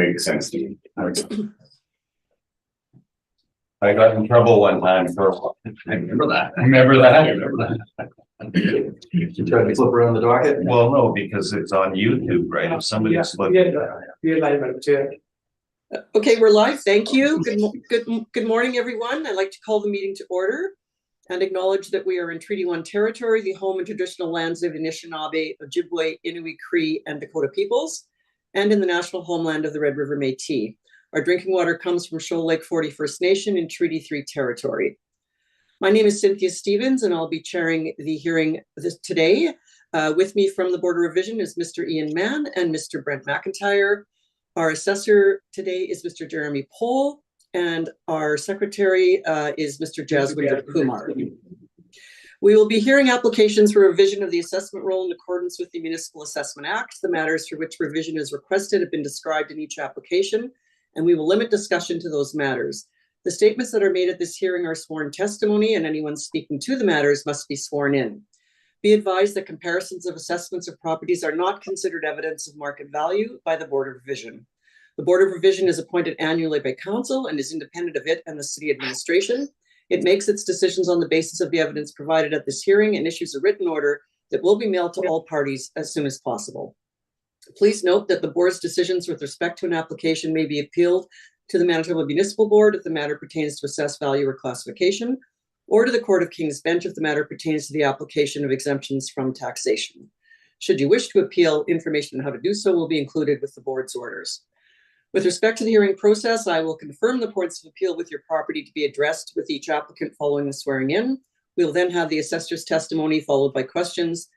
of makes sense to me. I got in trouble one time for. I remember that. You tried to flip around the docket? Well, no, because it's on YouTube, right? If somebody slipped. We're live, Madam Chair. Okay, we're live. Thank you. Good morning, everyone. I'd like to call the meeting to order and acknowledge that we are in Treaty 1 territory, the home and traditional lands of Anishinaabe, Ojibwe, Inuit, Cree, and Dakota peoples, and in the national homeland of the Red River Métis. Our drinking water comes from Shoal Lake 40 First Nation in Treaty 3 territory. My name is Cynthia Stevens, and I'll be chairing the hearing today. With me from the Board of Revision is Mr. Ian Mann and Mr. Brent McIntyre. Our assessor today is Mr. Jeremy Pohl, and our secretary is Mr. Jaswinder Kumar. We will be hearing applications for revision of the assessment roll in accordance with the Municipal Assessment Act. The matters for which revision is requested have been described in each application, and we will limit discussion to those matters. The statements that are made at this hearing are sworn testimony, and anyone speaking to the matters must be sworn in. Be advised that comparisons of assessments of properties are not considered evidence of market value by the Board of Revision. The Board of Revision is appointed annually by Council and is independent of it and the City Administration. It makes its decisions on the basis of the evidence provided at this hearing and issues a written order that will be mailed to all parties as soon as possible. Please note that the Board's decisions with respect to an application may be appealed to the Manitoba Municipal Board if the matter pertains to assessed value or classification, or to the Court of King's Bench if the matter pertains to the application of exemptions from taxation. Should you wish to appeal, information on how to do so will be included with the Board's orders. With respect to the hearing process, I will confirm the points of appeal with your property to be addressed with each applicant following the swearing in. We will then have the assessor's testimony followed by questions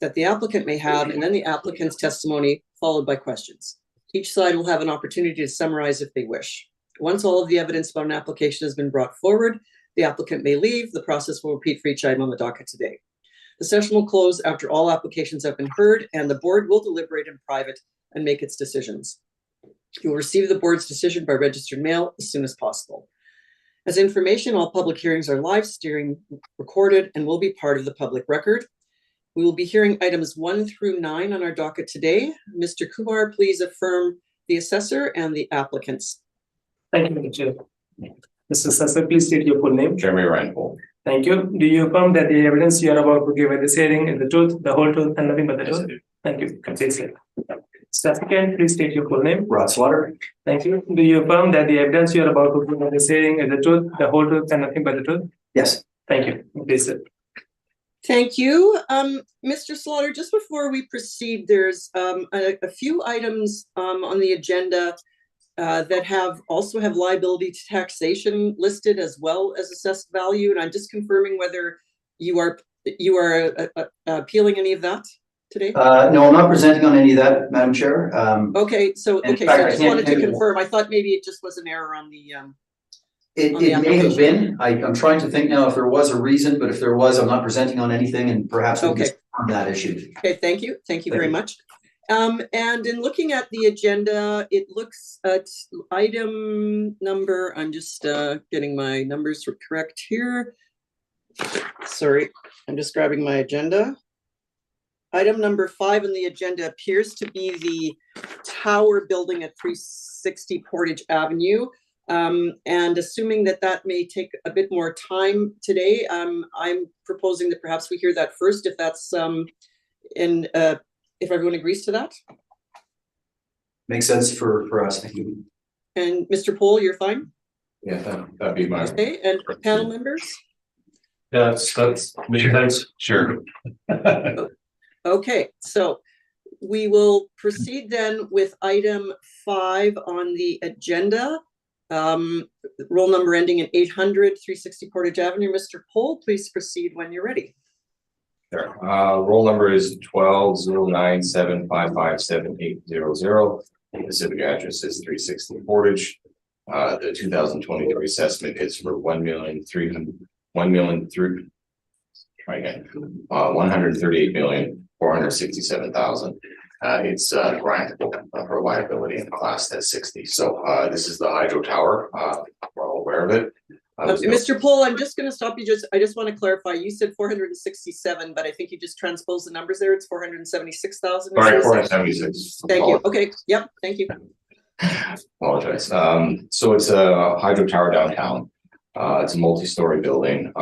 that the applicant may have, and then the applicant's testimony followed by questions. Each side will have an opportunity to summarize if they wish. Once all of the evidence about an application has been brought forward, the applicant may leave. The process will repeat for each item on the docket today. The session will close after all applications have been heard, and the Board will deliberate in private and make its decisions. You will receive the Board's decision by registered mail as soon as possible. As information, all public hearings are live streamed, recorded, and will be part of the public record. We will be hearing items 1 through 9 on our docket today. Mr. Kumar, please affirm the assessor and the applicants. Thank you, Madam Chair. Mr. Assessor, please state your full name. Jeremy Reinhold. Thank you. Do you affirm that the evidence you are about to give at this hearing is the truth, the whole truth, and nothing but the truth? Thank you. Completely. Mr. Applicant, please state your full name. Rod Slaughter. Thank you. Do you affirm that the evidence you are about to give at this hearing is the truth, the whole truth, and nothing but the truth? Yes. Thank you. Please sit. Thank you. Mr. Slaughter, just before we proceed, there's a few items on the agenda that also have liability to taxation listed as well as assessed value, and I'm just confirming whether you are appealing any of that today. No, I'm not presenting on any of that, Madam Chair. Okay, so I just wanted to confirm. I thought maybe it just was an error on the. It may have been. I'm trying to think now if there was a reason, but if there was, I'm not presenting on anything, and perhaps we can on that issue. Okay, thank you. Thank you very much. And in looking at the agenda, it looks at item number, I'm just getting my numbers correct here. Sorry, I'm just grabbing my agenda. Item number 5 on the agenda appears to be the tower building at 360 Portage Avenue. And assuming that may take a bit more time today, I'm proposing that perhaps we hear that first, if that's if everyone agrees to that. Makes sense for us. Thank you. And Mr. Pohl, you're fine? Yeah, that'd be my. Okay, and panel members? That's makes sense. Sure. Okay, so we will proceed then with item 5 on the agenda. Roll number ending in 800, 360 Portage Avenue. Mr. Pohl, please proceed when you're ready. Sure. Roll number is 1209755780. The civic address is 360 Portage. The 2023 assessment is for 138,467,000. It's grantable for liability in class at 60. So this is the hydro tower. We're all aware of it. Mr. Pohl, I'm just going to stop you. I just want to clarify. You said 467, but I think you just transposed the numbers there. It's 476,000. All right, 476. Thank you. Okay. Yep. Thank you. Apologize. So it's a hydro tower downtown. It's a multi-story building,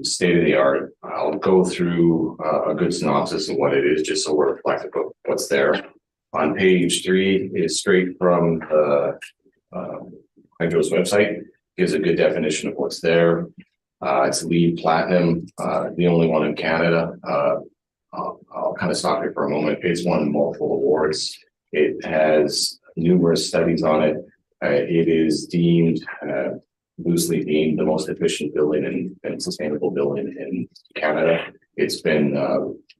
state of the art. I'll go through a good synopsis of what it is, just so we're reflective of what's there. On page 3 is straight from the Hydro's website, gives a good definition of what's there. It's LEED Platinum, the only one in Canada. I'll kind of stop here for a moment. It's won multiple awards. It has numerous studies on it. It is deemed, loosely deemed, the most efficient building and sustainable building in Canada. It's been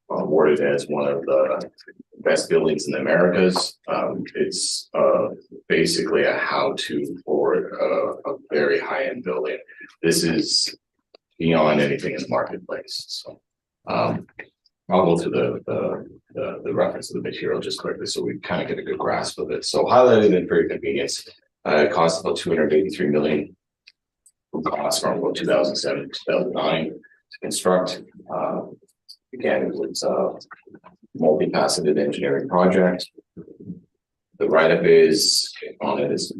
awarded as one of the best buildings in the Americas. It's basically a how-to for a very high-end building. This is beyond anything in the marketplace. So I'll go through the reference of the material just quickly so we kind of get a good grasp of it. So highlighted in for your convenience, it costs about 283 million. Costs from about 2007 to 2009 to construct. Again, it was a multifaceted engineering project. The write-up is on it is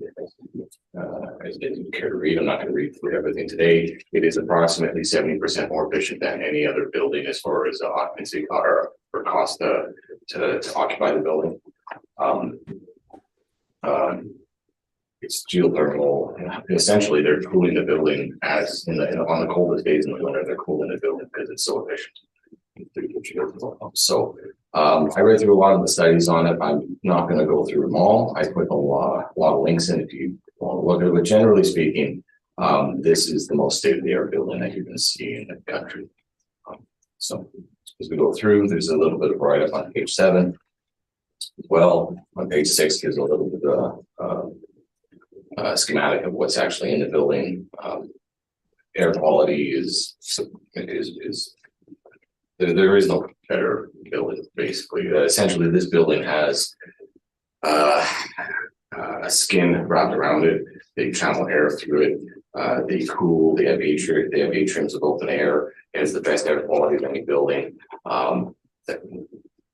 as you care to read. I'm not going to read through everything today. It is approximately 70% more efficient than any other building as far as occupancy or cost to occupy the building. It's geothermal. Essentially, they're cooling the building as on the coldest days in the winter. They're cooling the building because it's so efficient. So I read through a lot of the studies on it. I'm not going to go through them all. I put a lot of links in if you want to look at it. But generally speaking, this is the most state-of-the-art building that you're going to see in the country. So as we go through, there's a little bit of write-up on page 7. Well, on page 6 gives a little bit of schematic of what's actually in the building. Air quality is there is no better building. Basically, essentially, this building has a skin wrapped around it. They channel air through it. They cool. They have atriums of open air. It has the best air quality of any building to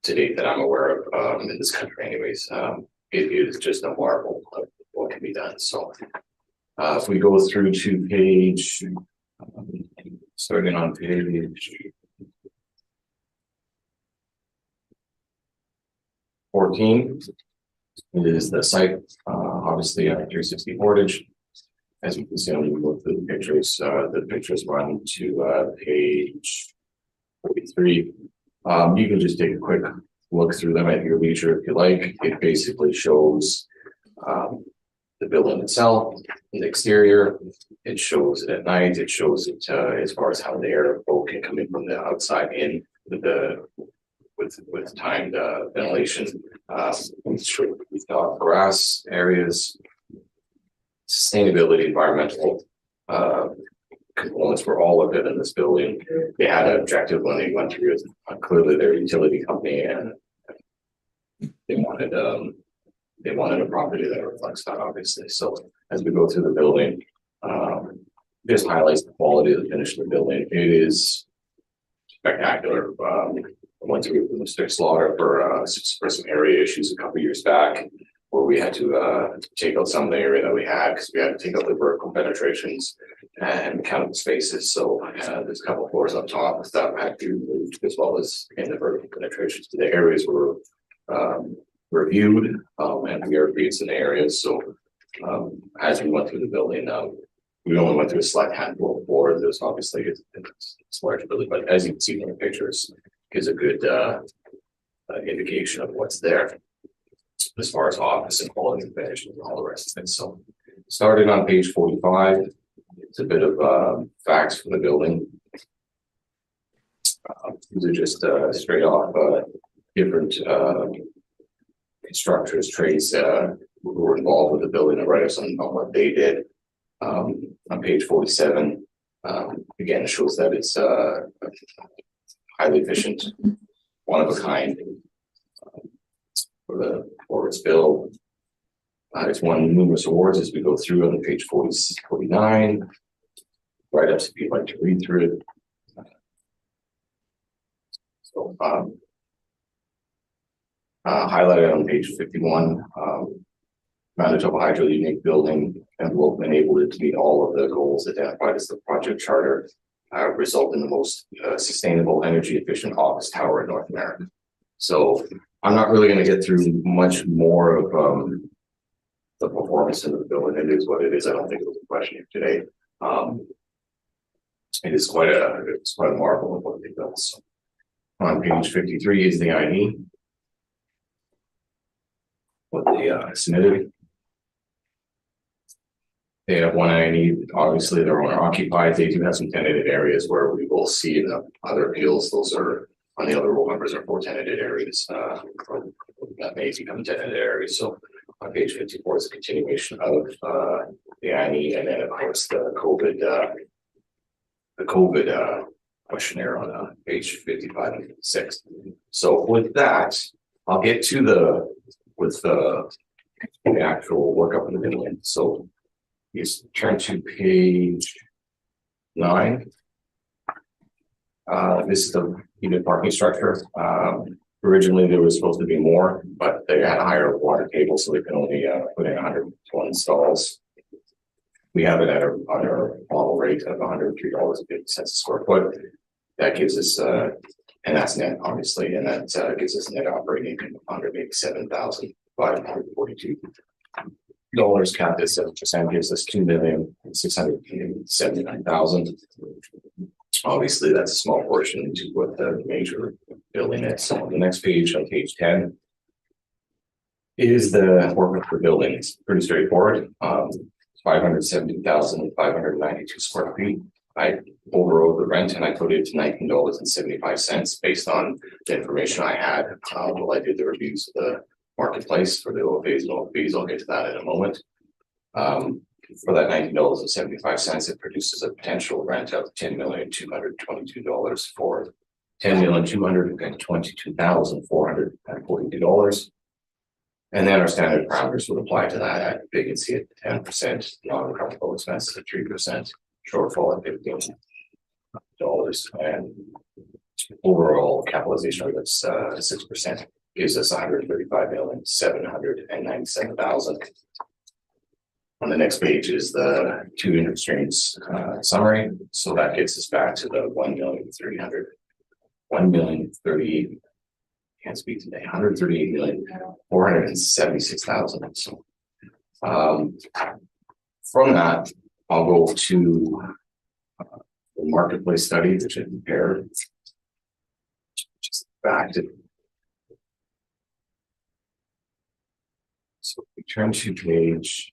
date that I'm aware of in this country. Anyways, it is just a marvel of what can be done. So if we go through to page, starting on page 14, it is the site, obviously on 360 Portage. As you can see, when we go through the pictures run to page 43. You can just take a quick look through them at your leisure if you like. It basically shows the building itself, the exterior. It shows it at night. It shows it as far as how the air flow can come in from the outside in with timed ventilation. We've got grass areas, sustainability, environmental components were all of it in this building. They had an objective when they went through it. Clearly, their utility company, and they wanted a property that reflects that, obviously. So as we go through the building, this highlights the quality of the finish of the building. It is spectacular. I went through Mr. Slaughter for some area issues a couple of years back, where we had to take out some of the area that we had because we had to take out the vertical penetrations and count the spaces. So there's a couple of floors up top that had to be removed, as well as in the vertical penetrations. The areas were reviewed and we are in the areas. So as we went through the building, we only went through a select handful of floors. There's obviously it's large building, but as you can see in the pictures, gives a good indication of what's there as far as office and quality of finish and all the rest of it. So started on page 45, it's a bit of facts from the building. These are just straight off different constructors, trades who were involved with the building and write-ups on what they did. On page 47, again, it shows that it's highly efficient, one of a kind for its build. It's won numerous awards as we go through on page 49. Write-ups if you'd like to read through it. So highlighted on page 51. Manitoba Hydro unique building envelope enabled it to meet all of the goals identified as the project charter, result in the most sustainable, energy efficient office tower in North America. So I'm not really going to get through much more of the performance of the building. It is what it is. I don't think it was a question today. It is quite a marvel of what they built. So on page 53 is the IE. What they submitted. They have one IE, obviously they're owner occupied. They do have some tenanted areas where we will see in the other appeals. Those are on the other roll numbers are 4 tenanted areas that may become tenanted areas. So on page 54 is a continuation of the IE, and then of course the COVID questionnaire on page 55 and 56. So with that, I'll get to the actual workup in the middle. So you turn to page 9. This is the heated parking structure. Originally there was supposed to be more, but they had a higher water table, so they can only put in 101 stalls. We have it at our model rate of $103.50 a square foot. That gives us and that's net obviously, and that gives us net operating income of $187,542. Capped at 7% gives us $2,679,000. Obviously, that's a small portion to what the major building is. So on the next page, on page 10, is the work for building. It's pretty straightforward. 570,592 square feet. I overrode the rent and I put it to $19.75 based on the information I had while I did the reviews of the marketplace for the OFAs and OFBs. I'll get to that in a moment. For that $19.75, it produces a potential rent of $10,222 for $10,222,442. And then our standard parameters would apply to that at vacancy at 10%, non-recoverable expenses at 3%, shortfall at $15, and overall capitalization rate that's 6%. Gives us $135,797,000. On the next page is the 2 interest streams summary. So that gets us back to the 1,030,000. Can't speak today. 138,476,000. So from that, I'll go to the marketplace study, which I prepared. Just back to. So we turn to page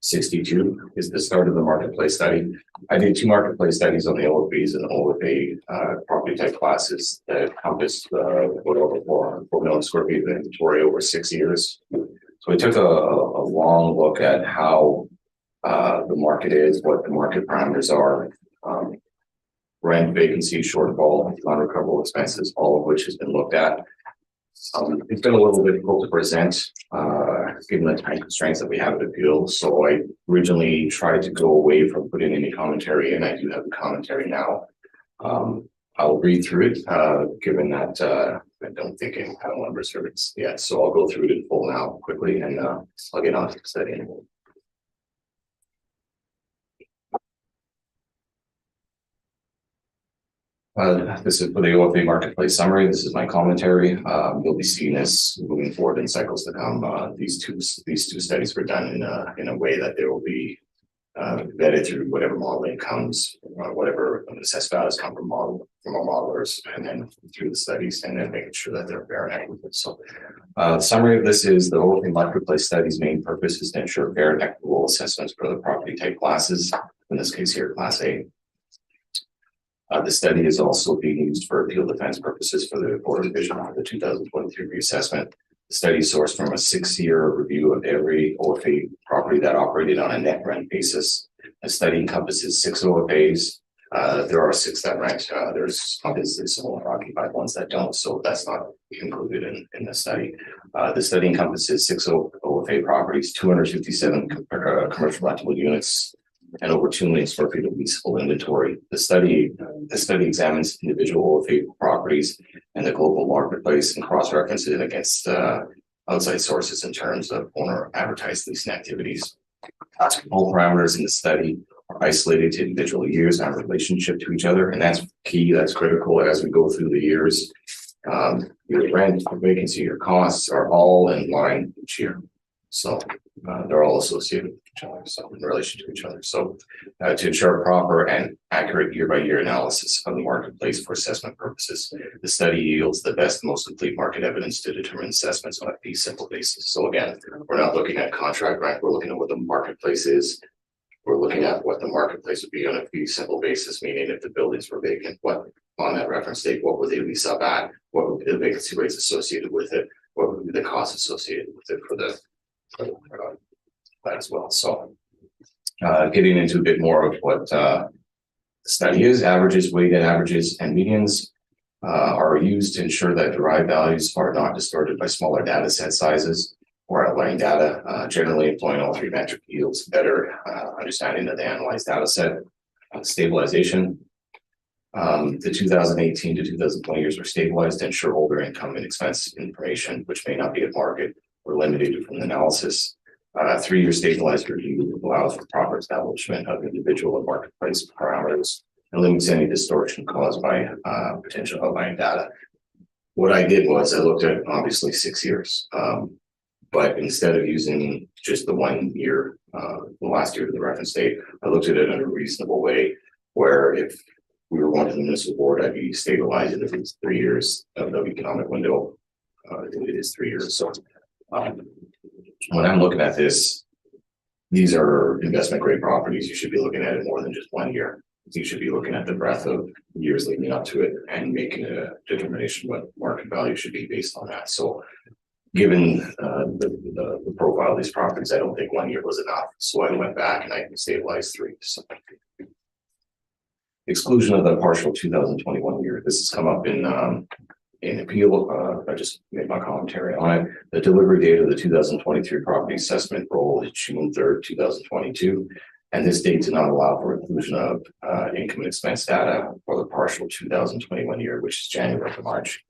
62 is the start of the marketplace study. I did 2 marketplace studies on the OFBs and OFA property type classes that encompassed over 4 million square feet of inventory over 6 years. So we took a long look at how the market is, what the market parameters are, rent, vacancy, shortfall, non-recoverable expenses, all of which has been looked at. It's been a little bit difficult to present given the time constraints that we have at appeal. So I originally tried to go away from putting any commentary in. I do have the commentary now. I'll read through it, given that I don't think any panel members heard it yet. So I'll go through it in full now quickly, and I'll get on to the study. This is for the OFA marketplace summary. This is my commentary. You'll be seeing this moving forward in cycles to come. These two studies were done in a way that they will be vetted through whatever modeling comes, whatever assessed values come from our modelers, and then through the studies, and then making sure that they're fair and equitable. So, the summary of this is the OFA marketplace study's main purpose is to ensure fair and equitable assessments for the property type classes. In this case here, Class A. The study is also being used for appeal defense purposes for the Board of Division for the 2023 reassessment. The study is sourced from a 6-year review of every OFA property that operated on a net rent basis. The study encompasses 6 OFAs. There are 6 that rent. There's obviously some owner-occupied ones that don't, so that's not included in the study. The study encompasses 6 OFA properties, 257 commercial rentable units, and over 2 million square feet of leasable inventory. The study examines individual OFA properties and the global marketplace and cross-references it against outside sources in terms of owner advertised leasing activities. All parameters in the study are isolated to individual years and relationship to each other, and that's key, that's critical as we go through the years. Your rent, your vacancy, your costs are all in line each year. So they're all associated with each other, so in relation to each other. So to ensure proper and accurate year-by-year analysis of the marketplace for assessment purposes, the study yields the best, most complete market evidence to determine assessments on a fee simple basis. So again, we're not looking at contract rent, we're looking at what the marketplace is. We're looking at what the marketplace would be on a fee simple basis, meaning if the buildings were vacant, what on that reference date, what would they lease up at? What would be the vacancy rates associated with it? What would be the costs associated with it for that as well. So getting into a bit more of what the study is, averages, weighted averages, and medians are used to ensure that derived values are not distorted by smaller data set sizes or outlying data. Generally employing all three metric yields better understanding of the analyzed data set. Stabilization. The 2018 to 2020 years were stabilized to ensure older income and expense information, which may not be at market or eliminated from the analysis. 3-year stabilized review allows for proper establishment of individual and marketplace parameters and limits any distortion caused by potential outlying data. What I did was I looked at obviously 6 years, but instead of using just the 1 year, the last year of the reference date, I looked at it in a reasonable way where if we were going to the municipal board, I'd be stabilizing if it's 3 years of the economic window. It is 3 years. So when I'm looking at this, these are investment grade properties. You should be looking at it more than just 1 year. You should be looking at the breadth of years leading up to it and making a determination what market value should be based on that. So given the profile of these properties, I don't think 1 year was enough. So I went back and I stabilized 3. So exclusion of the partial 2021 year. This has come up in appeal. I just made my commentary on it. The delivery date of the 2023 property assessment roll is June 3rd, 2022. And this date did not allow for inclusion of income and expense data for the partial 2021 year, which is January to March,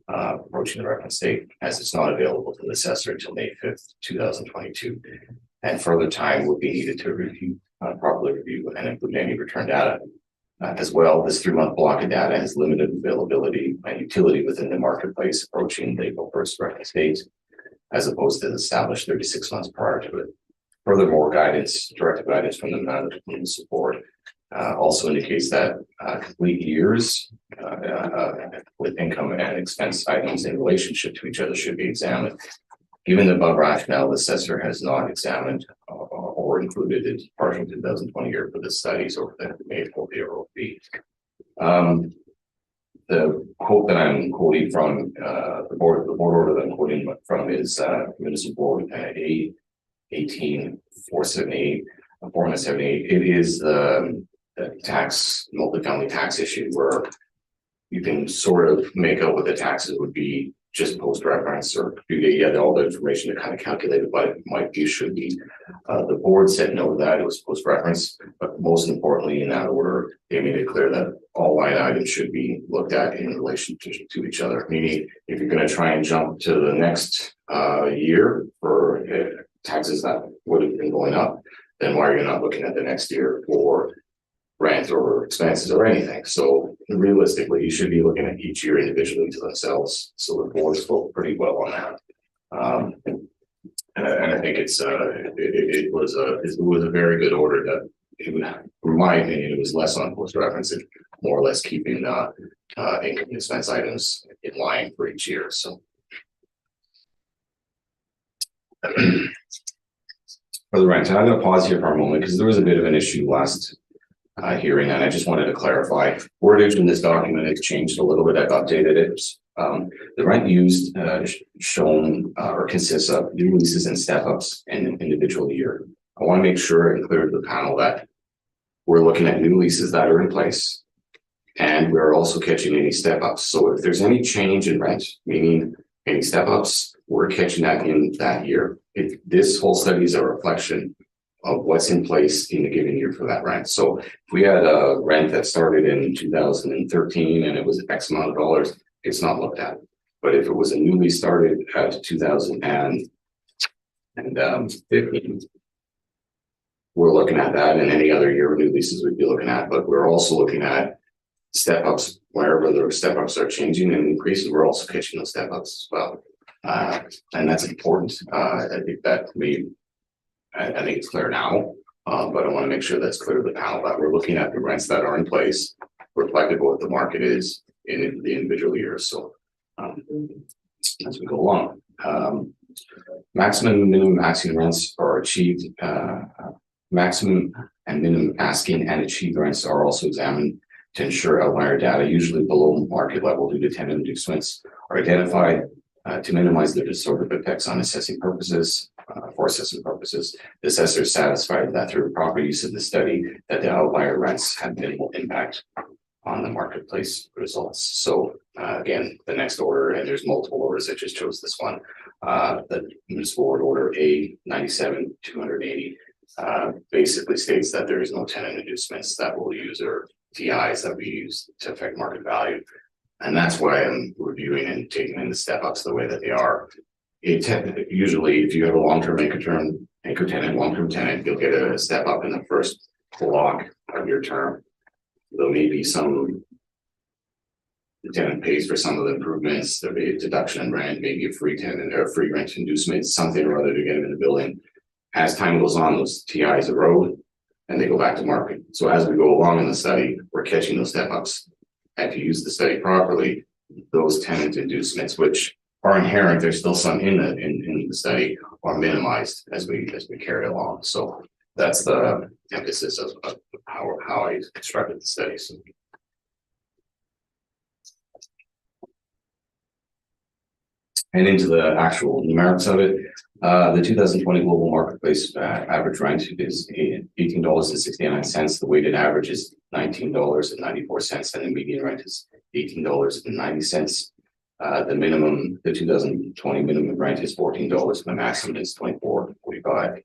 approaching the reference date, as it's not available to the assessor until May 5th, 2022. And further time would be needed to review, properly review and include any return data. As well, this 3-month block of data has limited availability and utility within the marketplace approaching the April 1st reference date, as opposed to the established 36 months prior to it. Furthermore, directive guidance from the management support also indicates that complete years with income and expense items in relationship to each other should be examined. Given the above rationale, the assessor has not examined or included its partial 2020 year for the studies or the May 4th year will be. The quote that I'm quoting from the board order that I'm quoting from is Municipal Board A 18-478, 478. It is the tax multifamily tax issue where you can sort of make out what the taxes would be just post reference, or do they get all the information to kind of calculate what it might be, should be. The board said no to that, it was post reference, but most importantly in that order, they made it clear that all line items should be looked at in relation to each other. Meaning, if you're going to try and jump to the next year for taxes that would have been going up, then why are you not looking at the next year for rent or expenses or anything? So realistically, you should be looking at each year individually to themselves. So the board spoke pretty well on that. And I think it was a very good order that, in my opinion, it was less on post reference and more or less keeping income and expense items in line for each year. So for the rent, and I'm going to pause here for a moment because there was a bit of an issue last hearing, and I just wanted to clarify. Wordage in this document has changed a little bit. I've updated it. The rent used shown or consists of new leases and step-ups in an individual year. I want to make sure and clear to the panel that we're looking at new leases that are in place, and we're also catching any step-ups. So if there's any change in rent, meaning any step-ups, we're catching that in that year. This whole study is a reflection of what's in place in the given year for that rent. So if we had a rent that started in 2013 and it was X amount of dollars, it's not looked at. But if it was a newly started at 2015, we're looking at that, and any other year of new leases we'd be looking at, but we're also looking at step ups wherever the step ups are changing and increasing. We're also catching those step ups as well. And that's important. I think that I think it's clear now, but I want to make sure that's clear to the panel that we're looking at the rents that are in place, reflective of what the market is in the individual years. So as we go along, maximum and minimum asking rents are achieved. Maximum and minimum asking and achieved rents are also examined to ensure outlier data, usually below market level due to tenant inducements, are identified to minimize the distortive effects on assessing purposes. For assessing purposes, the assessor is satisfied that through proper use of the study that the outlier rents have minimal impact on the marketplace results. So again, the next order, and there's multiple orders, I just chose this one. The municipal order A97-280 basically states that there is no tenant inducements that will use or TIs that we use to affect market value. And that's why I'm reviewing and taking in the step ups the way that they are. Usually, if you have a long-term anchor tenant, long-term tenant, you'll get a step up in the first block of your term. There may be the tenant pays for some of the improvements, there'll be a deduction in rent, maybe a free tenant or a free rent inducement, something or other to get them in the building. As time goes on, those TIs erode and they go back to market. So as we go along in the study, we're catching those step ups. If you use the study properly, those tenant inducements, which are inherent, there's still some in the study, are minimized as we carry along. So that's the emphasis of how I constructed the study. So. And into the actual numerics of it, the 2020 global marketplace average rent is $18.69. The weighted average is $19.94, and the median rent is $18.90. The 2020 minimum rent is $14, and the maximum is $24.45.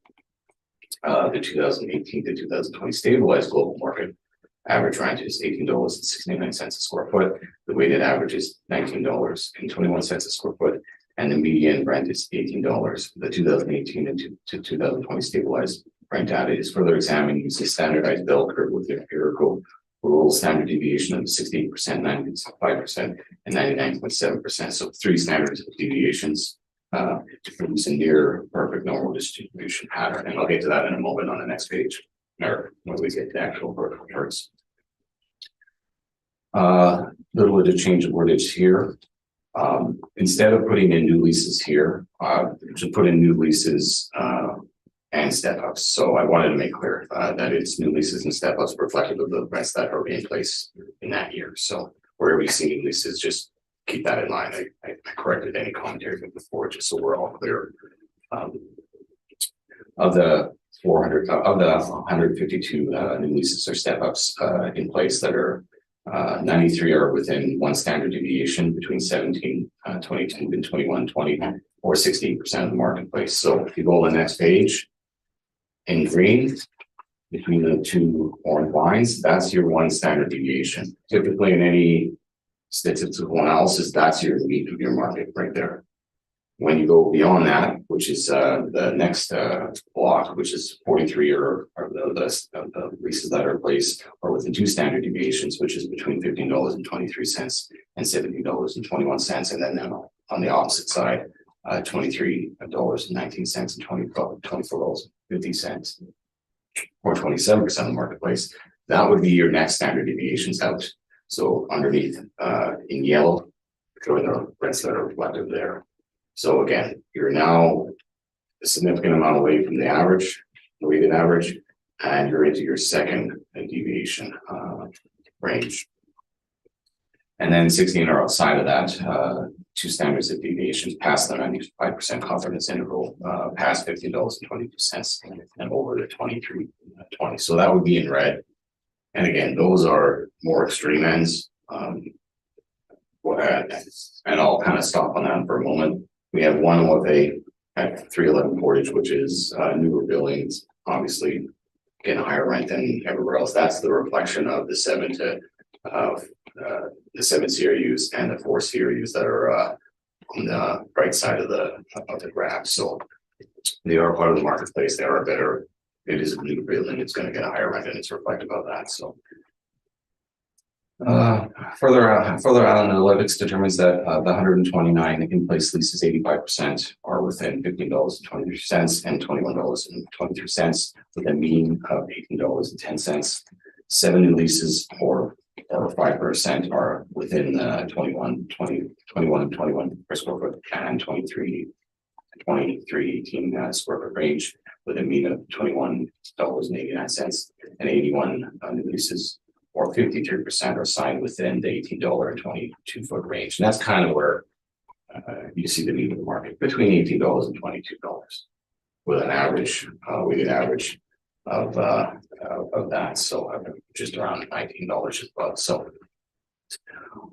The 2018 to 2020 stabilized global market average rent is $18.69 a square foot. The weighted average is $19.21 a square foot, and the median rent is $18. The 2018 to 2020 stabilized rent data is further examined using standardized bell curve with empirical rural standard deviation of 68%, 95%, and 99.7%. So 3 standards of deviations to produce a near perfect normal distribution pattern. And I'll get to that in a moment on the next page, or when we get to actual vertical charts. Little bit of change of wordage here. Instead of putting in new leases here, to put in new leases and step ups. So I wanted to make clear that it's new leases and step ups reflective of the rents that are in place in that year. So wherever you see new leases, just keep that in mind. I corrected any commentary from before, just so we're all clear. Of the 152 new leases or step ups in place that are 93 are within one standard deviation between 1722 and 2120, or 16% of the marketplace. So if you go to the next page, in green, between the 2 orange lines, that's your one standard deviation. Typically in any statistical analysis, that's your mean of your market right there. When you go beyond that, which is the next block, which is 43 or the leases that are in place are within 2 standard deviations, which is between $15.23 and $17.21. And then on the opposite side, $23.19 and $24.50, or 27% of the marketplace. That would be your next standard deviations out. So underneath in yellow, showing the rents that are reflected there. So again, you're now a significant amount away from the average, the weighted average, and you're into your second deviation range. And then 16 are outside of that, 2 standards of deviations past the 95% confidence interval, past $15.22 and over the 23.20. So that would be in red. And again, those are more extreme ends. And I'll kind of stop on that for a moment. We have one with at 311 Portage, which is newer buildings, obviously getting a higher rent than everywhere else. That's the reflection of the 7 CRUs and the 4 CRUs that are on the right side of the graph. So they are part of the marketplace. They are better. It is a new building. It's going to get a higher rent, and it's reflective of that. So. Further out, analytics determines that the 129 in-place leases, 85% are within $15.23 and $21.23, with a mean of $18.10. 7 new leases, or 5%, are within the 21 per square foot and 23.18 square foot range, with a mean of $21.89, and 81 new leases, or 53%, are signed within the $18 and 22 foot range. And that's kind of where you see the mean of the market, between $18 and $22, with an average, weighted average of that. So just around $19 above. So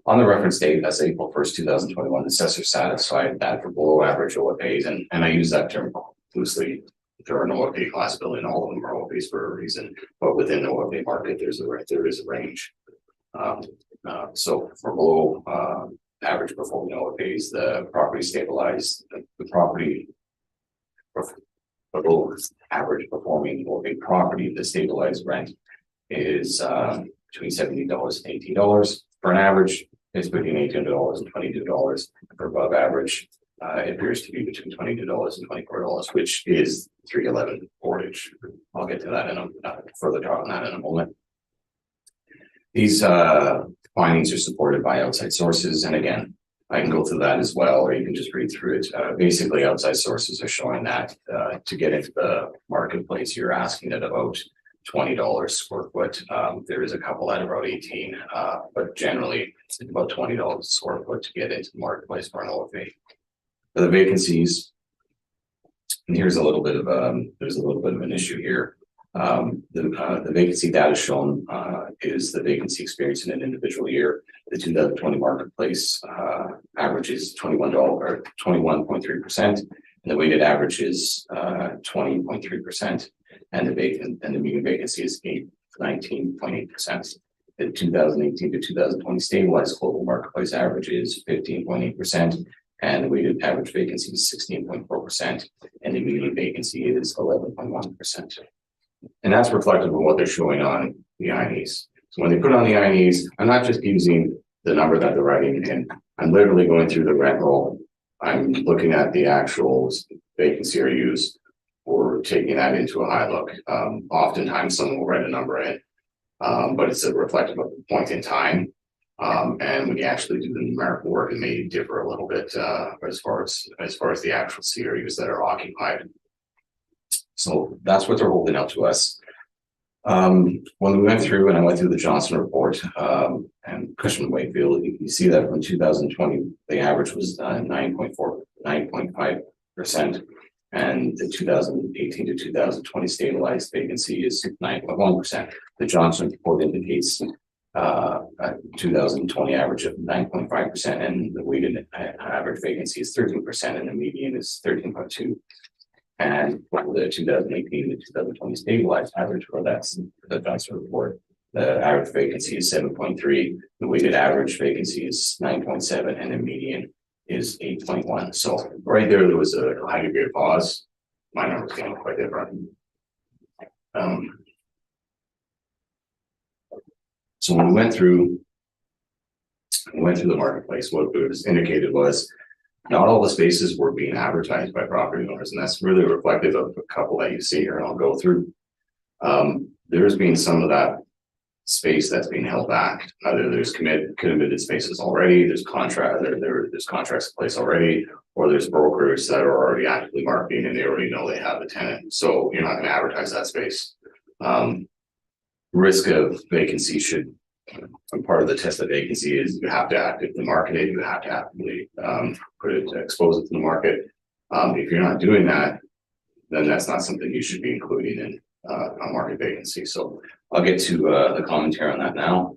on the reference date, that's April 1st, 2021, the assessor satisfied that for below average OFAs, and I use that term loosely. There are no OFA classified, and all of them are OFAs for a reason, but within the OFA market, there is a range. So for below average performing OFAs, the property stabilized, the property below average performing OFA property, the stabilized rent is between $17 and $18. For an average, it's between $18 and $22. For above average, it appears to be between $22 and $24, which is 311 Portage. I'll get to that in a further talk on that in a moment. These findings are supported by outside sources, and again, I can go through that as well, or you can just read through it. Basically, outside sources are showing that to get into the marketplace, you're asking at about $20 square foot. There is a couple at about 18, but generally it's about $20 square foot to get into the marketplace for an OFA. For the vacancies, and here's a little bit of there's a little bit of an issue here. The vacancy data shown is the vacancy experience in an individual year. The 2020 marketplace average is $21.3%, and the weighted average is 20.3%, and the median vacancy is 19.8%. The 2018 to 2020 stabilized global marketplace average is 15.8%. And the weighted average vacancy is 16.4%, and the median vacancy is 11.1%. And that's reflective of what they're showing on the INEs. So when they put on the INEs, I'm not just using the number that they're writing in. I'm literally going through the rent roll. I'm looking at the actual vacancy or use, or taking that into a high look. Oftentimes someone will write a number in, but it's a reflective of the point in time. And when you actually do the numerical work, it may differ a little bit as far as the actual CRUs that are occupied. So that's what they're holding out to us. When we went through, and I went through the Johnson report and Cushman Wakefield, you see that from 2020, the average was 9.5%, and the 2018 to 2020 stabilized vacancy is 9.1%. The Johnson report indicates 2020 average of 9.5%, and the weighted average vacancy is 13%, and the median is 13.2%. And for the 2018 to 2020 stabilized average, or that's the Johnson report, the average vacancy is 7.3%, the weighted average vacancy is 9.7%, and the median is 8.1%. So right there was a high degree of pause. My numbers came out quite different. So when we went through the marketplace, what it was indicated was not all the spaces were being advertised by property owners, and that's really reflective of a couple that you see here, and I'll go through. There's been some of that space that's being held back. Either there's committed spaces already, there's contracts in place already, or there's brokers that are already actively marketing and they already know they have a tenant. So you're not going to advertise that space. Risk of vacancy should, part of the test of vacancy is you have to actively market it, you have to actively expose it to the market. If you're not doing that, then that's not something you should be including in a market vacancy. So I'll get to the commentary on that now.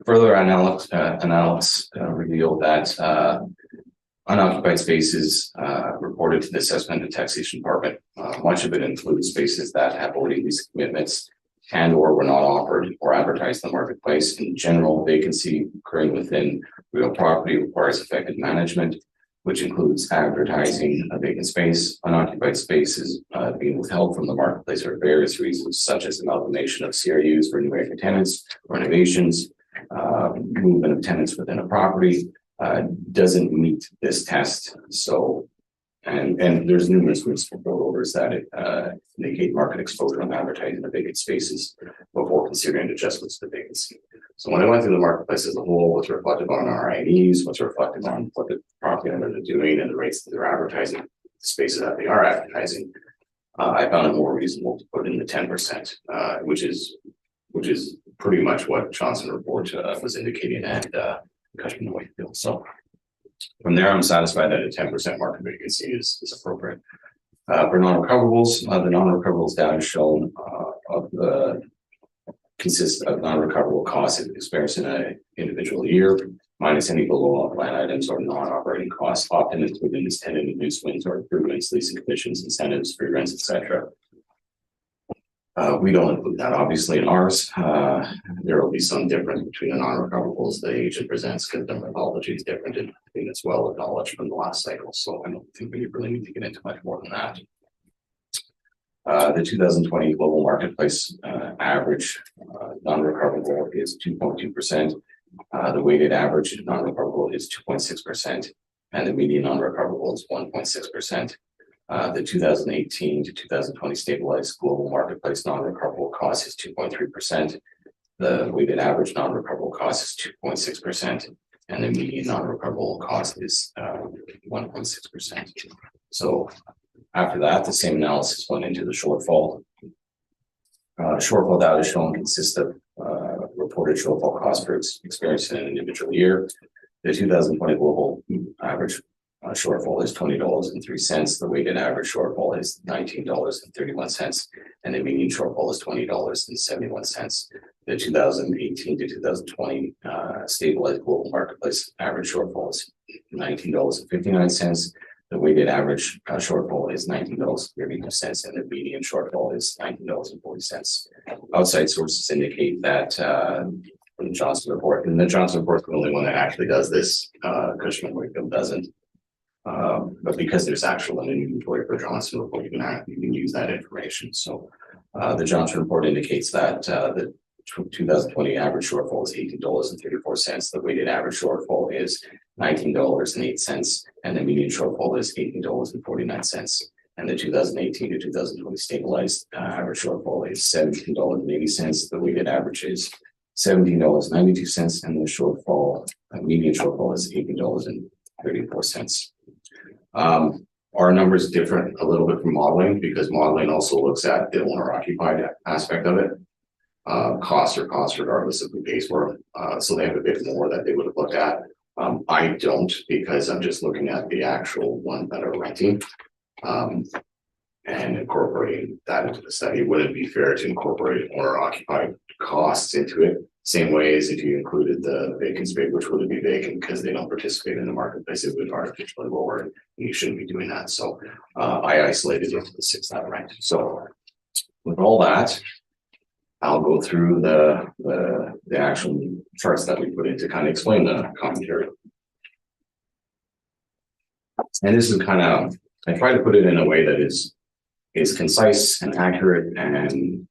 Further analysis revealed that unoccupied spaces reported to the Assessment and Taxation Department. Much of it includes spaces that have already lease commitments and or were not offered or advertised in the marketplace. In general, vacancy occurring within Real property requires effective management, which includes advertising a vacant space. Unoccupied spaces being withheld from the marketplace for various reasons, such as amalgamation of CRUs for new anchor tenants, renovations, movement of tenants within a property, doesn't meet this test. So, and there's numerous municipal board orders that indicate market exposure on advertising the vacant spaces before considering adjustments to vacancy. So when I went through the marketplace as a whole, what's reflected on our IDs, what's reflected on what the property owners are doing and the rates that they're advertising, the spaces that they are advertising, I found it more reasonable to put in the 10%, which is pretty much what Johnson report was indicating and Cushman Wakefield. So from there, I'm satisfied that a 10% market vacancy is appropriate. For non-recoverables, the non-recoverables data shown consists of non-recoverable costs experienced in an individual year, minus any below line items or non-operating costs, often including as tenant inducements or improvements, leasing commissions, incentives, free rents, etc. We don't include that obviously in ours. There will be some difference between the non-recoverables the agent presents because the methodology is different, and I think it's well acknowledged from the last cycle. So I don't think we really need to get into much more than that. The 2020 global marketplace average non-recoverable is 2.2%. The weighted average non-recoverable is 2.6%, and the median non-recoverable is 1.6%. The 2018 to 2020 stabilized global marketplace non-recoverable cost is 2.3%. The weighted average non-recoverable cost is 2.6%, and the median non-recoverable cost is 1.6%. So after that, the same analysis went into the shortfall. Shortfall data shown consists of reported shortfall cost per experience in an individual year. The 2020 global average shortfall is $20.03. The weighted average shortfall is $19.31, and the median shortfall is $20.71. The 2018 to 2020 stabilized global marketplace average shortfall is $19.59. The weighted average shortfall is $19.32, and the median shortfall is $19.40. Outside sources indicate that from the Johnson report, and the Johnson report is the only one that actually does this. Cushman Wakefield doesn't. But because there's actual an inventory for Johnson report, you can use that information. So the Johnson report indicates that the 2020 average shortfall is $18.34. The weighted average shortfall is $19.08, and the median shortfall is $18.49. And the 2018 to 2020 stabilized average shortfall is $17.80. The weighted average is $17.92, and the shortfall median shortfall is $18.34. Our numbers differ a little bit from modeling because modeling also looks at the owner occupied aspect of it. Costs are costs regardless of who pays for them. So they have a bit more that they would have looked at. I don't, because I'm just looking at the actual ones that are renting and incorporating that into the study. It wouldn't be fair to incorporate owner occupied costs into it. Same way as if you included the vacant space, which wouldn't be vacant because they don't participate in the marketplace, it would artificially lower it. And you shouldn't be doing that. So I isolated it to the 6 that rent. So with all that, I'll go through the actual charts that we put in to kind of explain the commentary. And this is kind of, I try to put it in a way that is concise and accurate and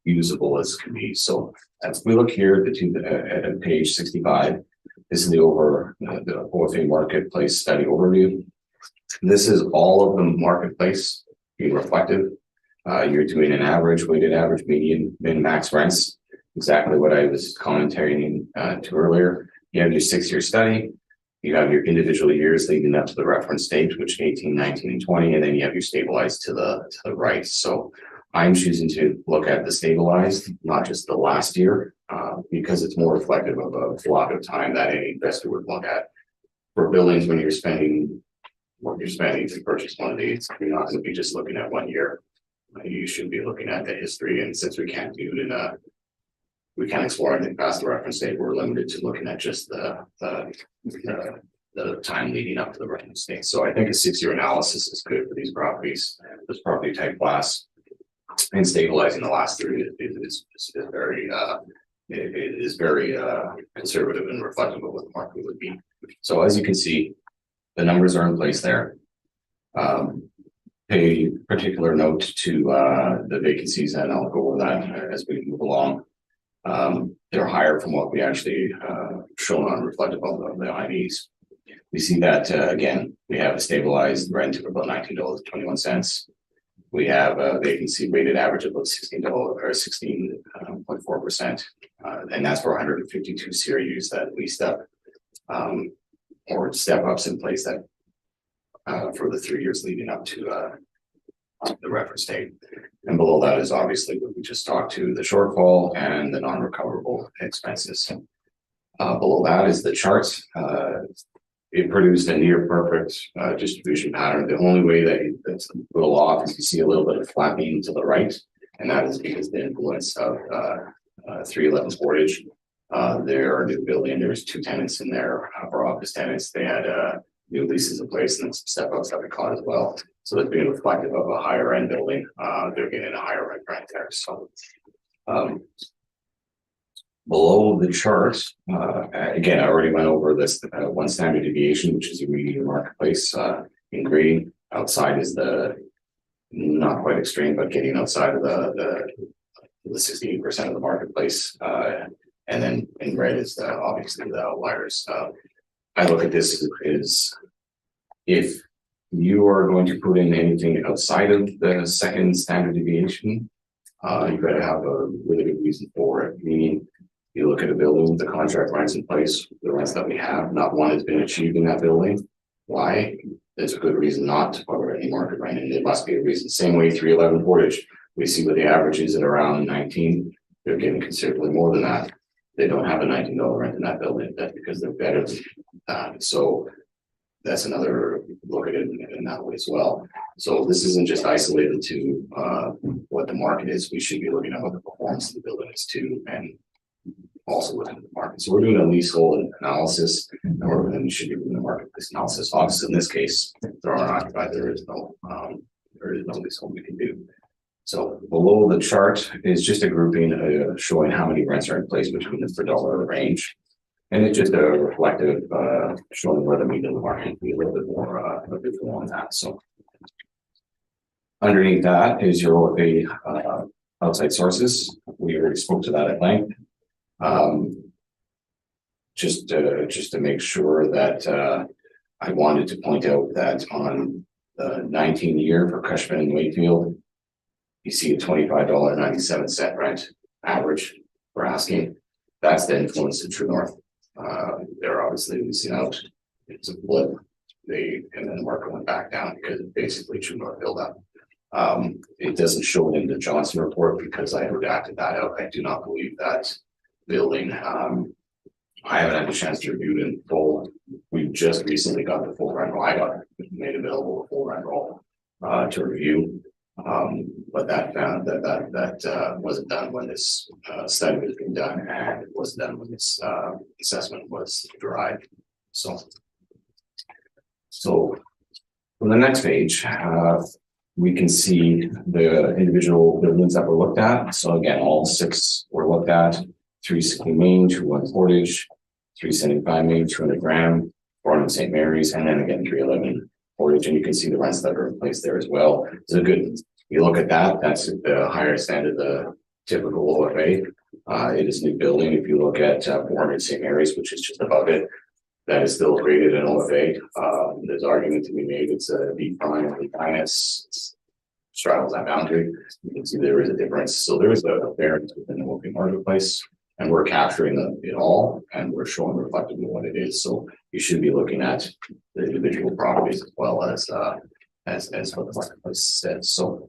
usable as can be. So as we look here at page 65, this is the OFA marketplace study overview. This is all of the marketplace being reflective. You're doing an average, weighted average, median, min, max rents. Exactly what I was commenting to earlier. You have your 6-year study. You have your individual years leading up to the reference date, which 18, 19, and 20, and then you have your stabilized to the right. So I'm choosing to look at the stabilized, not just the last year, because it's more reflective of a block of time that any investor would look at. For buildings, when you're spending what you're spending to purchase one of these, you're not going to be just looking at 1 year. You should be looking at the history, and since we can't do it we can't explore anything past the reference date, we're limited to looking at just the time leading up to the reference date. So I think a 6-year analysis is good for these properties, this property type class, and stabilizing the last 3 is very it is very conservative and reflective of what the market would be. So as you can see, the numbers are in place there. Pay particular note to the vacancies, and I'll go over that as we move along. They're higher from what we actually shown on reflective of the IDs. We see that again, we have a stabilized rent of about $19.21. We have a vacancy weighted average of about $16 or 16.4%, and that's for 152 CRUs that leased up or step ups in place that for the 3 years leading up to the reference date. And below that is obviously what we just talked to, the shortfall and the non-recoverable expenses. Below that is the chart. It produced a near perfect distribution pattern. The only way that's a little off is you see a little bit of flattening to the right, and that is because the influence of 311 Portage. Their new building, there's 2 tenants in there for office tenants. They had new leases in place and some step ups that we caught as well. So that's being reflective of a higher end building. They're getting a higher rent there. So below the chart, again, I already went over this one standard deviation, which is a median marketplace in grading. Outside is the not quite extreme, but getting outside of the 16% of the marketplace. And then in red is obviously the outliers. I look at this as if you are going to put in anything outside of the second standard deviation, you better have a really good reason for it. Meaning, you look at a building, the contract rents in place, the rents that we have, not one has been achieved in that building. Why? There's a good reason not to cover any market rent, and there must be a reason. Same way, 311 Portage, we see what the average is at around 19. They're getting considerably more than that. They don't have a $19 rent in that building. That's because they're better than that. So that's another look at it in that way as well. So this isn't just isolated to what the market is. We should be looking at what the performance of the building is too, and also within the market. So we're doing a leasehold analysis, or then we should be doing a marketplace analysis. Obviously, in this case, there are occupied. There is no leasehold we can do. So below the chart is just a grouping showing how many rents are in place between the per dollar range. And it's just a reflective showing where the median of the market can be a little bit more on that. So underneath that is your OFA outside sources. We already spoke to that at length. Just to make sure that I wanted to point out that on the 19-year for Cushman and Wakefield, you see a $25.97 rent average for asking. That's the influence of True North. They're obviously leasing out. It's a blip. And then the market went back down because basically True North built up. It doesn't show it in the Johnson report because I redacted that out. I do not believe that building. I haven't had a chance to review it in full. We just recently got the full rent roll. I got made available a full rent roll to review. But that found that wasn't done when this study was being done, and it wasn't done when this assessment was derived. So on the next page, we can see the individual buildings that were looked at. So again, all 6 were looked at: 360 Main, 201 Portage, 375 Main, 200 Graham, 400 St. Mary's, and then again 311 Portage. And you can see the rents that are in place there as well. It's a good. You look at that, that's the higher standard, the typical OFA. It is a new building. If you look at 400 St. Mary's, which is just above it, that is still rated an OFA. There's argument to be made. It's a B prime, B minus, straddles that boundary. You can see there is a difference. So there is a variance within the working marketplace, and we're capturing it all, and we're showing reflective of what it is. So you should be looking at the individual properties as well as what the marketplace says. So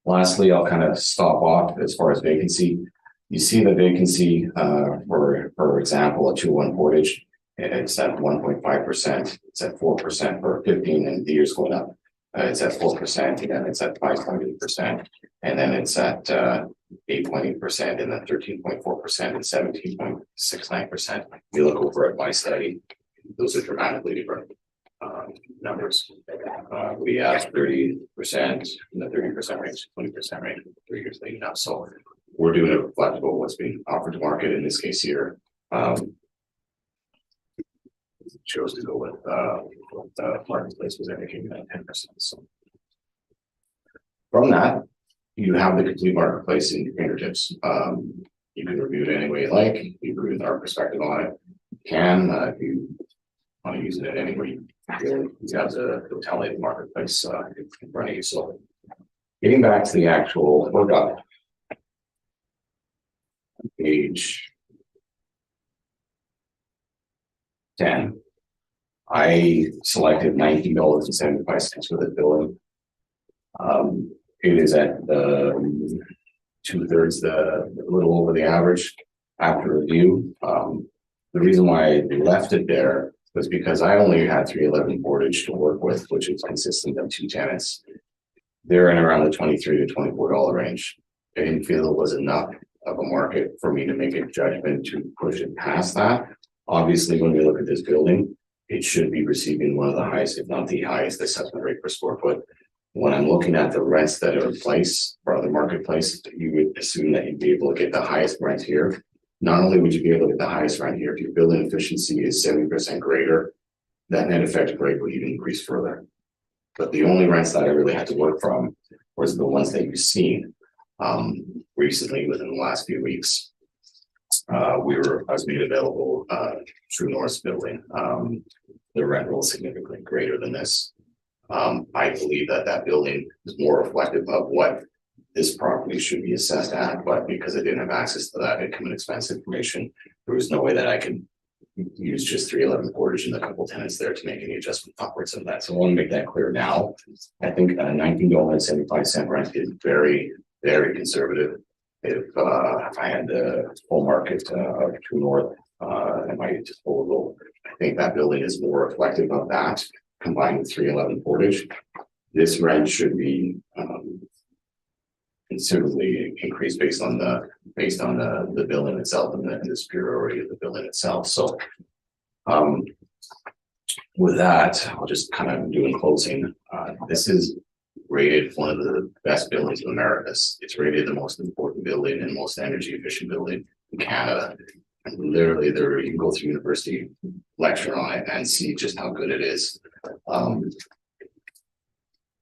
lastly, I'll kind of stop off as far as vacancy. You see the vacancy, for example, at 201 Portage, it's at 1.5%. It's at 4% for 15, and the year's going up. It's at 4%, again, it's at 5.8%, and then it's at 8.8%, and then 13.4%, and 17.69%. You look over at my study, those are dramatically different numbers. We have 30% in the 30% range, 20% range, 3 years leading up. So we're doing it reflective of what's being offered to market in this case here. Chose to go with what the marketplace was indicating at 10%. So from that, you have the complete marketplace in your fingertips. You can review it any way you like. You agree with our perspective on it. You can, if you want to use it in any way you feel, you have the totality of the marketplace in front of you. So getting back to the actual hookup, page 10, I selected $19.75 for the billing. It is at the 2/3, a little over the average after review. The reason why I left it there was because I only had 311 Portage to work with, which is consistent of 2 tenants. They're in around the $23 to $24 range. I didn't feel it was enough of a market for me to make a judgment to push it past that. Obviously, when we look at this building, it should be receiving one of the highest, if not the highest, assessment rate per square foot. When I'm looking at the rents that are in place for other marketplaces, you would assume that you'd be able to get the highest rent here. Not only would you be able to get the highest rent here, if your building efficiency is 70% greater, that net effective rate would even increase further. But the only rents that I really had to work from was the ones that you've seen recently within the last few weeks. I was made available True North building. The rent roll is significantly greater than this. I believe that building is more reflective of what this property should be assessed at, but because I didn't have access to that income and expense information, there was no way that I could use just 311 Portage and a couple tenants there to make any adjustment upwards of that. So I want to make that clear now. I think $19.75 rent is very, very conservative. If I had the full market of True North at my disposal, I think that building is more reflective of that combined with 311 Portage. This rent should be considerably increased based on the building itself and the superiority of the building itself. So with that, I'll just kind of do in closing. This is rated one of the best buildings in America. It's rated the most important building and most energy efficient building in Canada. And literally there you can go through university lecture on it and see just how good it is.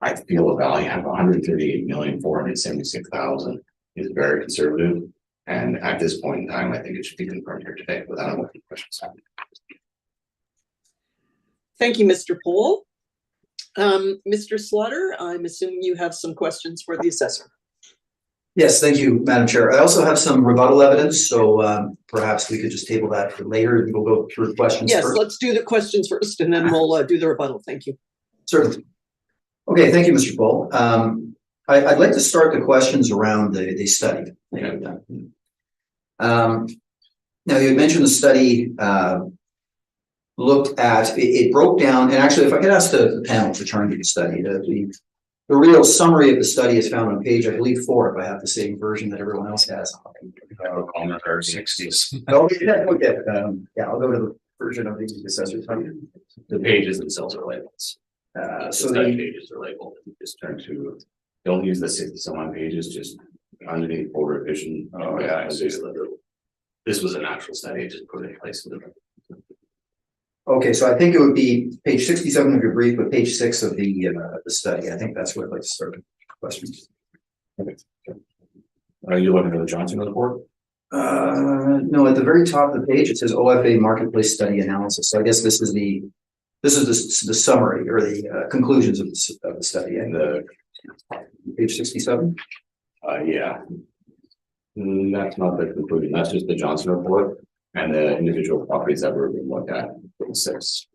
I feel a value of $138,476,000 is very conservative. And at this point in time, I think it should be confirmed here today without any questions. Thank you, Mr. Pohl. Mr. Slaughter, I'm assuming you have some questions for the assessor. Yes, thank you, Madam Chair. I also have some rebuttal evidence, so perhaps we could just table that for later. We'll go through the questions Yes, first. let's do the questions first and then we'll do the rebuttal. Thank you. Certainly. Okay, thank you, Mr. Pohl. I'd like to start the questions around the study. Now, you had mentioned the study looked at, it broke down, and actually, if I could ask the panel to turn to the study, the real summary of the study is found on page, I believe, 4, if I have the same version that everyone else has. On the 60s. Oh, yeah, okay. Yeah, I'll go to the version of the assessor's. The pages themselves are labels. So the the pages are labeled. Just turn to, don't use the 60-some pages, just underneath border vision. Oh yeah, this was a natural study. I just put it in place of it. okay, so I think it would be page 67 of your brief, but page 6 of the study. I think that's where I'd like to start with questions. Okay. Are you looking at the Johnson report? No, at the very top of the page it says OFA marketplace study analysis. So I guess this is the summary or the conclusions of the study. And page 67. Yeah. That's not the conclusion. That's just the Johnson report and the individual properties that were being looked at. 6.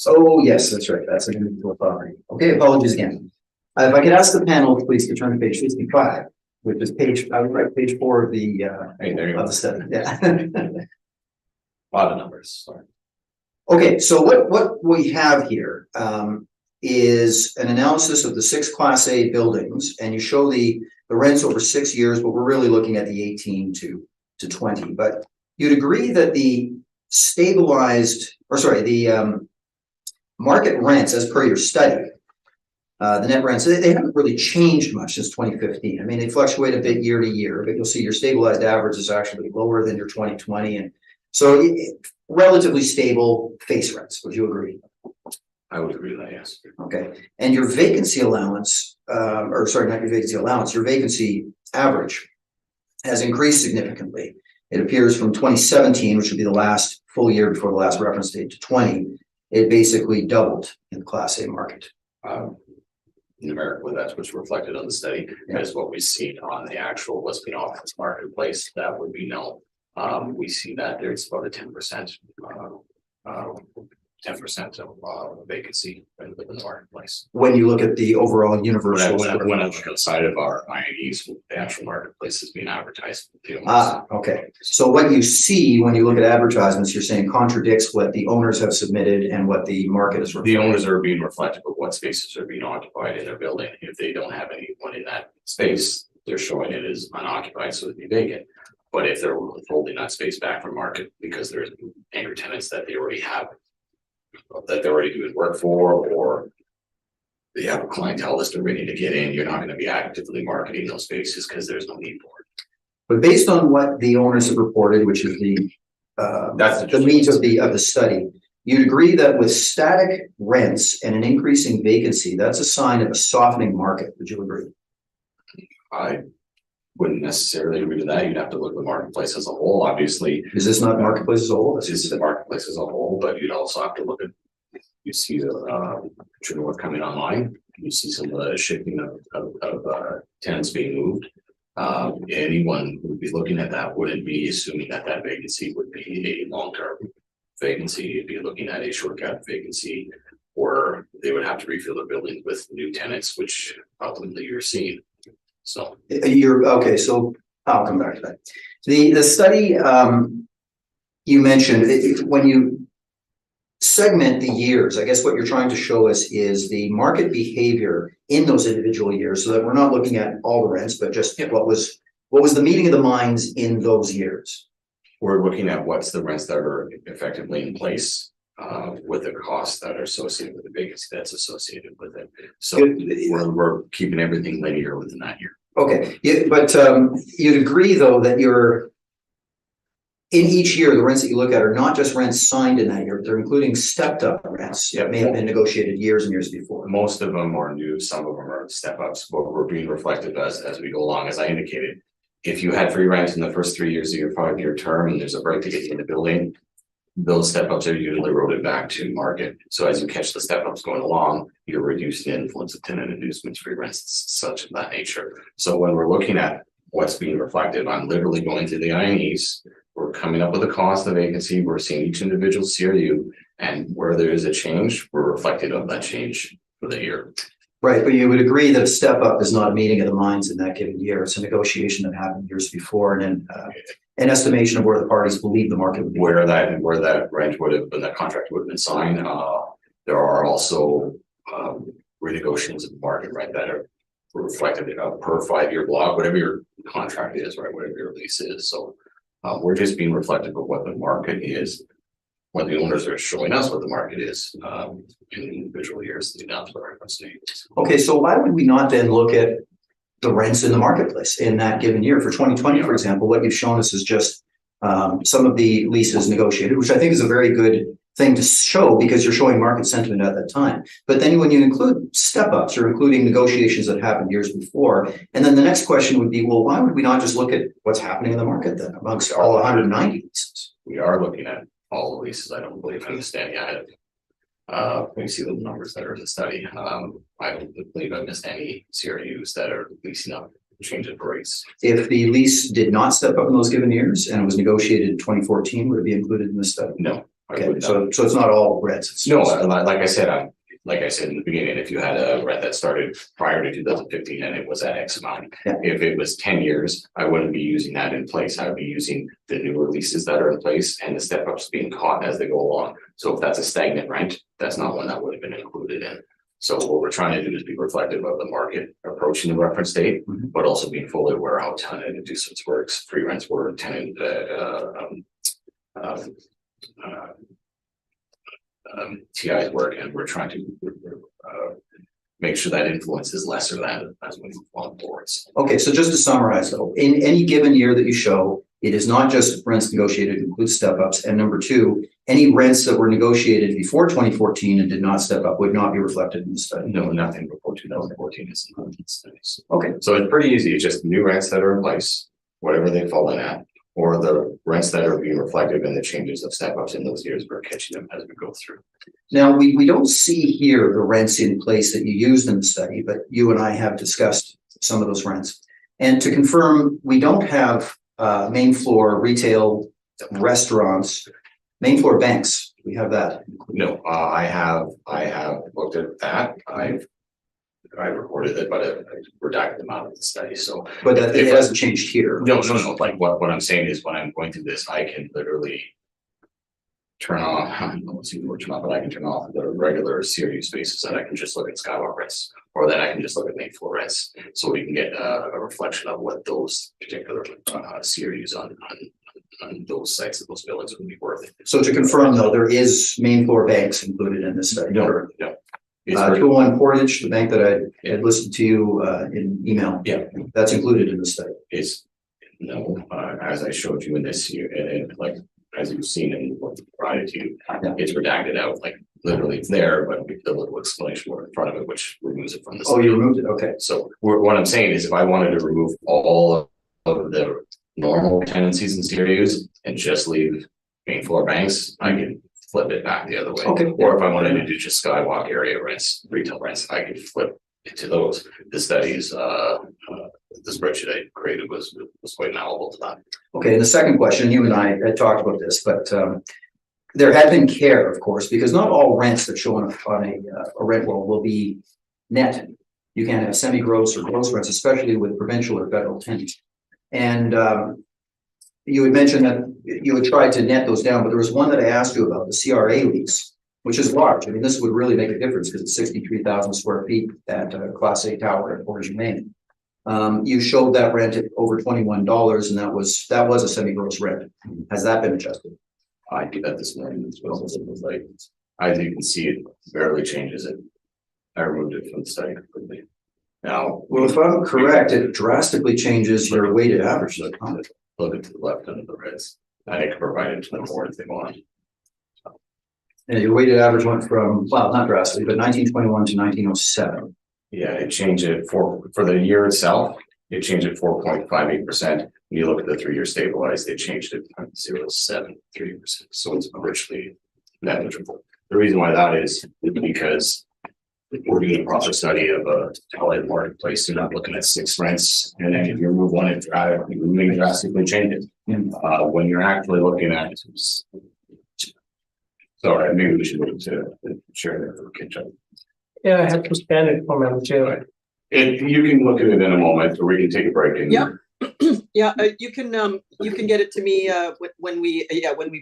Oh yes, that's right. That's an individual property. Okay, apologies again. If I could ask the panel, please, to turn to page 65, which is I would write page 4 of the hey, there you go. of the study. Yeah. A lot of numbers. Sorry. Okay, so what we have here is an analysis of the 6 Class A buildings, and you show the rents over 6 years, but we're really looking at the 18 to 20. But you'd agree that the stabilized, or sorry, the market rents as per your study The net rents, they haven't really changed much since 2015. I mean, they fluctuate a bit year to year, but you'll see your stabilized average is actually lower than your 2020. And so relatively stable face rents. Would you agree? I would agree with that, yes. Okay. And your vacancy allowance, or sorry, not your vacancy allowance, your vacancy average has increased significantly. It appears from 2017, which would be the last full year before the last reference date, to 20, it basically doubled in the Class A market. Numerically, that's what's reflected on the study. As what we've seen on the actual what's being offered in the marketplace, that would be no. We see that there's about a 10%, 10% of vacancy in the marketplace. When you look at the overall universal. When I look outside of our INEs, the actual marketplace is being advertised. Okay. So what you see when you look at advertisements, you're saying contradicts what the owners have submitted and what the market is. The owners are being reflective of what spaces are being occupied in their building. If they don't have anyone in that space, they're showing it as unoccupied, so it'd be vacant. But if they're holding that space back from market because there's anchor tenants that they already have, that they're already doing work for, or they have a clientele list they're ready to get in, you're not going to be actively marketing those spaces because there's no need for it. But based on what the owners have reported, which is that's the meat of the study, you'd agree that with static rents and an increasing vacancy, that's a sign of a softening market. Would you agree? I wouldn't necessarily agree to that. You'd have to look at the marketplace as a whole. Obviously, Is this not marketplace as a whole? this is the marketplace as a whole, but you'd also have to look at, you see the North coming online, you see some of the shifting of tenants being moved. Anyone who would be looking at that wouldn't be assuming that that vacancy would be a long-term vacancy. You'd be looking at a short-term vacancy, or they would have to refill their buildings with new tenants, which ultimately you're seeing. So You're okay. So I'll come back to that. The study you mentioned, when you segment the years, I guess what you're trying to show us is the market behavior in those individual years, so that we're not looking at all the rents, but just what was the meeting of the minds in those years. we're looking at what's the rents that are effectively in place with the costs that are associated with the vacancy that's associated with it. So we're keeping everything linear within that year. Okay, yeah, but you'd agree though that you're in each year, the rents that you look at are not just rents signed in that year, they're including stepped up rents that may have been negotiated years and years before. Most of them are new, some of them are step ups, but we're being reflected as we go along. As I indicated, if you had free rent in the first 3 years of your 5-year term and there's a break to get you in the building, those step ups are usually eroded back to market. So as you catch the step ups going along, you're reducing the influence of tenant inducements, free rents, such of that nature. So when we're looking at what's being reflected, I'm literally going to the INEs. We're coming up with a cost of vacancy. We're seeing each individual CRU, and where there is a change, we're reflected on that change for the year. Right, but you would agree that a step up is not a meeting of the minds in that given year. It's a negotiation that happened years before, and then an estimation of where the parties believe the market would be. Where that rent would have been, that contract would have been signed. There are also renegotiations of the market, right, that are reflected per 5-year block, whatever your contract is, right, whatever your lease is. So we're just being reflective of what the market is, when the owners are showing us what the market is in individual years leading up to the reference date. Okay, so why would we not then look at the rents in the marketplace in that given year? For 2020, for example, what you've shown us is just some of the leases negotiated, which I think is a very good thing to show because you're showing market sentiment at that time. But then when you include step ups, you're including negotiations that happened years before. And then the next question would be, well, why would we not just look at what's happening in the market then amongst all 190 leases? We are looking at all the leases. I don't believe I'm standing ahead of we see the numbers that are in the study. I don't believe I missed any CRUs that are leasing up, changing rates. If the lease did not step up in those given years and it was negotiated in 2014, would it be included in the study? No. Okay, so it's not all rents. No, like I said in the beginning, if you had a rent that started prior to 2015 and it was at X amount, if it was 10 years, I wouldn't be using that in place. I would be using the newer leases that are in place and the step ups being caught as they go along. So if that's a stagnant rent, that's not one that would have been included in. So what we're trying to do is be reflective of the market approaching the reference date, but also being fully aware how tenant inducements works, free rents were tenant TIs work, and we're trying to make sure that influence is lesser than as we move on boards. Okay, so just to summarize though, in any given year that you show, it is not just rents negotiated, it includes step ups. And number two, any rents that were negotiated before 2014 and did not step up would not be reflected in the study. No, nothing before 2014 is in the studies. Okay, So it's pretty easy. It's just new rents that are in place, whatever they fall in at, or the rents that are being reflected in the changes of step ups in those years. We're catching them as we go through. now we don't see here the rents in place that you used in the study, but you and I have discussed some of those rents. And to confirm, we don't have main floor retail restaurants, main floor banks. We have that. No, I have looked at that. I recorded it, but I redacted them out of the study. So, But that it hasn't changed here. no. Like what I'm saying is, when I'm going through this, I can literally turn off. I don't know if turn off, but I can turn off the regular series spaces, and I can just look at skywalk rents, or then I can just look at main floor rents, so we can get a reflection of what those particular series on those sites of those buildings would be worth. So to confirm though, there is main floor banks included in this study. No. It's very- 201 Portage, the bank that I had listened to you in email. Yeah. That's included in the study. Is no, as I showed you in this year, and like as you've seen in what we provided to you, Yeah. it's redacted out, like literally it's there, but we put a little explanation word in front of it, which removes it from the. Oh, you removed it. Okay. So what I'm saying is, if I wanted to remove all of the normal tenancies and series and just leave main floor banks, I can flip it back the other way. Okay. Or if I wanted to do just skywalk area rents, retail rents, I could flip it to those. The studies, the spreadsheet I created was quite malleable to that. Okay. And the second question, you and I had talked about this, but there had been care, of course, because not all rents that show on a rent roll will be net. You can't have semi-gross or gross rents, especially with provincial or federal tenants. And you had mentioned that you had tried to net those down, but there was one that I asked you about, the CRA lease, which is large. I mean, this would really make a difference because it's 63,000 square feet at Class A tower at Portage, Maine. You showed that rent at over $21, and that was a semi-gross rent. Has that been adjusted? I did that this morning as well. It was like, as you can see, it barely changes it. I removed it from the study completely. Now, Well, if I'm correct, it drastically changes your weighted average. look at to the left under the reds. I can provide it to the board if they want. And your weighted average went from, well, not drastically, but 1921 to 1907. Yeah, it changed it for the year itself. It changed it 4.58%. When you look at the 3-year stabilized, they changed it 0.073%. So it's virtually negligible. The reason why that is because we're doing a proper study of a LA marketplace. You're not looking at 6 rents, and then if you remove one, it may drastically change it. When you're actually looking at, sorry, maybe we should look to share that for kitchen. Yeah, I have to scan it for my chair. You can look at it in a moment, or we can take a break. And Yeah. Yeah, you can get it to me when we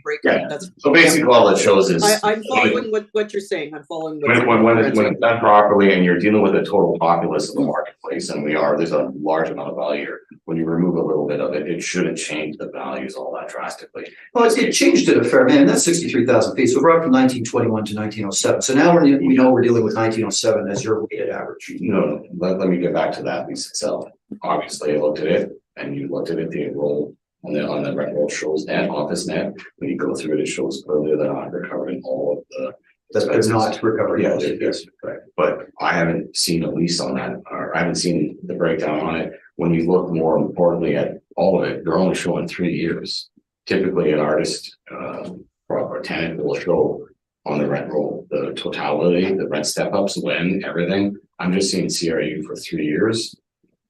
break Yeah. up. That's So basically, all it shows is I'm following what you're saying. I'm following. when it's done properly, and you're dealing with a total populace of the marketplace, and there's a large amount of value here. When you remove a little bit of it, it shouldn't change the values all that drastically. Well, it changed it a fair amount, and that's 63,000 feet. So we're up from 1921 to 1907. So now we know we're dealing with 1907 as your weighted average. No, let me get back to that lease itself. Obviously, I looked at it, and you looked at it, the roll on the rent roll shows net, office net. When you go through it, it shows clearly that I'm recovering all of the. That they're not recovered. Yeah, yes, right. But I haven't seen a lease on that, or I haven't seen the breakdown on it. When you look more importantly at all of it, they're only showing 3 years. Typically, an artist or tenant will show on the rent roll the totality, the rent step ups, when everything. I'm just seeing CRU for 3 years.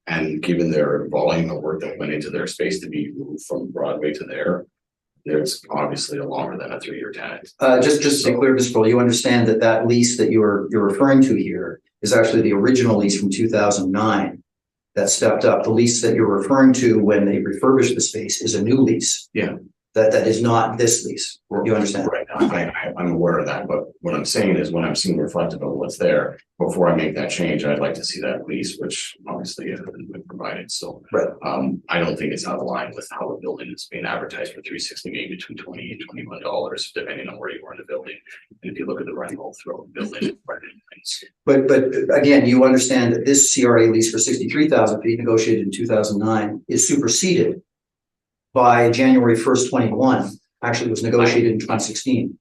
And given their volume of work that went into their space to be moved from Broadway to there's obviously a longer than a 3-year tenant. Just to be clear, Mr. Paul, you understand that lease that you're referring to here is actually the original lease from 2009 that stepped up. The lease that you're referring to when they refurbished the space is a new lease. Yeah. That is not this lease. You understand? Right. I'm aware of that, but what I'm saying is when I'm seeing reflective of what's there, before I make that change, I'd like to see that lease, which obviously has been provided. So Right. I don't think it's out of line with how the building is being advertised for 360, maybe between $20 and $21, depending on where you are in the building. And if you look at the rent roll throughout the building, right, and But again, you understand that this CRA lease for 63,000 feet negotiated in 2009 is superseded by January 1st, 21. Actually, it was negotiated in 2016.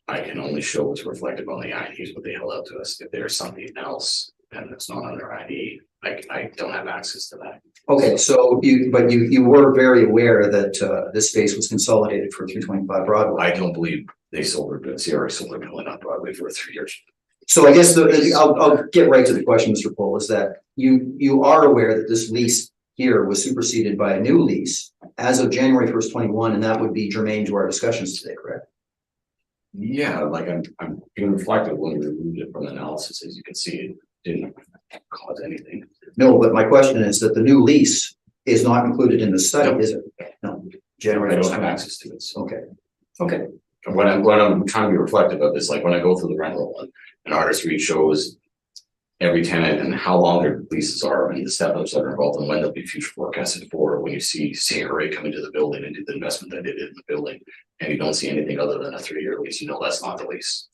I can only show what's reflective on the IDs, what they held out to us. If there's something else and it's not on their ID, I don't have access to that. Okay, so you were very aware that this space was consolidated for 325 Broadway. I don't believe they sold their CRA sold their building on Broadway for 3 years. So I guess I'll get right to the question, Mr. Pohl, is that you are aware that this lease here was superseded by a new lease as of January 1st, 21, and that would be germane to our discussions today, correct? Yeah, like I'm being reflective when we removed it from the analysis. As you can see, it didn't cause anything. No, but my question is that the new lease is not included in the study, No. is it? No. I January. don't have access to it. So Okay. Okay. what I'm trying to be reflective of is like when I go through the rent roll and artist read shows every tenant and how long their leases are and the step-ups that are involved and when they'll be future forecasted for. When you see CRA come into the building and do the investment that they did in the building, and you don't see anything other than a 3-year lease, you know that's not the lease.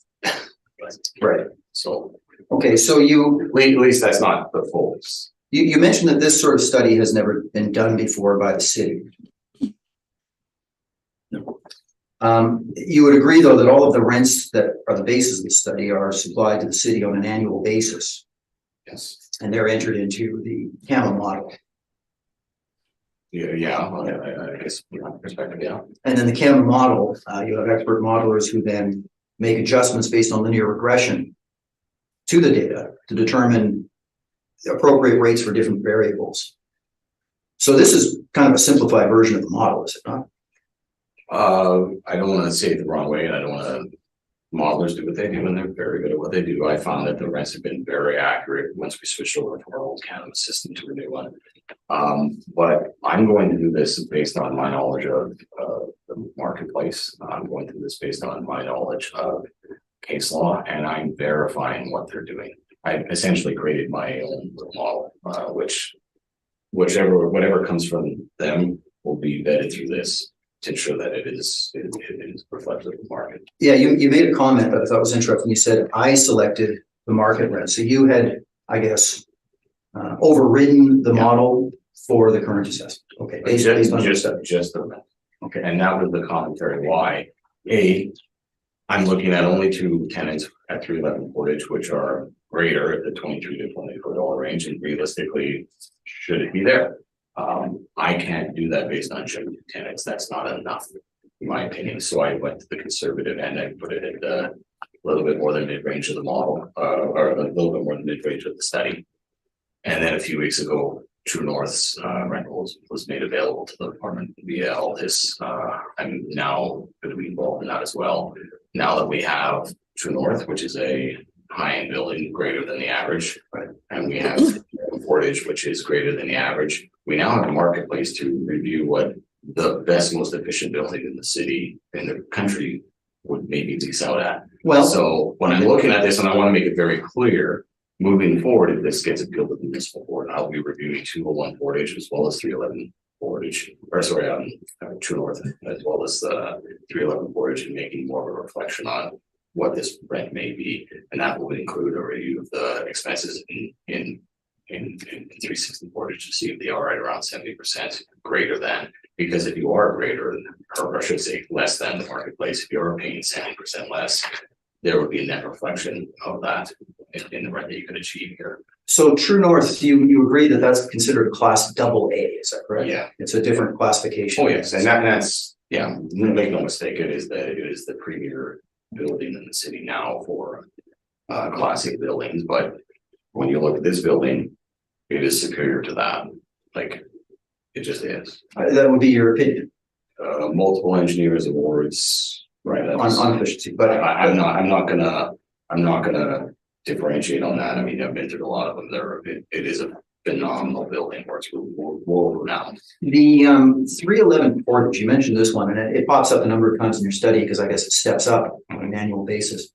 Right. So Okay. So at least that's not the full lease. you mentioned that this sort of study has never been done before by the city. You would agree, though, that all of the rents that are the basis of the study are supplied to the city on an annual basis, Yes. and they're entered into the CAMA model. Yeah, I guess from that perspective, yeah. And then the CAMA model, you have expert modelers who then make adjustments based on linear regression to the data to determine the appropriate rates for different variables. So this is kind of a simplified version of the model, is it not? I don't want to say it the wrong way, and I don't want to. Modelers do what they do, and they're very good at what they do. I found that the rents have been very accurate once we switched over from our old Canada system to a new one. But I'm going to do this based on my knowledge of the marketplace. I'm going to do this based on my knowledge of case law, and I'm verifying what they're doing. I essentially created my own little model, whatever comes from them will be vetted through this to ensure that it is reflective of the market. Yeah, you made a comment that I thought was interesting. You said, I selected the market rent. So you had, I guess, overridden the model for the current assessment. Okay. Based on Just the rent. Okay. And that was the commentary why. I'm looking at only 2 tenants at 311 Portage, which are greater at the $23 to $24 range, and realistically, should it be there? I can't do that based on showing tenants. That's not enough, in my opinion. So I went to the conservative end and put it at a little bit more than mid-range of the model, or a little bit more than mid-range of the study. And then a few weeks ago, True North's rental was made available to the department via all this. I'm now going to be involved in that as well. Now that we have True North, which is a high-end building greater than the average, right? And we have Portage, which is greater than the average. We now have a marketplace to review what the best, most efficient building in the city, in the country, would maybe lease out at. Well, So when I'm looking at this, and I want to make it very clear, moving forward, if this gets appealed to the municipal board, I'll be reviewing 201 Portage as well as 311 Portage, or sorry, True North, as well as 311 Portage, and making more of a reflection on what this rent may be, and that will include a review of the expenses in 360 Portage to see if they are right around 70% greater than. Because if you are greater, or I should say less than the marketplace, if you are paying 70% less, there would be a net reflection of that in the rent that you can achieve here. so True North, you agree that that's considered a class AA, is that correct? Yeah. It's a different classification. Oh, yes, and that's, yeah, make no mistake, it is the premier building in the city now for Class A buildings, but when you look at this building, it is superior to that. Like, it just is. That would be your opinion Multiple engineers awards, right? on efficiency, but I'm not gonna differentiate on that. I mean, I've been through a lot of them. It is a phenomenal building where it's world renowned. the 311 Portage, you mentioned this one, and it pops up a number of times in your study because I guess it steps up on an annual basis.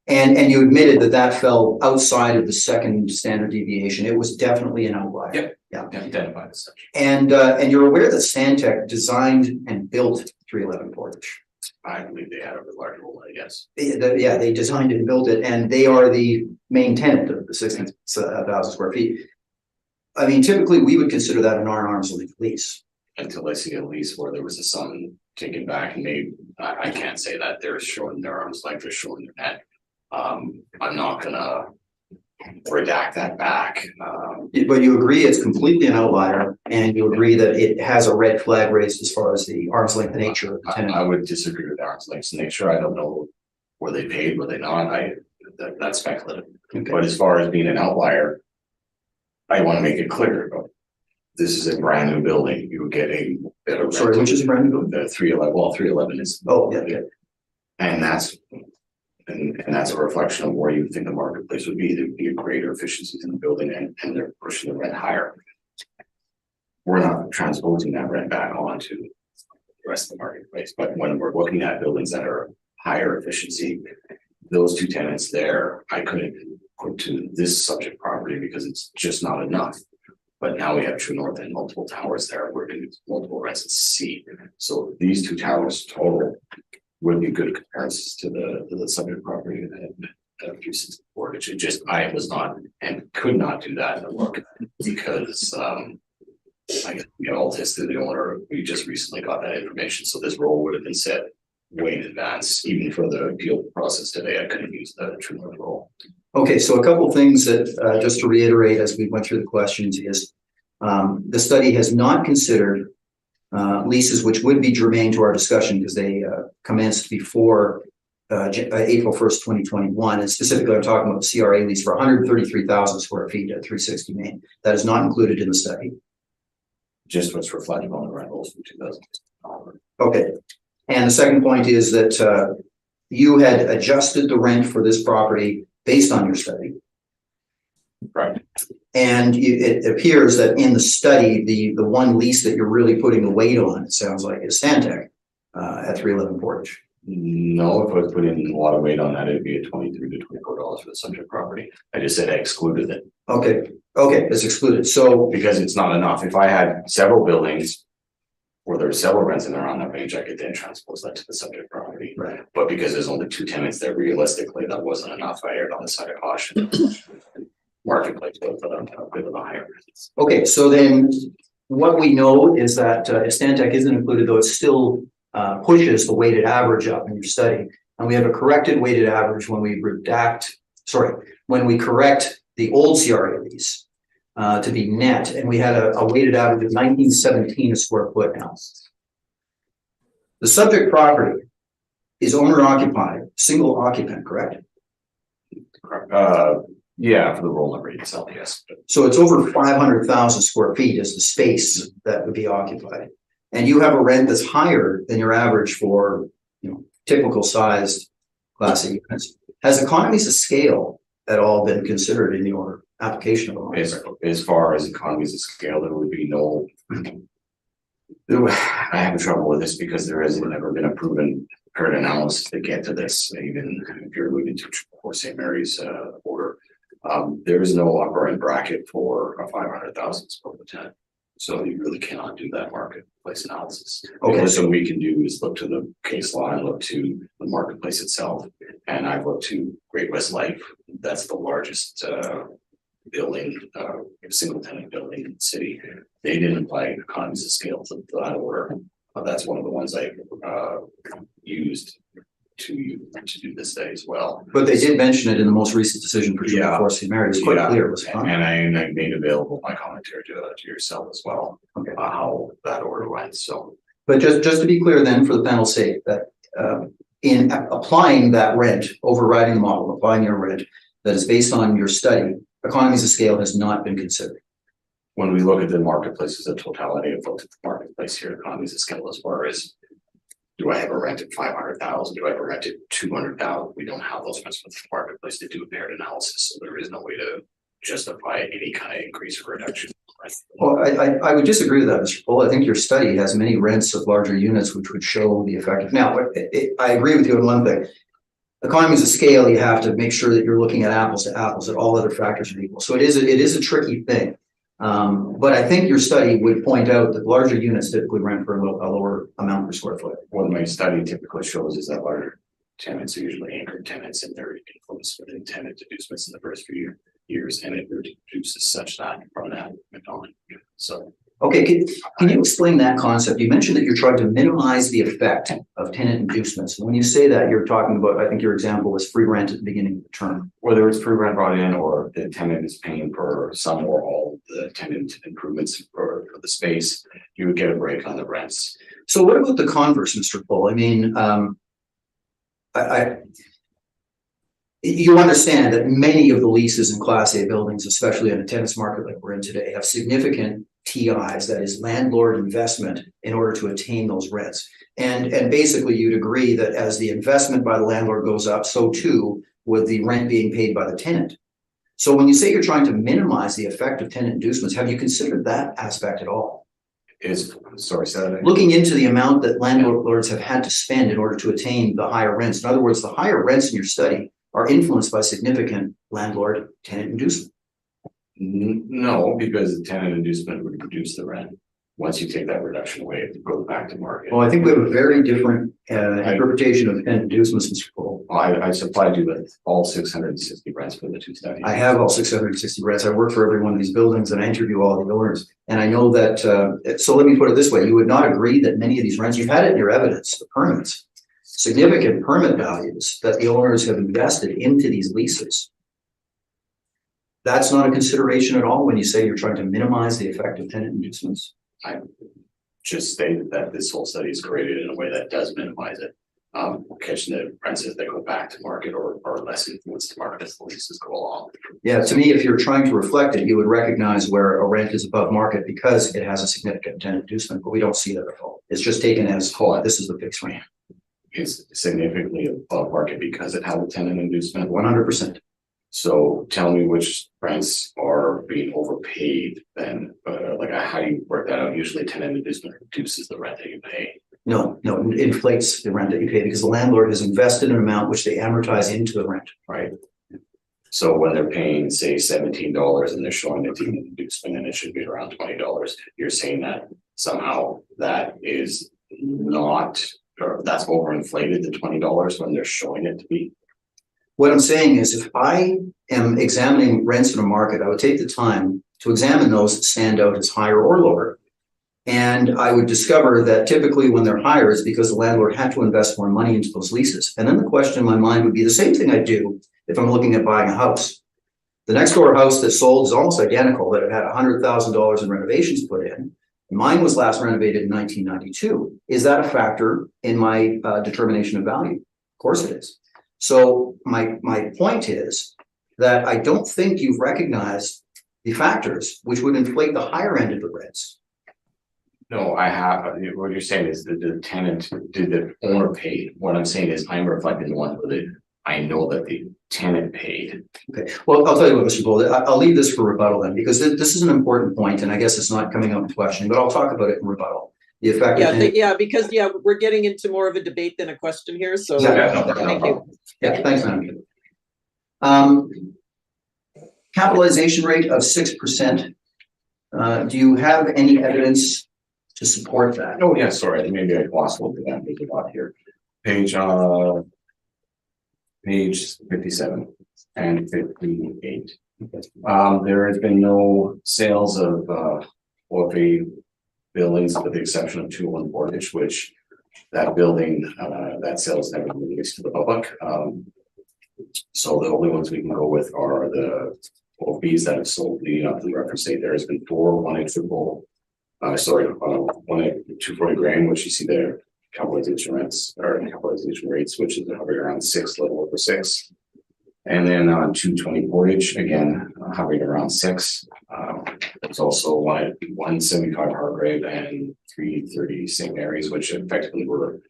And you admitted that fell outside of the second standard deviation. It was definitely an outlier. Yep. Yeah. Identified as such. And you're aware that Stantec designed and built 311 Portage. I believe they had a larger role, I guess. Yeah, they designed it and built it, and they are the main tenant of the 60,000 square feet. I mean, typically, we would consider that an arm's length lease. Until I see a lease where there was a sum taken back, and I can't say that they're showing their arms like they're showing their net. I'm not gonna redact that back. But you agree it's completely an outlier, and you agree that it has a red flag raised as far as the arm's length nature of the tenant. I would disagree with arm's length nature. I don't know, were they paid, were they not? That's speculative. Okay. But as far as being an outlier, I want to make it clear. This is a brand new building. You would get a better. Sorry, which is a brand new building? The 311. Well, 311 is. Oh, yeah. And that's a reflection of where you think the marketplace would be. There'd be a greater efficiencies in the building, and they're pushing the rent higher. We're not transposing that rent back onto the rest of the marketplace, but when we're looking at buildings that are higher efficiency, those two tenants there, I couldn't put to this subject property because it's just not enough. But now we have True North and multiple towers there. We're doing multiple rents at C. So these two towers total would be good comparisons to the subject property that 364. It just, I was not and could not do that in the work because I get all tested the owner. We just recently got that information. So this role would have been set way in advance. Even for the appeal process today, I couldn't use the True North role. Okay, so a couple of things that just to reiterate as we went through the questions is the study has not considered leases which would be germane to our discussion because they commenced before April 1st, 2021. And specifically, I'm talking about the CRA lease for 133,000 square feet at 360 Main. That is not included in the study. Just what's reflected on the rentals from 2000. Okay. And the second point is that you had adjusted the rent for this property based on your study. Right. And it appears that in the study, the one lease that you're really putting the weight on, it sounds like, is Stantec at 311 Portage. No, if I was putting a lot of weight on that, it'd be a $23 to $24 for the subject property. I just said I excluded it. Okay, it's excluded. So because it's not enough. If I had several buildings where there's several rents in there on that range, I could then transpose that to the subject property. Right. But because there's only two tenants there, realistically, that wasn't enough. I erred on the side of caution. Marketplace, but I'm a bit of a higher. Okay, so then what we know is that if Stantec isn't included, though, it still pushes the weighted average up in your study. And we have a corrected weighted average when we when we correct the old CRA lease to be net, and we had a weighted average of 1917 a square foot now. The subject property is owner occupied, single occupant, correct? Yeah, for the roll number itself, yes. So it's over 500,000 square feet is the space that would be occupied. And you have a rent that's higher than your average for, typical sized Class A units. Has economies of scale at all been considered in your application of a as far as economies of scale, there would be no. I have trouble with this because there has never been a proven herd analysis to get to this. Even if you're alluding to St. Mary's order, there is no upper end bracket for a 500,000 square foot tenant. So you really cannot do that marketplace analysis. Okay. So what we can do is look to the case law and look to the marketplace itself. And I've looked to Great West Life. That's the largest building, single tenant building in the city. They didn't apply economies of scale to that order. That's one of the ones I used to do this day as well. But they did mention it in the most recent decision for St. Mary's. It's quite clear. It was and I made available my commentary to yourself as well. Okay. How that order went. So, but just to be clear, then, for the panel's sake, that in applying that rent, overriding the model, applying your rent that is based on your study, economies of scale has not been considered. When we look at the marketplace as a totality, I've looked at the marketplace here, economies of scale as far as, do I have a rent at 500,000? Do I have a rent at 200,000? We don't have those rents with the marketplace to do a paired analysis. So there is no way to justify any kind of increase or reduction. Well, I would disagree with that, Mr. Pohl. I think your study has many rents of larger units, which would show the effect. Now, I agree with you on one thing. Economies of scale, you have to make sure that you're looking at apples to apples, that all other factors are equal. So it is a tricky thing. But I think your study would point out that larger units typically rent for a lower amount per square foot. What my study typically shows is that larger tenants are usually anchored tenants and they're influenced with tenant inducements in the first few years, and it reduces such that from that on. So. Okay, can you explain that concept? You mentioned that you're trying to minimize the effect of tenant inducements. When you say that, you're talking about, I think your example was free rent at the beginning of the term. Whether it's free rent brought in or the tenant is paying for some or all of the tenant improvements for the space, you would get a break on the rents. So what about the converse, Mr. Cole? I mean, you understand that many of the leases in Class A buildings, especially in a tenants market like we're in today, have significant TIs, that is landlord investment, in order to attain those rents. And basically you'd agree that as the investment by the landlord goes up, so too would the rent being paid by the tenant. So when you say you're trying to minimize the effect of tenant inducements, have you considered that aspect at all? Sorry, Saturday. Looking into the amount that landlords have had to spend in order to attain the higher rents. In other words, the higher rents in your study are influenced by significant landlord tenant inducement. No, because the tenant inducement would reduce the rent. Once you take that reduction away, it goes back to market. Well, I think we have a very different interpretation of tenant inducements, Mr. Cole. I supplied you with all 660 rents for the two studies. I have all 660 rents. I work for every one of these buildings and I interview all the owners. And I know that, so let me put it this way. You would not agree that many of these rents, you've had it in your evidence, the permits, significant permit values that the owners have invested into these leases. That's not a consideration at all when you say you're trying to minimize the effect of tenant inducements. I just stated that this whole study is created in a way that does minimize it. Catching the rents as they go back to market or less influence to market as the leases go along. Yeah, to me, if you're trying to reflect it, you would recognize where a rent is above market because it has a significant tenant inducement, but we don't see that at all. It's just taken as, oh, this is the fixed rent. It's significantly above market because it has a tenant inducement. 100%. So tell me which rents are being overpaid then, like how do you work that out? Usually tenant inducement reduces the rent that you pay. No, it inflates the rent that you pay because the landlord has invested an amount which they amortize into the rent. Right. So when they're paying, say, $17 and they're showing a tenant inducement and it should be around $20, you're saying that somehow that is not, or that's overinflated to $20 when they're showing it to be? What I'm saying is if I am examining rents in a market, I would take the time to examine those that stand out as higher or lower. And I would discover that typically when they're higher is because the landlord had to invest more money into those leases. And then the question in my mind would be the same thing I'd do if I'm looking at buying a house. The next door house that sold is almost identical, that it had $100,000 in renovations put in. Mine was last renovated in 1992. Is that a factor in my determination of value? Of course it is. So my point is that I don't think you've recognized the factors which would inflate the higher end of the rents. No, I have. What you're saying is that the tenant, did the owner pay? What I'm saying is I'm reflecting the one where I know that the tenant paid. Okay. Well, I'll tell you what, Mr. Gold, I'll leave this for rebuttal then, because this is an important point, and I guess it's not coming up in questioning, but I'll talk about it in rebuttal. The effect. Because we're getting into more of a debate than a question here. So thank you. Yeah, thanks, Madam. Capitalization rate of 6%. Do you have any evidence to support that? Oh, yeah, sorry. Maybe I glossed over that. There's a lot here. Page 57 and 58. There has been no sales of OFA buildings with the exception of 201 Portage, which that building, that sales never been released to the public. So the only ones we can go with are the OFBs that have sold leading up to the reference date. There has been 4 1 at 1 at 240 grand, which you see there. Capitalization rates, which is hovering around 6, little over 6. And then on 220 Portage, again, hovering around 6. There's also 175 Hargrave and 330 St. Mary's, which effectively were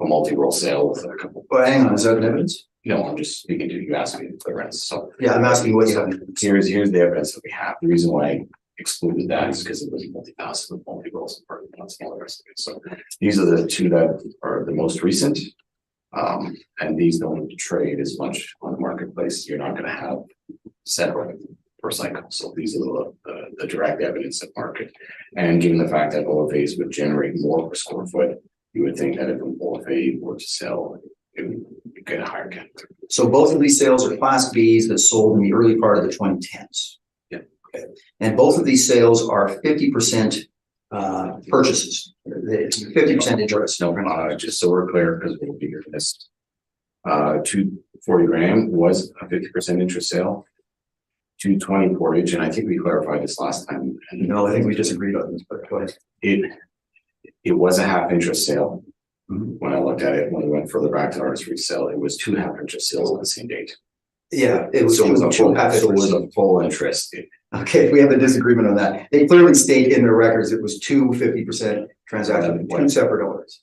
a multi-roll sale with a couple. Well, hang on, is that evidence? No, I'm just speaking to you, asking for the rents. So yeah, I'm asking what you have. Here's the evidence that we have. The reason why I excluded that is because it was multi-pass with multi-rolls and parking lots and all the rest of it. So these are the 2 that are the most recent. And these don't trade as much on the marketplace. You're not going to have set per cycle. So these are the the direct evidence of market. And given the fact that OFAs would generate more per square foot, you would think that if an OFA were to sell, it would get a higher cap. So both of these sales are Class Bs that sold in the early part of the 2010s. Yeah. Okay. And both of these sales are 50% purchases. It's 50% interest. No, just so we're clear, because we'll be here for this. 240 grand was a 50% interest sale. 220 portage, and I think we clarified this last time. And No, I think we disagreed on this, but go ahead. It was a half interest sale. Mhm. When I looked at it, when we went further back to artist resale, it was 2 half interest sales on the same date. Yeah, it was So it was a a full full, half so it was interest. a full interest. Okay, we have a disagreement on that. They clearly state in their records it was 2 50% transactions, two separate owners.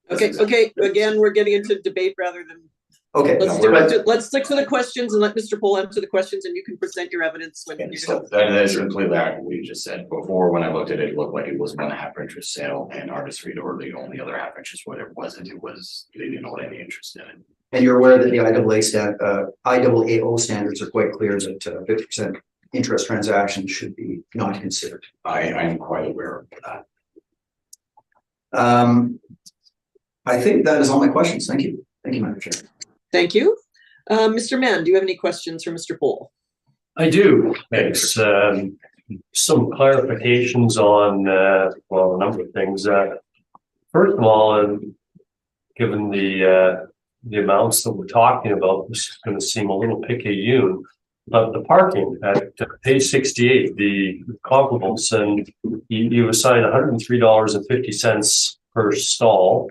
Okay, again, we're getting into debate rather than, Okay. let's stick to the questions and let Mr. Poole answer the questions and you can present your evidence when And you're so done. that is completely accurate. We just said before, when I looked at it, it looked like it was 1.5 interest sale, and artist read or the only other half interest, whatever it wasn't, they didn't hold any interest in it. And you're aware that the IAAO standards are quite clear that 50% interest transactions should be not considered. I am quite aware of that. I think that is all my questions. Thank you. Thank you, Madam Chair. Thank you. Mr. Mann, do you have any questions for Mr. Poole? I do. Thanks. Some clarifications on, well, a number of things. First of all, given the amounts that we're talking about, this is going to seem a little picayune, but the parking at page 68, the comparables, and you assign $103.50 per stall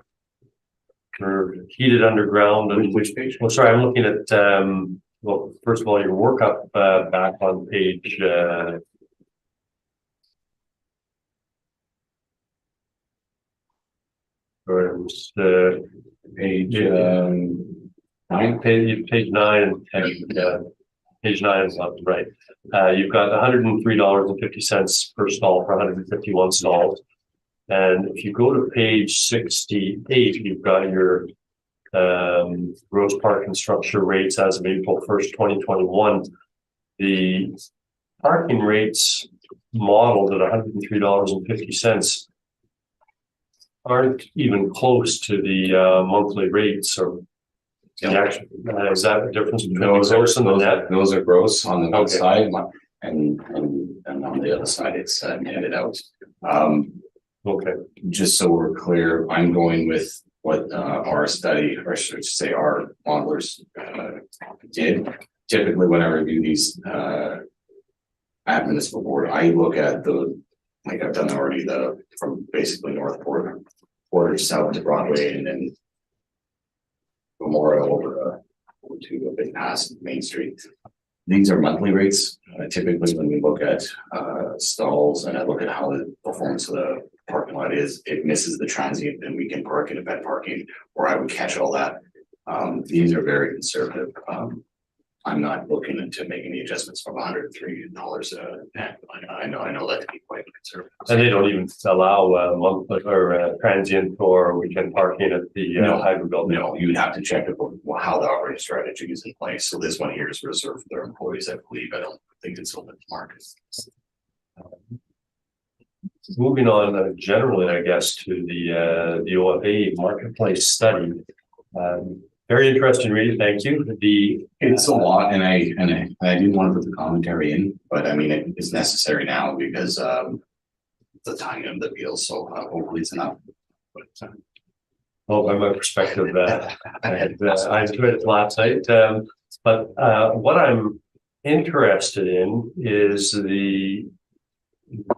for heated underground. And Which page? well, sorry, I'm looking at, well, first of all, your workup back on page Page 9. page 9 and 10. Page 9 is up, right. You've got $103.50 per stall for 151 stalls. And if you go to page 68, you've got your gross parking structure rates as of April 1st, 2021. The parking rates modeled at $103.50 aren't even close to the monthly rates or the actual. Is that the difference between Those the gross and the net? Those are gross on the one Okay. side, and on the other side, it's netted out. Okay. Just so we're clear, I'm going with what our study, or I should say our modelers did. Typically, when I review these at municipal board, I look at like I've done already, from basically North Portage south to Broadway, and then Memorial over to a bit past Main Street. These are monthly rates. Typically, when we look at stalls and I look at how the performance of the parking lot is, it misses the transient and weekend parking, event parking, or I would catch all that. These are very conservative. I'm not looking to make any adjustments from $103. I know that to be quite conservative. And they don't even allow monthly or transient or weekend parking at the hybrid building. No, you would have to check how the operating strategy is in place. So this one here is reserved for their employees, I believe. I don't think it's open to market. Moving on generally, I guess, to the OFA marketplace study. Very interesting read. Thank you. It's a lot, and I didn't want to put the commentary in, but I mean it is necessary now because the timing of the deal. So hopefully it's enough. But, well, by my perspective, I enjoyed it last night. But what I'm interested in is the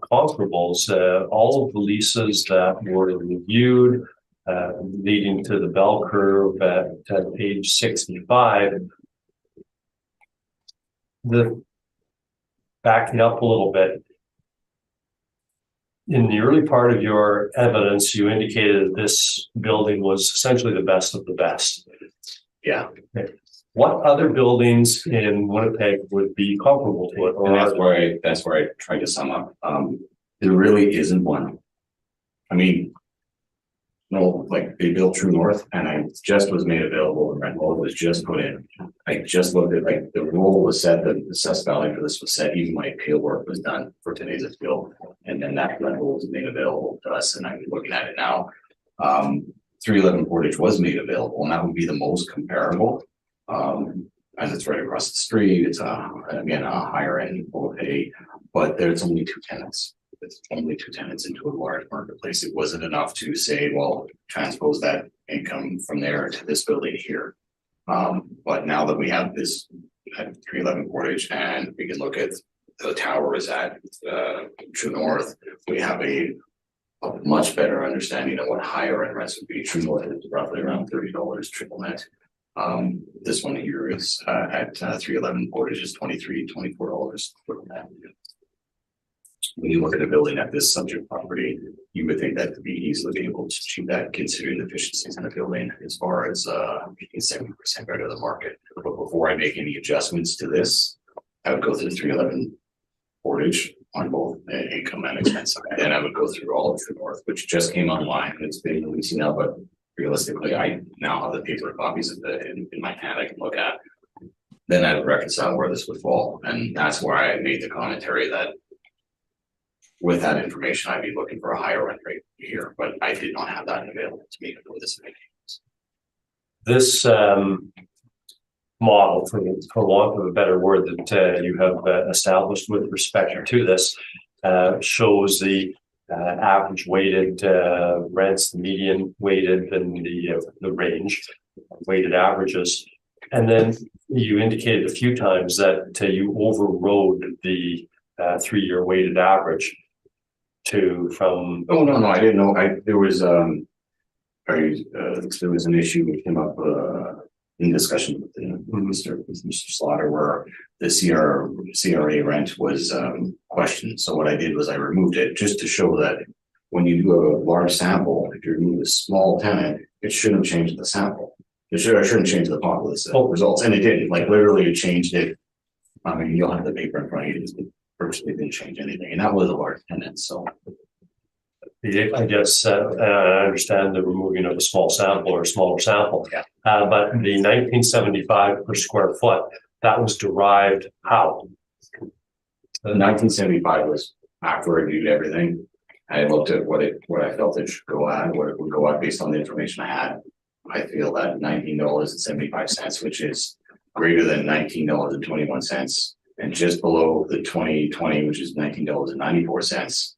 comparables. All of the leases that were reviewed. Leading to the bell curve at page 65. Backing up a little bit. In the early part of your evidence, you indicated that this building was essentially the best of the best. yeah. What other buildings in Winnipeg would be comparable to it? And that's where I tried to sum up. There really isn't one. I mean, no, like they built True North, and I just was made available, and rent roll was just put in. I just looked at, like, the rule was set, the assessed value for this was set, even my appeal work was done for today's appeal. And then that rule was made available to us, and I'm looking at it now. 311 Portage was made available, and that would be the most comparable. As it's right across the street, it's again, a higher end pay, but there's only two tenants. It's only two tenants into a large marketplace. It wasn't enough to say, well, transpose that income from there to this building here. But now that we have this at 311 Portage, and we can look at the towers at True North, we have a much better understanding of what higher end rents would be. True North is roughly around $30 triple net. This one here is at 311 Portage is $23-24 triple net. When you look at a building at this subject property, you would think that to be easily be able to achieve that, considering the efficiencies in the building as far as being 70% better than the market. But before I make any adjustments to this, I would go through 311 Portage on both income and expense side. Then I would go through all of the North, which just came online. It's been released now, but realistically, I now have the paper copies of in my hand I can look at. Then I would reconcile where this would fall. And that's where I made the commentary that with that information, I'd be looking for a higher rent rate here, but I did not have that available to me before this meeting. This model, for want of a better word, that you have established with respect to this shows the average weighted rents, the median weighted, and the range weighted averages. And then you indicated a few times that you overrode the 3-year weighted average from. Oh no, I didn't know. There was an issue that came up in discussion with Mr. Slaughter where the CRA rent was questioned. So what I did was I removed it just to show that when you do a large sample, if you remove a small tenant, it shouldn't change the sample. It shouldn't change the populace results, and it didn't. Like literally, it changed it. I mean, you'll have the paper in front of you. It virtually didn't change anything, and that was a large tenant. So, I guess I understand the removing of a small sample or a smaller sample. Yeah. But the 1975 per square foot, that was derived how? 1975 was after I reviewed everything. I looked at what I felt it should go at, what it would go at based on the information I had. I feel that $19.75, which is greater than $19.21, and just below the 2020, which is $19.94,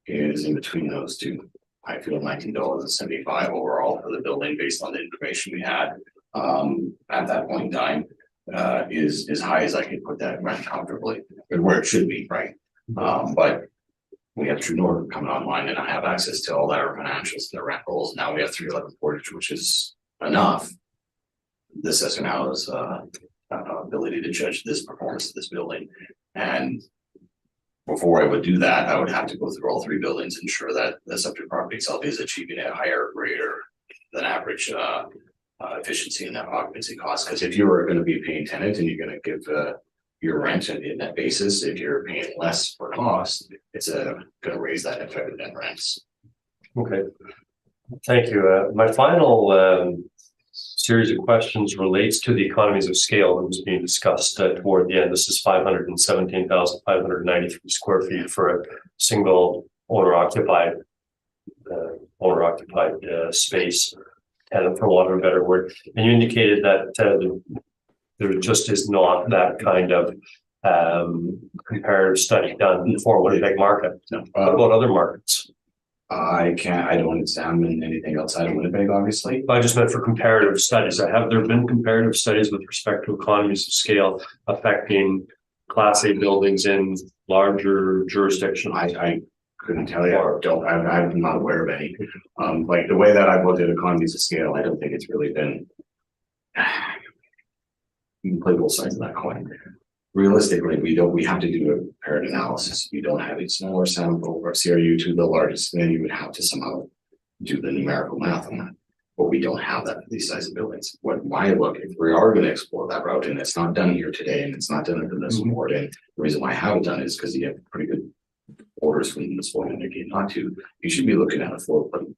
is in between those two. I feel $19.75 overall for the building based on the information we had at that point in time is as high as I could put that rent comfortably, or where it should be, right? But we have True North coming online, and I have access to all their financials and their rent rolls. Now we have 311 Portage, which is enough. The assessor now has ability to judge this performance of this building, and before I would do that, I would have to go through all three buildings and ensure that the subject property itself is achieving a higher, greater than average efficiency in that occupancy cost. Because if you were going to be paying tenant and you're going to give your rent in that basis, if you're paying less for cost, it's going to raise that effective net rents. Okay, thank you. My final series of questions relates to the economies of scale that was being discussed toward the end. This is 517,593 square feet for a single owner-occupied space, and for want of a better word. And you indicated that there just is not that kind of comparative study done for Winnipeg market. No. What about other markets? I don't examine anything outside of Winnipeg, obviously. I just meant for comparative studies. Have there been comparative studies with respect to economies of scale affecting Class A buildings in larger jurisdictions? I couldn't tell you. I'm not aware of any. Like the way that I've looked at economies of scale, I don't think it's really been. You can play both sides of that coin. Realistically, we have to do a comparative analysis. You don't have a smaller sample or CRU to the largest, then you would have to somehow do the numerical math on that. But we don't have that for these size of buildings. If we are going to explore that route, and it's not done here today, and it's not done in this board, and the reason why I haven't done it is because you have pretty good orders from this board indicate not to. You should be looking at a floor plan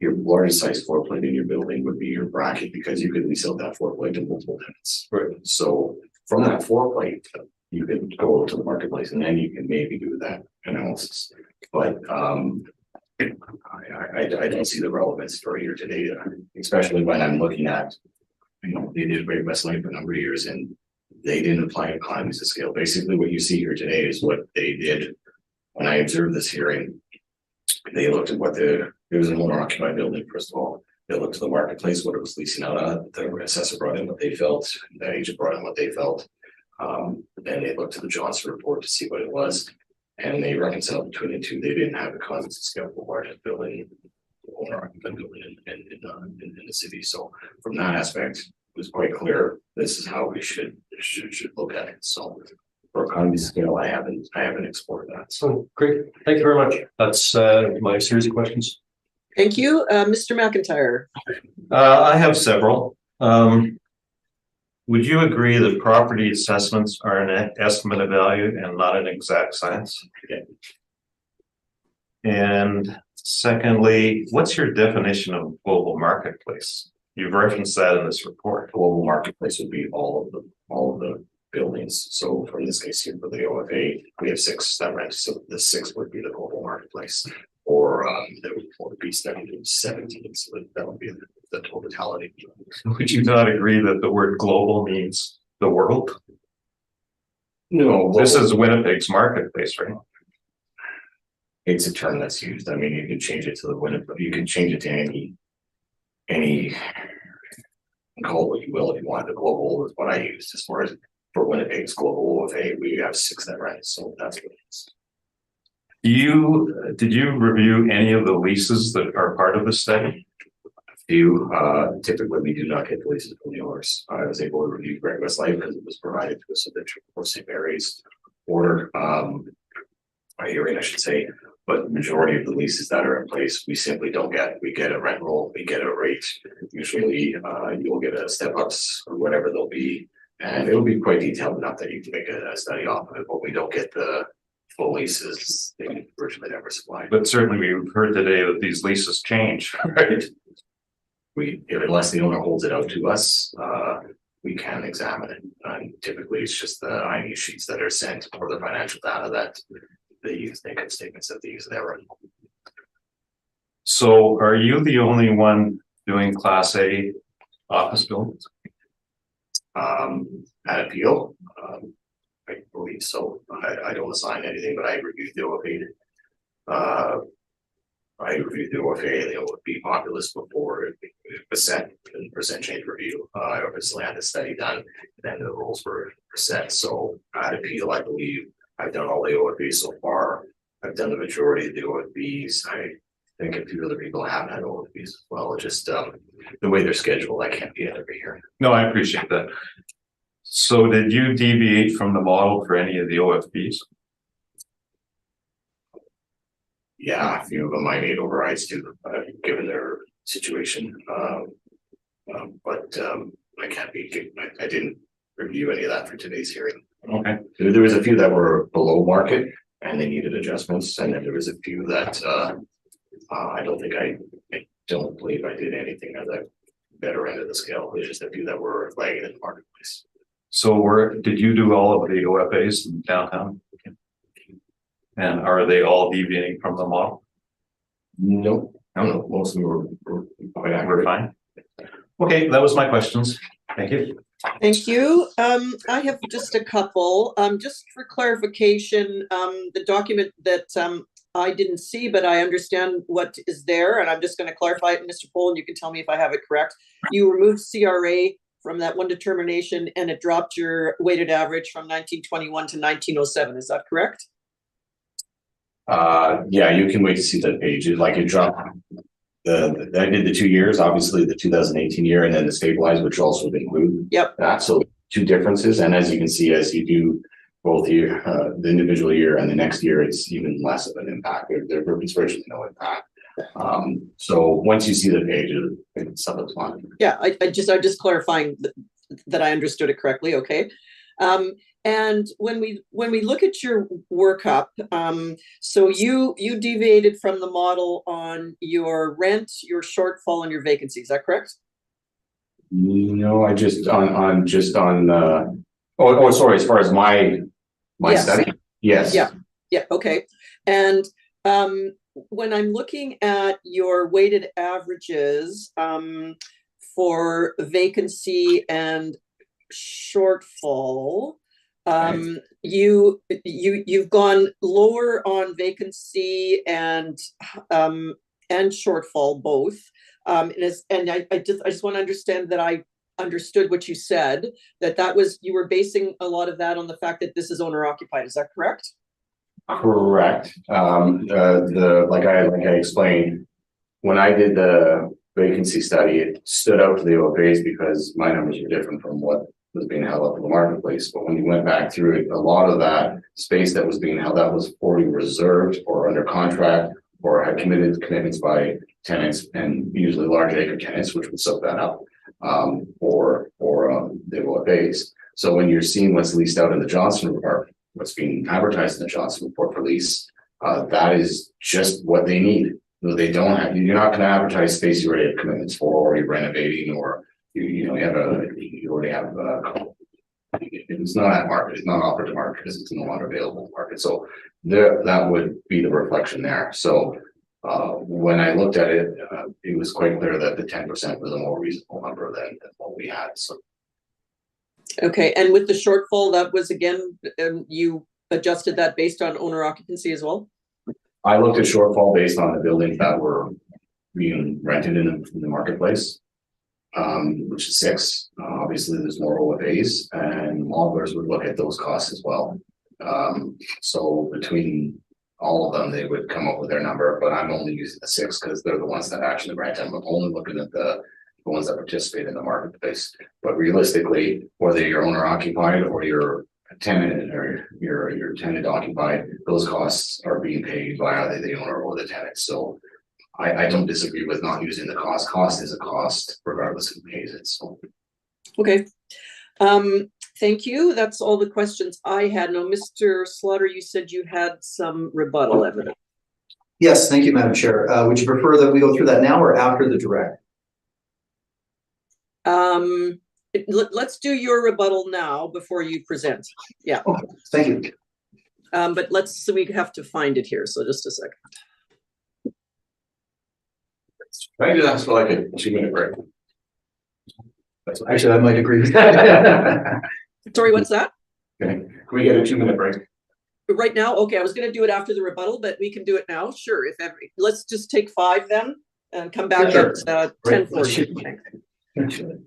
your largest size floor plate in your building would be your bracket, because you could lease out that floor plate to multiple tenants. Right. So from that floor plate, you could go to the marketplace and then you can maybe do that analysis. But I don't see the relevance for here today, especially when I'm looking at, they did Great West Lake for a number of years and they didn't apply economies of scale. Basically, what you see here today is what they did when I observed this hearing. They looked at it was an owner occupied building, first of all. They looked at the marketplace, what it was leasing out at. The assessor brought in what they felt, the agent brought in what they felt. Then they looked at the Johnson report to see what it was. And they reconciled between the two. They didn't have economies of scale for largest building, owner occupied building in the city. So from that aspect, it was quite clear this is how we should look at it. So for economies of scale, I haven't explored that. So great. Thank you very much. That's my series of questions. Thank you. Mr. McIntyre. I have several. Would you agree that property assessments are an estimate of value and not an exact science? Yeah. And secondly, what's your definition of global marketplace? You've referenced that in this report. Global marketplace would be all of the buildings. So for this case here for the OFA, we have 6 that rent. So the 6 would be the global marketplace, or there would be 17. So that would be the totality. Would you not agree that the word global means the world? No, This is Winnipeg's marketplace, right? it's a term that's used. I mean, you can change it to the Winnipeg. You can change it to any. Call it what you will if you want. The global is what I used as far as for Winnipeg's global OFA. We have 6 that rent, so that's what it is. Did you review any of the leases that are part of the study? Typically we do not get the leases from the owners. I was able to review Great West Life because it was provided to us in the St. Mary's order, by hearing, I should say. But the majority of the leases that are in place, we simply don't get. We get a rent roll, we get a rate. Usually, you'll get a step ups or whatever they'll be, and it'll be quite detailed enough that you can make a study off of it. But we don't get the full leases. They virtually never supply. But certainly we've heard today that these leases change, right? Unless the owner holds it out to us, we can examine it. And typically it's just the INE sheets that are sent or the financial data that they use, the income statements that they use there. So are you the only one doing Class A office buildings? At appeal, I believe so. I don't assign anything, but I reviewed the OFA. I reviewed the OFA, the OFB populace before it was set in percent change review. I obviously had the study done, then the rules were set. So at appeal, I believe I've done all the OFBs so far. I've done the majority of the OFBs. I think a few other people haven't had OFBs as well. Just the way they're scheduled, I can't be at every hearing. No, I appreciate that. So did you deviate from the model for any of the OFBs? Yeah, a few of them I made overrides too, given their situation. But I can't be. I didn't review any of that for today's hearing. Okay. There was a few that were below market and they needed adjustments, and then there was a few that I don't believe I did anything at the better end of the scale. There's just a few that were lagging in the marketplace. So did you do all of the OFAs in downtown? And are they all deviating from the model? No, I don't know. Most of them were quite accurate. We're fine. Okay, that was my questions. Thank you. Thank you. I have just a couple, just for clarification, the document that I didn't see, but I understand what is there, and I'm just going to clarify it, Mr. Pohl, and you can tell me if I have it correct. You removed CRA from that one determination, and it dropped your weighted average from 1921 to 1907. Is that correct? Yeah, you can wait to see that page. It dropped. I did the 2 years, obviously the 2018 year, and then the stabilized, which also would include that. So 2 differences. And as you can see, as you do both year, the individual year and the next year, it's even less of an impact. There's virtually no impact. So once you see the page, it's self-explanatory. Yeah, I just clarifying that I understood it correctly. Okay. And when we look at your workup, so you deviated from the model on your rent, your shortfall, and your vacancy. Is that correct? No, I just on sorry, as far as my Yes. study, yes. Yeah, okay. And when I'm looking at your weighted averages for vacancy and shortfall, you've gone lower on vacancy and shortfall both. And I just want to understand that I understood what you said, that was, you were basing a lot of that on the fact that this is owner occupied. Is that correct? Correct. Like I explained, when I did the vacancy study, it stood out to the OFAs because my numbers were different from what was being held up in the marketplace. But when you went back through it, a lot of that space that was being held up was already reserved or under contract or had commitments by tenants, and usually large acre tenants, which would soak that up for the OFAs. So when you're seeing what's leased out in the Johnson report, what's being advertised in the Johnson report for lease, that is just what they need. They don't have, you're not going to advertise space you already have commitments for, or you're renovating, or you already have it's not at market, it's not offered to market because it's no longer available in market. So there, that would be the reflection there. So when I looked at it, it was quite clear that the 10% was a more reasonable number than what we had. So okay, and with the shortfall, that was again, you adjusted that based on owner occupancy as well? I looked at shortfall based on the buildings that were being rented in the marketplace, which is 6. Obviously, there's more OFAs, and modelers would look at those costs as well. So between all of them, they would come up with their number, but I'm only using the 6 because they're the ones that actually rent. I'm only looking at the ones that participate in the marketplace. But realistically, whether you're owner occupied or you're tenant or your tenant occupied, those costs are being paid by either the owner or the tenant. So I don't disagree with not using the cost. Cost is a cost regardless of who pays it. So okay, thank you. That's all the questions I had. Now, Mr. Slaughter, you said you had some rebuttal evidence. Yes, thank you, Madam Chair. Would you prefer that we go through that now or after the direct? Let's do your rebuttal now before you present. Yeah. Oh, thank you. But so we have to find it here. So just a second. I just ask for like a 2-minute break. Actually, I might agree with that. Sorry, what's that? Okay. Can we get a 2-minute break? Right now? Okay, I was going to do it after the rebuttal, but we can do it now. Sure. Let's just take 5 then and come back Sure. at 10:40.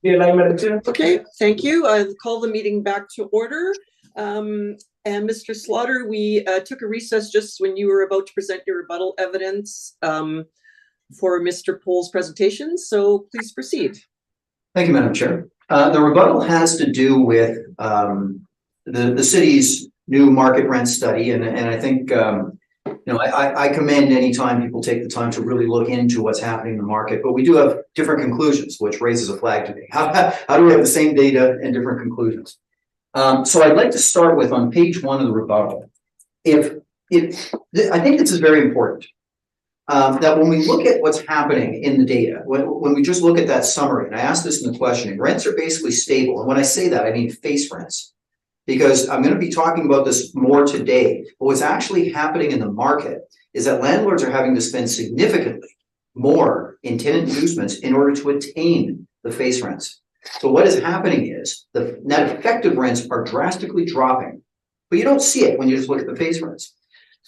We are live, Madam Chair. Okay, thank you. I'll call the meeting back to order. And Mr. Slaughter, we took a recess just when you were about to present your rebuttal evidence for Mr. Pohl's presentation, so please proceed. Thank you, Madam Chair. The rebuttal has to do with the city's new market rent study, and I think I commend any time people take the time to really look into what's happening in the market, but we do have different conclusions, which raises a flag to me. How do we have the same data and different conclusions? So I'd like to start with on page 1 of the rebuttal. I think this is very important. That when we look at what's happening in the data, when we just look at that summary, and I asked this in the questioning, rents are basically stable. And when I say that, I mean face rents, because I'm going to be talking about this more today. But what's actually happening in the market is that landlords are having to spend significantly more in tenant inducements in order to attain the face rents. So what is happening is the net effective rents are drastically dropping, but you don't see it when you just look at the face rents.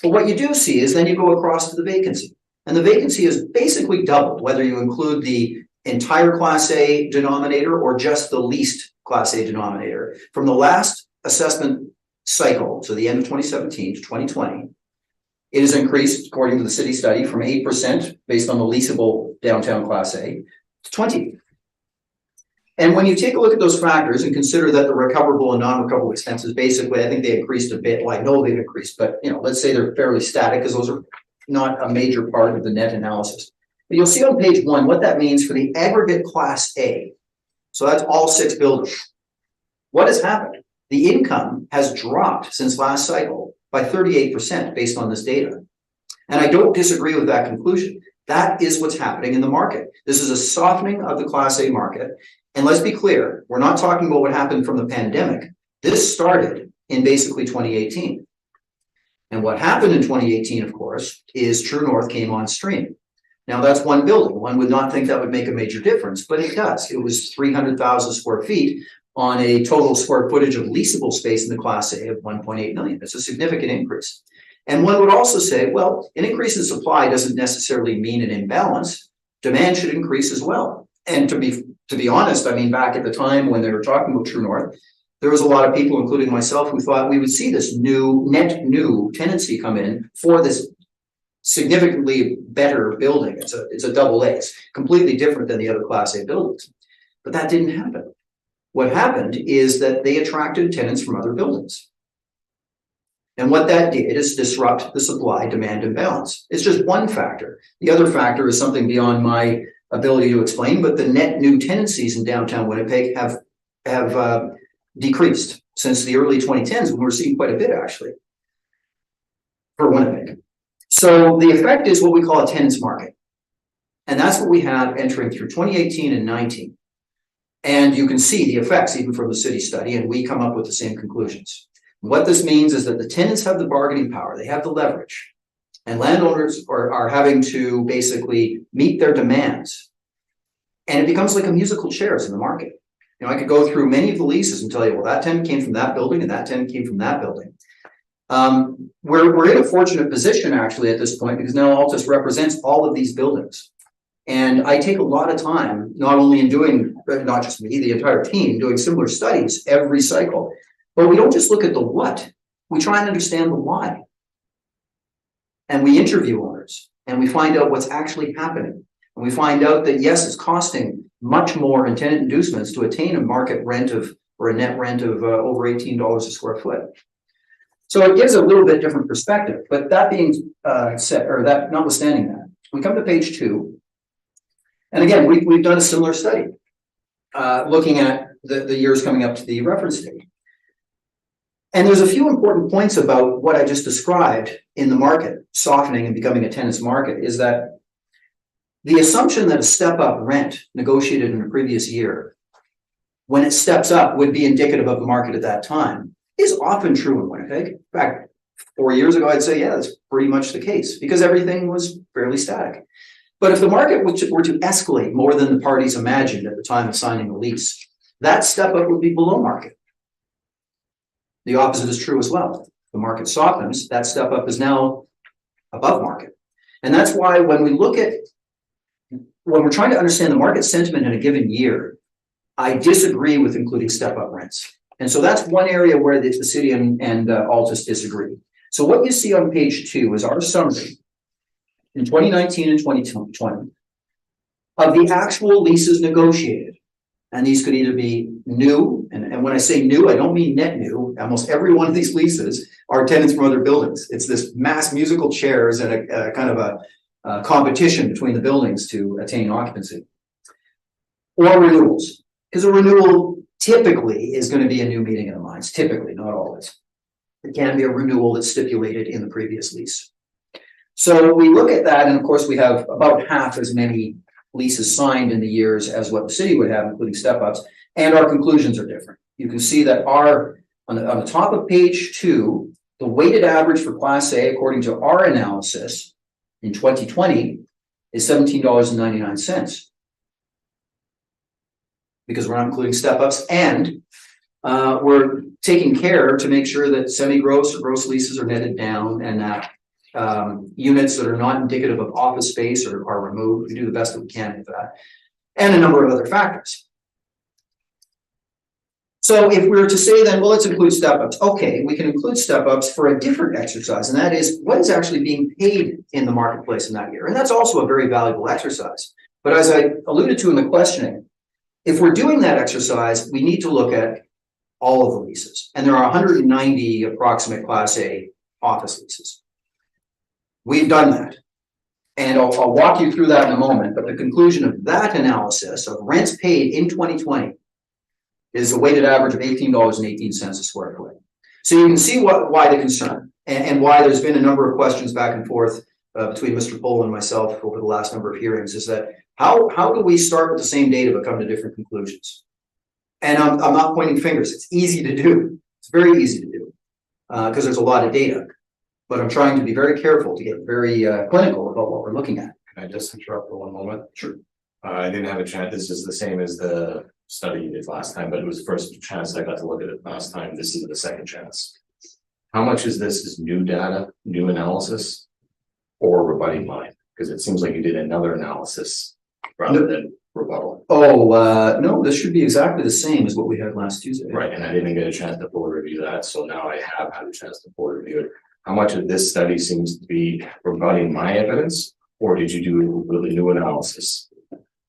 But what you do see is then you go across to the vacancy. And the vacancy is basically doubled, whether you include the entire Class A denominator or just the least Class A denominator. From the last assessment cycle, so the end of 2017 to 2020, it has increased, according to the city study, from 8% based on the leasable downtown Class A to 20%. And when you take a look at those factors and consider that the recoverable and non-recoverable expenses, basically, I think they increased a bit. Well, I know they've increased, but let's say they're fairly static because those are not a major part of the net analysis. But you'll see on page 1 what that means for the aggregate Class A. So that's all 6 buildings. What has happened? The income has dropped since last cycle by 38% based on this data. And I don't disagree with that conclusion. That is what's happening in the market. This is a softening of the Class A market. And let's be clear, we're not talking about what happened from the pandemic. This started in basically 2018. And what happened in 2018, of course, is True North came on stream. Now that's one building. One would not think that would make a major difference, but it does. It was 300,000 square feet on a total square footage of leasable space in the Class A of 1.8 million. It's a significant increase. And one would also say, well, an increase in supply doesn't necessarily mean an imbalance. Demand should increase as well. And to be honest, I mean, back at the time when they were talking about True North, there was a lot of people, including myself, who thought we would see this net new tenancy come in for this significantly better building. It's a double A. It's completely different than the other Class A buildings. But that didn't happen. What happened is that they attracted tenants from other buildings. And what that did is disrupt the supply-demand imbalance. It's just one factor. The other factor is something beyond my ability to explain, but the net new tenancies in downtown Winnipeg have decreased since the early 2010s, when we're seeing quite a bit actually for Winnipeg. So the effect is what we call a tenants market. And that's what we have entering through 2018 and 19. And you can see the effects even from the city study, and we come up with the same conclusions. What this means is that the tenants have the bargaining power, they have the leverage, and landowners are having to basically meet their demands. And it becomes like a musical chairs in the market. I could go through many of the leases and tell you, well, that tenant came from that building and that tenant came from that building. We're in a fortunate position actually at this point because now Altus represents all of these buildings. And I take a lot of time, not only in doing, not just me, the entire team, doing similar studies every cycle, but we don't just look at the what, we try and understand the why. And we interview owners and we find out what's actually happening. And we find out that yes, it's costing much more in tenant inducements to attain a market rent of, or a net rent of over $18 a square foot. So it gives a little bit different perspective, but that being said, or that notwithstanding that, we come to page 2. And again, we've done a similar study looking at the years coming up to the reference date. And there's a few important points about what I just described in the market, softening and becoming a tenant's market, is that the assumption that a step-up rent negotiated in a previous year, when it steps up, would be indicative of the market at that time, is often true in Winnipeg. In fact, 4 years ago, I'd say, yeah, that's pretty much the case, because everything was fairly static. But if the market were to escalate more than the parties imagined at the time of signing the lease, that step-up would be below market. The opposite is true as well. The market softens, that step-up is now above market. And that's why when we're trying to understand the market sentiment in a given year, I disagree with including step-up rents. And so that's one area where the city and Altus disagree. So what you see on page 2 is our summary in 2019 and 2020 of the actual leases negotiated. And these could either be new, and when I say new, I don't mean net new. Almost every one of these leases are tenants from other buildings. It's this mass musical chairs and a kind of a competition between the buildings to attain occupancy. Or renewals, because a renewal typically is going to be a new meeting of the minds, typically, not always. It can be a renewal that's stipulated in the previous lease. So we look at that, and of course we have about half as many leases signed in the years as what the city would have, including step-ups, and our conclusions are different. You can see that on the top of page 2, the weighted average for Class A, according to our analysis in 2020, is $17.99. Because we're not including step-ups, and we're taking care to make sure that semi-gross or gross leases are netted down, and that units that are not indicative of office space are removed. We do the best that we can with that, and a number of other factors. So if we were to say then, well, let's include step-ups. Okay, we can include step-ups for a different exercise, and that is what is actually being paid in the marketplace in that year. And that's also a very valuable exercise. But as I alluded to in the questioning, if we're doing that exercise, we need to look at all of the leases. And there are 190 approximate Class A office leases. We've done that. And I'll walk you through that in a moment. But the conclusion of that analysis of rents paid in 2020 is a weighted average of $18.18 a square foot. So you can see why the concern and why there's been a number of questions back and forth between Mr. Pohl and myself over the last number of hearings, is that how do we start with the same data but come to different conclusions? And I'm not pointing fingers. It's easy to do. It's very easy to do because there's a lot of data. But I'm trying to be very careful to get very clinical about what we're looking at. Can I just interrupt for one moment? Sure. I didn't have a chance. This is the same as the study you did last time, but it was the first chance I got to look at it last time. This is the second chance. How much is this is new data, new analysis, or rebutting mine? Because it seems like you did another analysis rather than rebuttal. Oh, no, this should be exactly the same as what we had last Tuesday. Right, and I didn't get a chance to fully review that, so now I have had a chance to fully review it. How much of this study seems to be rebutting my evidence, or did you do a really new analysis?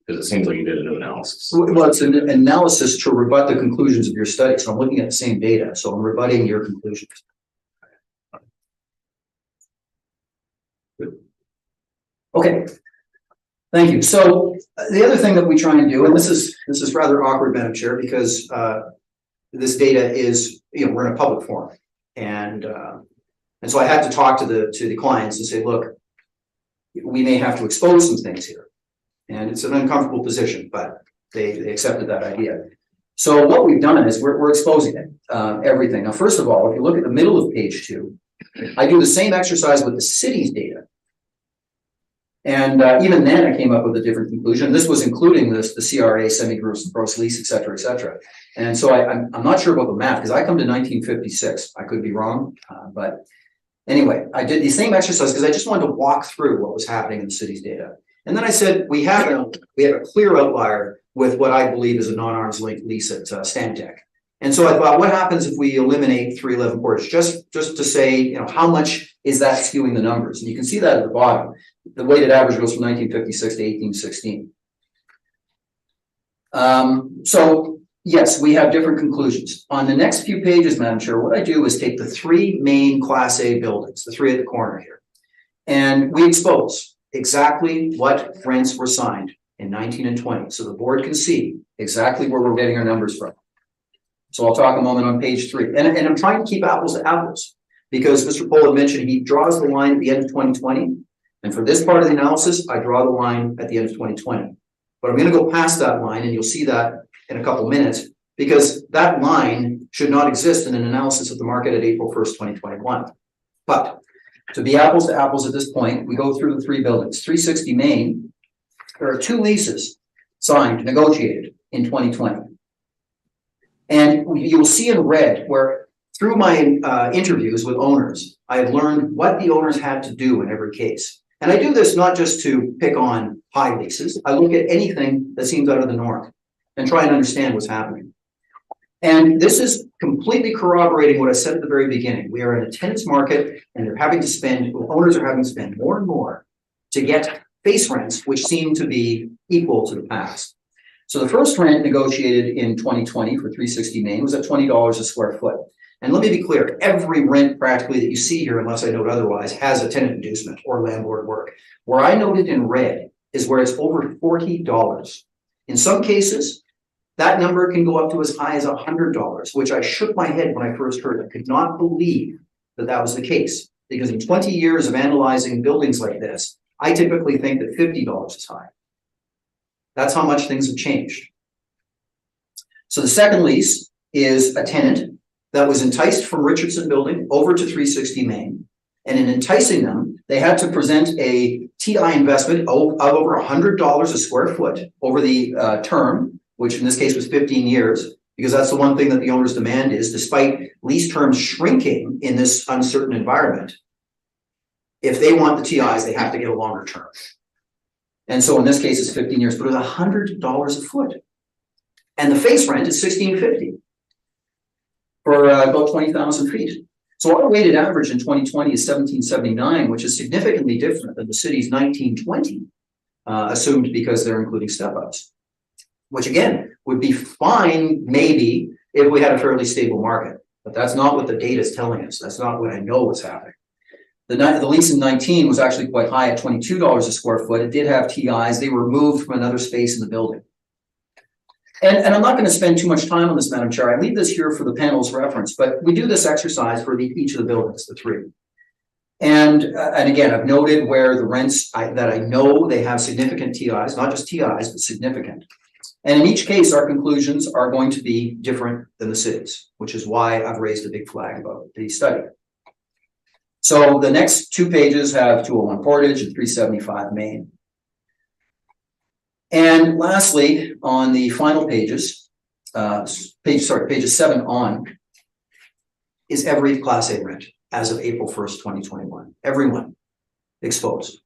Because it seems like you did a new analysis. Well, it's an analysis to rebut the conclusions of your study. So I'm looking at the same data. So I'm rebutting your conclusions. Good. Okay. Thank you. So the other thing that we try and do, and this is rather awkward, Madam Chair, because this data is, we're in a public forum, and so I had to talk to the clients and say, look, we may have to expose some things here. And it's an uncomfortable position, but they accepted that idea. So what we've done is we're exposing it, everything. Now, first of all, if you look at the middle of page 2, I do the same exercise with the city's data. And even then I came up with a different conclusion. This was including the CRA, semi-gross lease, et cetera, et cetera. And so I'm not sure about the math because I come to 1956. I could be wrong, but anyway, I did the same exercise because I just wanted to walk through what was happening in the city's data. And then I said, we have a clear outlier with what I believe is a non-arm's length lease at Stantec. And so I thought, what happens if we eliminate 311 Portage? Just to say, how much is that skewing the numbers? And you can see that at the bottom. The weighted average goes from 1956 to 1816. So yes, we have different conclusions. On the next few pages, Madam Chair, what I do is take the 3 main Class A buildings, the 3 at the corner here, and we expose exactly what rents were signed in 19 and 20. So the board can see exactly where we're getting our numbers from. So I'll talk a moment on page 3. And I'm trying to keep apples to apples because Mr. Pohl had mentioned he draws the line at the end of 2020. And for this part of the analysis, I draw the line at the end of 2020. But I'm going to go past that line, and you'll see that in a couple minutes, because that line should not exist in an analysis of the market at April 1st, 2021. But to be apples to apples at this point, we go through the 3 buildings. 360 Main, there are 2 leases signed, negotiated in 2020. And you will see in red where through my interviews with owners, I have learned what the owners had to do in every case. And I do this not just to pick on high leases. I look at anything that seems out of the norm. and try and understand what's happening. And this is completely corroborating what I said at the very beginning. We are in a tenants market, and owners are having to spend more and more to get face rents, which seem to be equal to the past. So the first rent negotiated in 2020 for 360 Main was at $20 a square foot. And let me be clear, every rent practically that you see here, unless I note otherwise, has a tenant inducement or landlord work. Where I noted in red is where it's over $40. In some cases, that number can go up to as high as $100, which I shook my head when I first heard. I could not believe that that was the case, because in 20 years of analyzing buildings like this, I typically think that $50 is high. That's how much things have changed. So the second lease is a tenant that was enticed from Richardson Building over to 360 Main. And in enticing them, they had to present a TI investment of over $100 a square foot over the term, which in this case was 15 years, because that's the one thing that the owner's demand is, despite lease terms shrinking in this uncertain environment, if they want the TIs, they have to get a longer term. And so in this case, it's 15 years, but it's $100 a foot. And the face rent is $1,650 for about 20,000 feet. So our weighted average in 2020 is $1,779, which is significantly different than the city's $1,920, assumed because they're including step-ups, which again would be fine maybe if we had a fairly stable market, but that's not what the data is telling us. That's not what I know what's happening. The lease in 19 was actually quite high at $22 a square foot. It did have TIs. They were moved from another space in the building. And I'm not going to spend too much time on this, Madam Chair. I leave this here for the panel's reference, but we do this exercise for each of the buildings, the three. And again, I've noted where the rents that I know they have significant TIs, not just TIs, but significant. And in each case, our conclusions are going to be different than the city's, which is why I've raised a big flag about the study. So the next two pages have 201 Portage and 375 Main. And lastly, on the final pages, pages 7 on, is every Class A rent as of April 1st, 2021. Everyone exposed.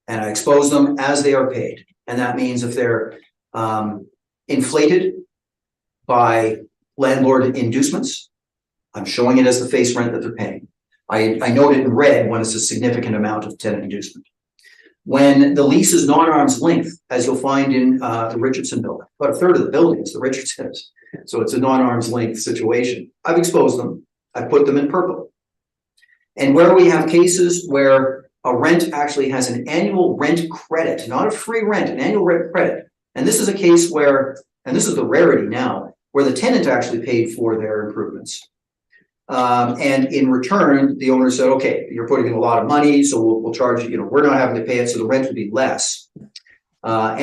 And I expose them as they are paid. And that means if they're inflated by landlord inducements, I'm showing it as the face rent that they're paying. I note it in red when it's a significant amount of tenant inducement. When the lease is non-arm's length, as you'll find in the Richardson building, about a third of the building is the Richardsons. So it's a non-arm's length situation. I've exposed them. I put them in purple. And where we have cases where a rent actually has an annual rent credit, not a free rent, an annual rent credit. And this is a case where, and this is the rarity now, where the tenant actually paid for their improvements. And in return, the owner said, okay, you're putting in a lot of money, so we'll charge you, we're not having to pay it, so the rent will be less. But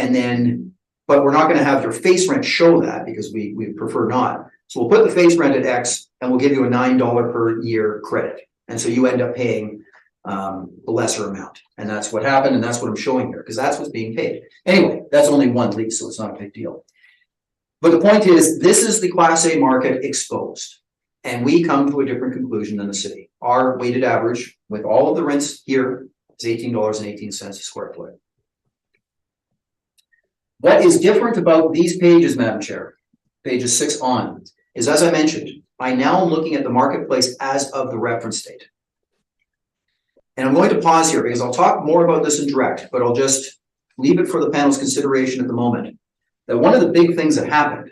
we're not going to have your face rent show that because we prefer not. So we'll put the face rent at X and we'll give you a $9 per year credit. And so you end up paying the lesser amount. And that's what happened. And that's what I'm showing here because that's what's being paid. Anyway, that's only one lease, so it's not a big deal. But the point is, this is the Class A market exposed. And we come to a different conclusion than the city. Our weighted average with all of the rents here is $18.18 a square foot. What is different about these pages, Madam Chair, pages 6 on, is as I mentioned, I now am looking at the marketplace as of the reference date. And I'm going to pause here because I'll talk more about this in direct, but I'll just leave it for the panel's consideration at the moment. That one of the big things that happened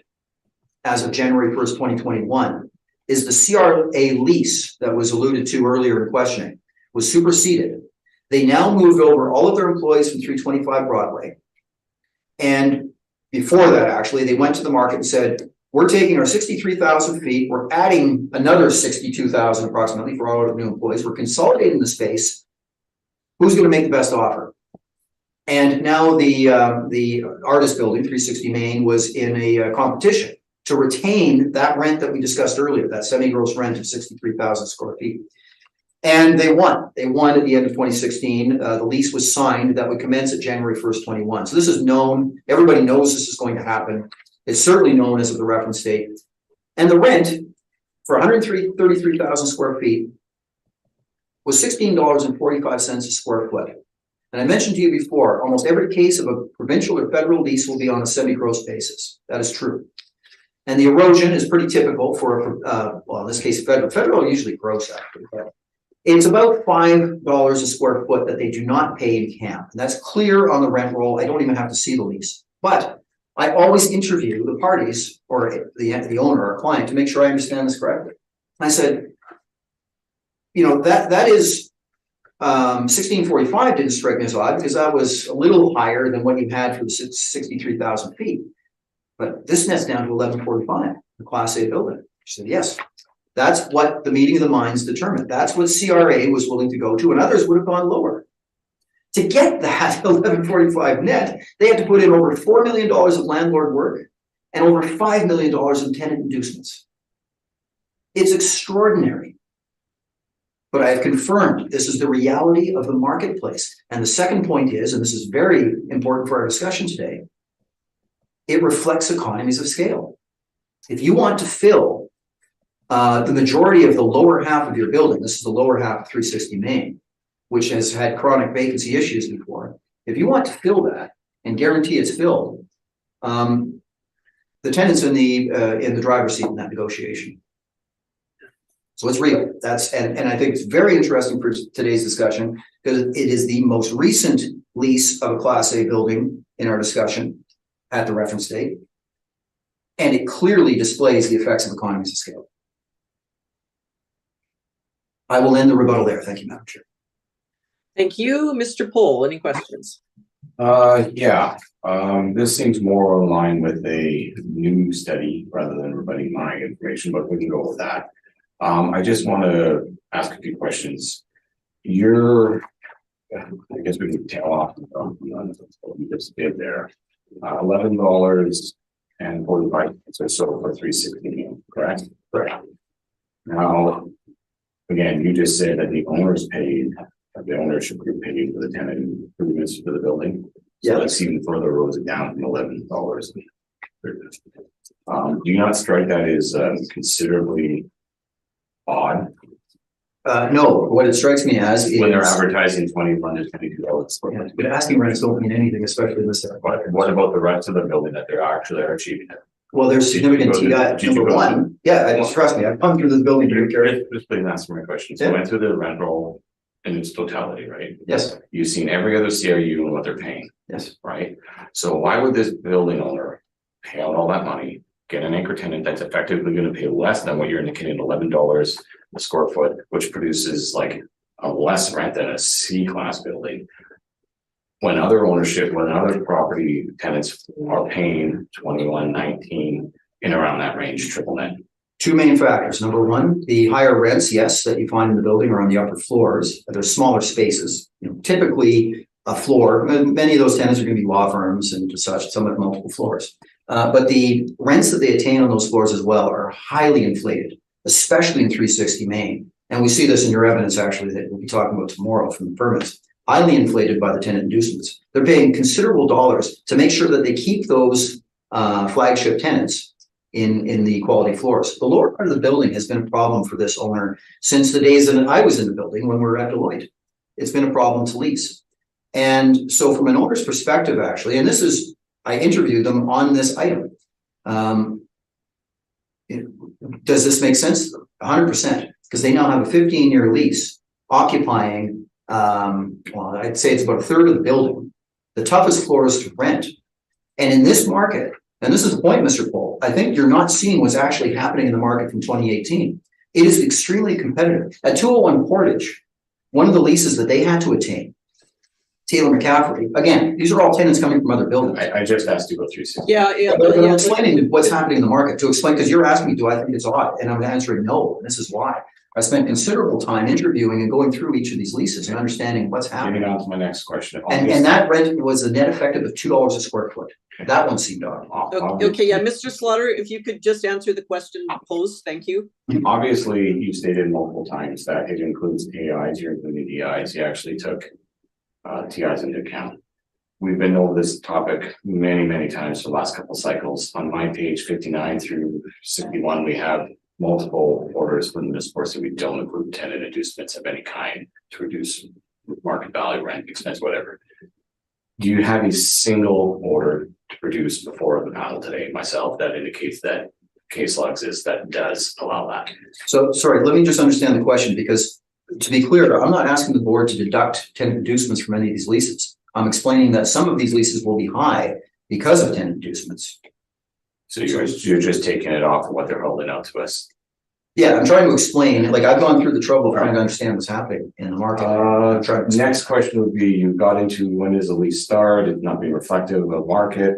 as of January 1st, 2021, is the CRA lease that was alluded to earlier in questioning was superseded. They now moved over all of their employees from 325 Broadway. And before that, actually, they went to the market and said, we're taking our 63,000 feet, we're adding another 62,000 approximately for all of the new employees. We're consolidating the space. Who's going to make the best offer? And now the artist building, 360 Main, was in a competition to retain that rent that we discussed earlier, that semi-gross rent of 63,000 square feet. And they won. They won at the end of 2016. The lease was signed that would commence at January 1st, 21. So this is known. Everybody knows this is going to happen. It's certainly known as of the reference date. And the rent for 133,000 square feet was $16.45 a square foot. And I mentioned to you before, almost every case of a provincial or federal lease will be on a semi-gross basis. That is true. And the erosion is pretty typical for, well, in this case, federal usually gross actually. But it's about $5 a square foot that they do not pay in camp. And that's clear on the rent roll. I don't even have to see the lease. But I always interview the parties or the owner or client to make sure I understand this correctly. I said, you know, that is 1645 didn't strike me as odd because that was a little higher than what you had for the 63,000 feet. But this nets down to 1145, the Class A building. She said, yes, that's what the meeting of the minds determined. That's what CRA was willing to go to, and others would have gone lower. To get that 1145 net, they had to put in over $4 million of landlord work and over $5 million in tenant inducements. It's extraordinary. But I have confirmed this is the reality of the marketplace. And the second point is, and this is very important for our discussion today, it reflects economies of scale. If you want to fill the majority of the lower half of your building, this is the lower half of 360 Main, which has had chronic vacancy issues before. If you want to fill that and guarantee it's filled, the tenant's in the driver's seat in that negotiation. So it's real. That's and I think it's very interesting for today's discussion because it is the most recent lease of a Class A building in our discussion at the reference date. And it clearly displays the effects of economies of scale. I will end the rebuttal there. Thank you, Madam Chair. Thank you. Mr. Pohl, any questions? Yeah, this seems more in line with a new study rather than rebutting my information, but we can go with that. I just want to ask a few questions. I guess we can tail off what you just did there. $11.45 or so for 360, correct? Correct. Now, again, you just said that the owners paid, the ownership group paid for the tenant improvements for the building. So Yeah. that's even further rose it down from $11. Do you not strike that as considerably odd? No, what it strikes me as is When they're advertising $21 to $22. yeah, but asking rents don't mean anything, especially in this area. But what about the rest of the building that they're actually achieving it? Well, there's significant Did you go to- number one. Yeah, trust me, I've come through this building very carefully. Just please answer my question. So I Yeah. went through the rent roll in its totality, right? Yes, You've seen every other CRU and what they're paying, yes. right? So why would this building owner pay out all that money, get an anchor tenant that's effectively going to pay less than what you're indicating, $11 a square foot, which produces like a less rent than a C-class building? When other property tenants are paying 21, 19 in around that range, triple net. Two main factors. Number one, the higher rents, yes, that you find in the building are on the upper floors. There's smaller spaces. You know, typically a floor, many of those tenants are going to be law firms and such, some have multiple floors. But the rents that they attain on those floors as well are highly inflated, especially in 360 Main. And we see this in your evidence actually that we'll be talking about tomorrow from the permits. Highly inflated by the tenant inducements. They're paying considerable dollars to make sure that they keep those flagship tenants in the quality floors. The lower part of the building has been a problem for this owner since the days that I was in the building when we were at Deloitte. It's been a problem to lease. And so from an owner's perspective, actually, and this is, I interviewed them on this item. Does this make sense to them? 100%, because they now have a 15-year lease occupying, well, I'd say it's about a third of the building, the toughest floors to rent. And in this market, and this is the point, Mr. Pohl, I think you're not seeing what's actually happening in the market from 2018. It is extremely competitive. At 201 Portage, one of the leases that they had to attain, Taylor McCaffrey, again, these are all tenants coming from other buildings. I just asked you about 360. Yeah. But I'm explaining what's happening in the market to explain, because you're asking me, do I think it's odd? And I'm answering no, and this is why. I spent considerable time interviewing and going through each of these leases and understanding what's happening. Getting on to my next question. And that rent was a net effective of $2 a square foot. That one seemed odd. Okay, yeah, Mr. Slaughter, if you could just answer the question posed, thank you. Obviously, you stated multiple times that it includes AIs, you're including DIs. You actually took TIs into account. We've been over this topic many times for the last couple of cycles. On my page 59 through 61, we have multiple orders from the sports that we don't include tenant inducements of any kind to reduce market value, rent, expense, whatever. Do you have a single order to produce before the panel today, myself, that indicates that case law exists that does allow that? So, sorry, let me just understand the question, because to be clear, I'm not asking the board to deduct tenant inducements from any of these leases. I'm explaining that some of these leases will be high because of tenant inducements. So you're just taking it off of what they're holding out to us. Yeah, I'm trying to explain, like, I've gone through the trouble of trying to understand what's happening in the market. I'm trying to- Next question would be, you got into when does the lease start? It's not being reflective of the market.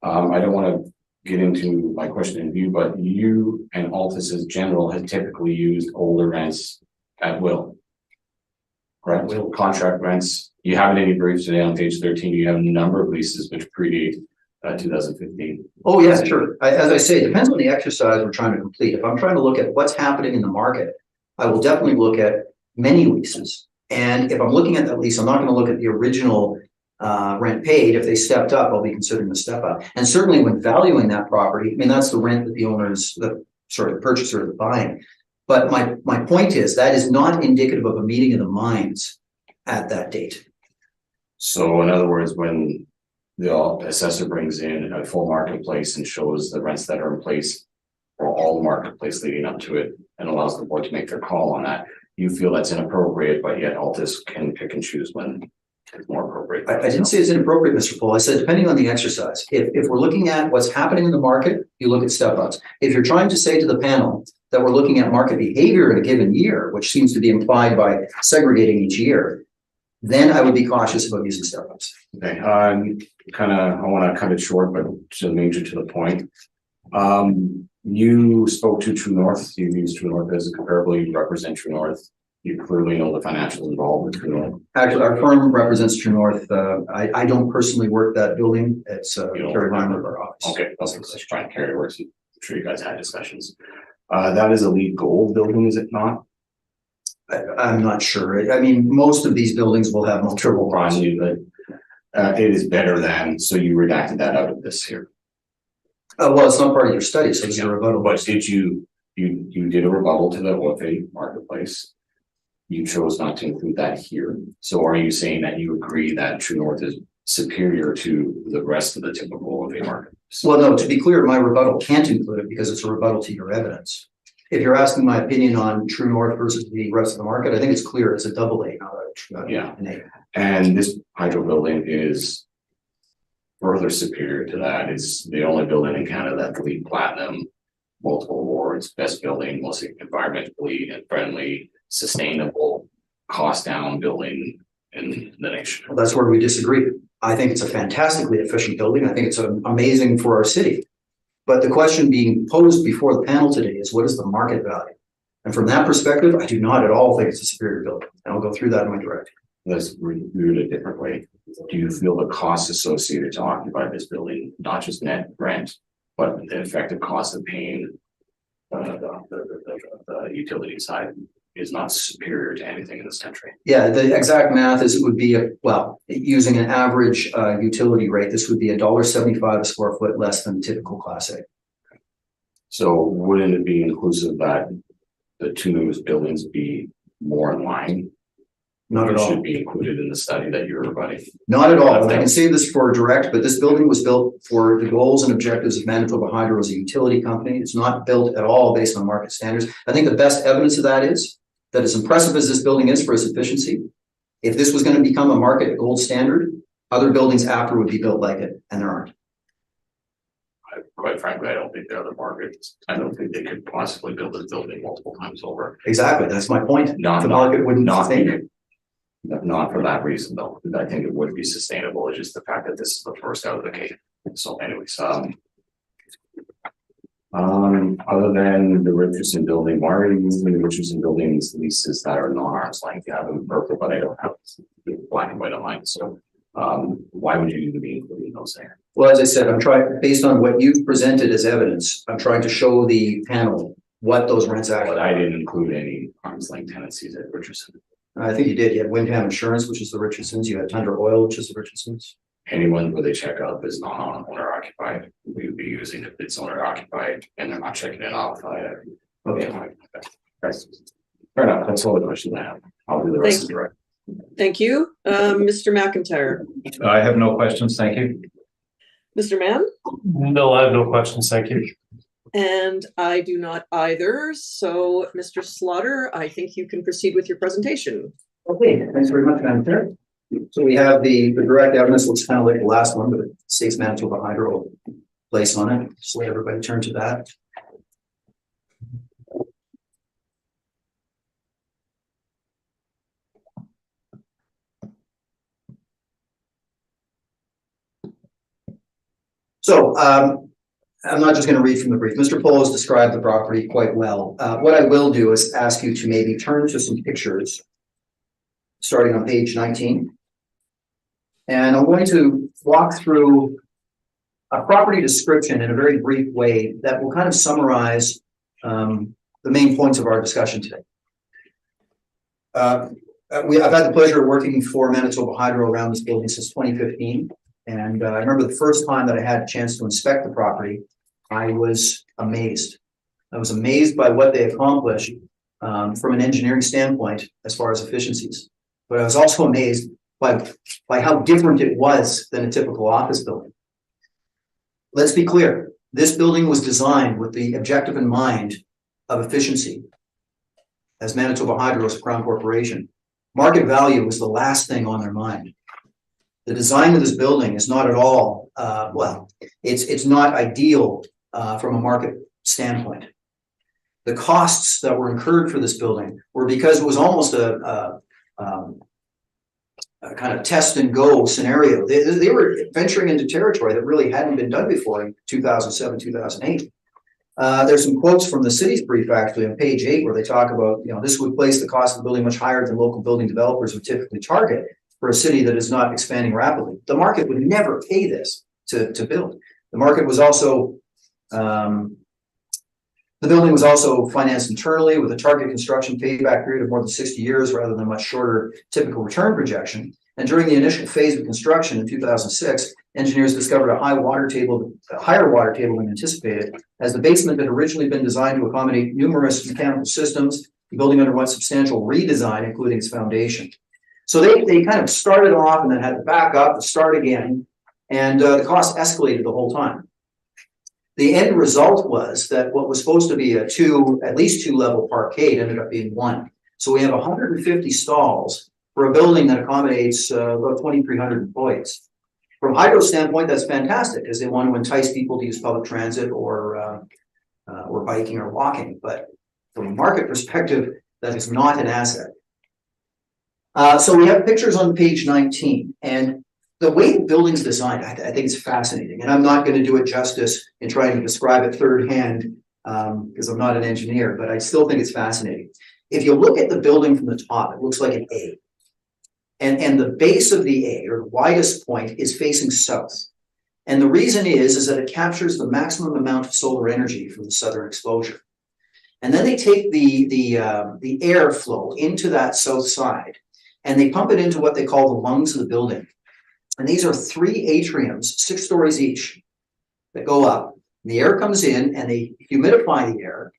I don't want to get into my question in view, but you and Altus as general have typically used older rents at will. Correct? Contract rents. You have it in your briefs today on page 13. You have a number of leases which predate 2015. Oh, yeah, sure. As I say, it depends on the exercise we're trying to complete. If I'm trying to look at what's happening in the market, I will definitely look at many leases. And if I'm looking at that lease, I'm not going to look at the original rent paid. If they stepped up, I'll be considering the step up. And certainly when valuing that property, I mean, that's the rent that the owners, the purchaser is buying. But my point is that is not indicative of a meeting of the minds at that date. So in other words, when the assessor brings in a full marketplace and shows the rents that are in place for all the marketplace leading up to it and allows the board to make their call on that, you feel that's inappropriate, but yet Altus can pick and choose when it's more appropriate. I didn't say it's inappropriate, Mr. Paul. I said, depending on the exercise, if we're looking at what's happening in the market, you look at step ups. If you're trying to say to the panel that we're looking at market behavior in a given year, which seems to be implied by segregating each year, then I would be cautious about using step ups. Okay, I want to cut it short, but to major to the point. You spoke to True North. You used True North as a comparable. You represent True North. You clearly know the financials involved with True North. Actually, our firm represents True North. I don't personally work that building. It's Carrie Reimer of our office. Okay, that's what I was trying to carry works. I'm sure you guys had discussions. That is a LEED Gold building, is it not? I'm not sure. I mean, most of these buildings will have multiple Brian, but it is better than, so you redacted that out of this here. Well, it's not part of your study, so it's a rebuttal. But did you did a rebuttal to the OFA marketplace? You chose not to include that here. So are you saying that you agree that True North is superior to the rest of the typical OFA market? Well, no, to be clear, my rebuttal can't include it because it's a rebuttal to your evidence. If you're asking my opinion on True North versus the rest of the market, I think it's clear it's a double A, not an A. And this hydro building is further superior to that. It's the only building in Canada that LEED Platinum, multiple awards, best building, most environmentally and friendly, sustainable, cost down building in the nation. Well, that's where we disagree. I think it's a fantastically efficient building. I think it's amazing for our city. But the question being posed before the panel today is, what is the market value? And from that perspective, I do not at all think it's a superior building. And I'll go through that in my direct. Let's review it a different way. Do you feel the costs associated to occupy this building, not just net rent, but the effective cost of paying the utility side is not superior to anything in this country? Yeah, the exact math is it would be using an average utility rate, this would be $1.75 a square foot less than typical Class A. So wouldn't it be inclusive that the two newest buildings be more in line? Not at all. Should be included in the study that you're rebutting. Not at all. I can say this for direct, but this building was built for the goals and objectives of Manitoba Hydro as a utility company. It's not built at all based on market standards. I think the best evidence of that is that as impressive as this building is for its efficiency, if this was going to become a market gold standard, other buildings after would be built like it, and there aren't. Quite frankly, I don't think they're the markets. I don't think they could possibly build this building multiple times over. Exactly. That's my point. Not the market wouldn't sustain it. Not for that reason, though. I think it would be sustainable. It's just the fact that this is the first out of the gate. So anyways, other than the Richardson building, why are you using the Richardson building's leases that are non-arm's length? You have them in purple, but I don't have black and white on mine. So why would you even be including those there? Well, as I said, I'm trying, based on what you've presented as evidence, I'm trying to show the panel what those rents actually But I didn't include any arm's length tenancies at Richardson. I think you did. You had Windham Insurance, which is the Richardsons. You had Tundra Oil, which is the Richardsons. Anyone where they check out is not owner occupied, we would be using if it's owner occupied and they're not checking it off. Okay. Fair enough. That's all the questions I have. I'll do the rest of the direct. Thank you. Mr. McIntyre, I have no questions, thank you. Mr. Mann, No, I have no questions. Thank you. and I do not either. So, Mr. Slaughter, I think you can proceed with your presentation. Okay, thanks very much, Madam Chair. So we have the direct evidence, looks kind of like the last one, but it states Manitoba Hydro place on it. So let everybody turn to that. So I'm not just going to read from the brief. Mr. Polo has described the property quite well. What I will do is ask you to maybe turn to some pictures starting on page 19. And I'm going to walk through a property description in a very brief way that will kind of summarize the main points of our discussion today. I've had the pleasure of working for Manitoba Hydro around this building since 2015. And I remember the first time that I had a chance to inspect the property, I was amazed. I was amazed by what they accomplished from an engineering standpoint as far as efficiencies. But I was also amazed by how different it was than a typical office building. Let's be clear. This building was designed with the objective in mind of efficiency. As Manitoba Hydro's Crown Corporation, market value was the last thing on their mind. The design of this building is not at all, it's not ideal from a market standpoint. The costs that were incurred for this building were because it was almost a kind of test and go scenario. They were venturing into territory that really hadn't been done before in 2007, 2008. There's some quotes from the city's brief actually on page 8 where they talk about, this would place the cost of the building much higher than local building developers would typically target for a city that is not expanding rapidly. The market would never pay this to build. The market was also, the building was also financed internally with a target construction payback period of more than 60 years rather than a much shorter typical return projection. And during the initial phase of construction in 2006, engineers discovered a higher water table than anticipated, as the basement had originally been designed to accommodate numerous mechanical systems. The building underwent substantial redesign, including its foundation. So they kind of started off and then had to back up and start again, and the cost escalated the whole time. The end result was that what was supposed to be at least two level parkade ended up being one. So we have 150 stalls for a building that accommodates about 2,300 employees. From Hydro's standpoint, that's fantastic because they want to entice people to use public transit or biking or walking. But from a market perspective, that is not an asset. So we have pictures on page 19, and the way the building's designed, I think it's fascinating. And I'm not going to do it justice in trying to describe it third hand because I'm not an engineer, but I still think it's fascinating. If you look at the building from the top, it looks like an A. And the base of the A, or the widest point, is facing south. And the reason is that it captures the maximum amount of solar energy from the southern exposure. And then they take the airflow into that south side, and they pump it into what they call the lungs of the building. And these are 3 atriums, 6 stories each, that go up. The air comes in and they humidify the air,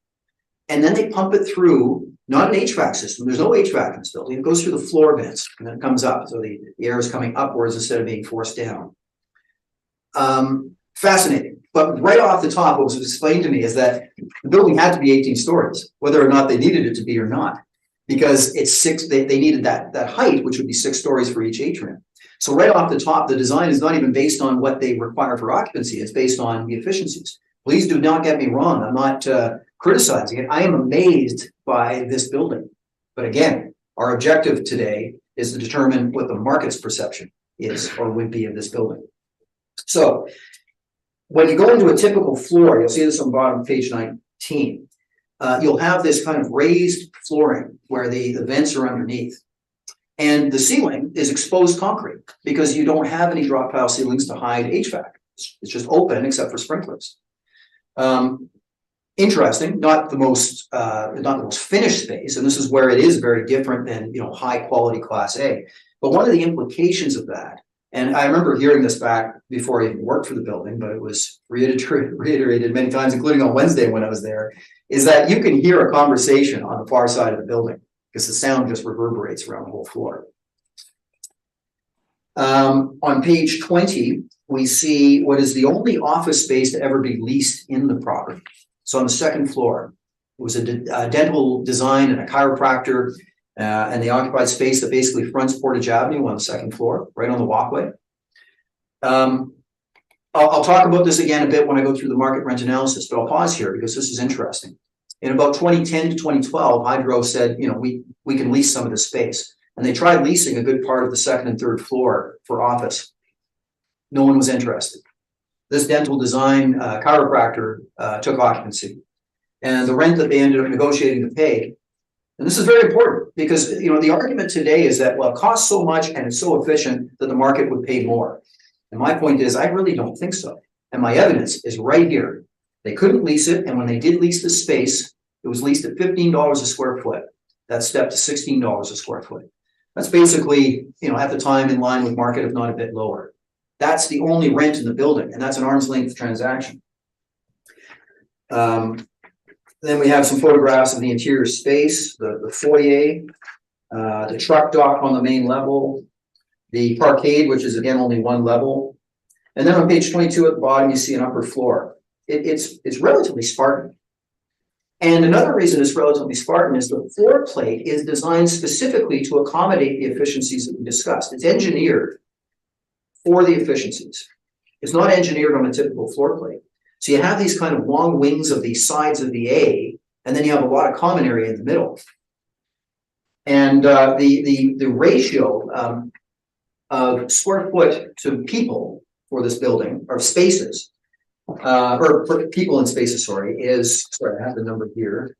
and then they pump it through, not an HVAC system. There's no HVAC in this building. It goes through the floor vents and then it comes up. So the air is coming upwards instead of being forced down. Fascinating. But right off the top, what was explained to me is that the building had to be 18 stories, whether or not they needed it to be or not, because it's 6, they needed that height, which would be 6 stories for each atrium. So right off the top, the design is not even based on what they require for occupancy. It's based on the efficiencies. Please do not get me wrong. I'm not criticizing it. I am amazed by this building. But again, our objective today is to determine what the market's perception is or would be of this building. So when you go into a typical floor, you'll see this on the bottom of page 19. You'll have this kind of raised flooring where the vents are underneath. And the ceiling is exposed concrete because you don't have any drop tile ceilings to hide HVAC. It's just open except for sprinklers. Interesting, not the most finished space, and this is where it is very different than high quality Class A. But one of the implications of that, and I remember hearing this back before I even worked for the building, but it was reiterated many times, including on Wednesday when I was there, is that you can hear a conversation on the far side of the building because the sound just reverberates around the whole floor. On page 20, we see what is the only office space to ever be leased in the property. So on the second floor, it was a dental design and a chiropractor, and they occupied space that basically fronts Portage Avenue on the second floor, right on the walkway. I'll talk about this again a bit when I go through the market rent analysis, but I'll pause here because this is interesting. In about 2010 to 2012, Hydro said, you know, we can lease some of the space. And they tried leasing a good part of the second and third floor for office. No one was interested. This dental design chiropractor took occupancy. And the rent that they ended up negotiating to pay, and this is very important because, you know, the argument today is that, well, it costs so much and it's so efficient that the market would pay more. And my point is, I really don't think so. And my evidence is right here. They couldn't lease it. And when they did lease the space, it was leased at $15 a square foot. That stepped to $16 a square foot. That's basically, you know, at the time in line with market, if not a bit lower. That's the only rent in the building, and that's an arm's length transaction. Then we have some photographs of the interior space, the foyer, the truck dock on the main level, the parkade, which is again only one level. And then on page 22 at the bottom, you see an upper floor. It's relatively Spartan. And another reason it's relatively Spartan is the floor plate is designed specifically to accommodate the efficiencies that we discussed. It's engineered for the efficiencies. It's not engineered on a typical floor plate. So you have these kind of long wings of the sides of the A, and then you have a lot of common area in the middle. And the ratio of square foot to people for this building, or spaces, or for people in spaces, sorry, is, sorry, I have the number here.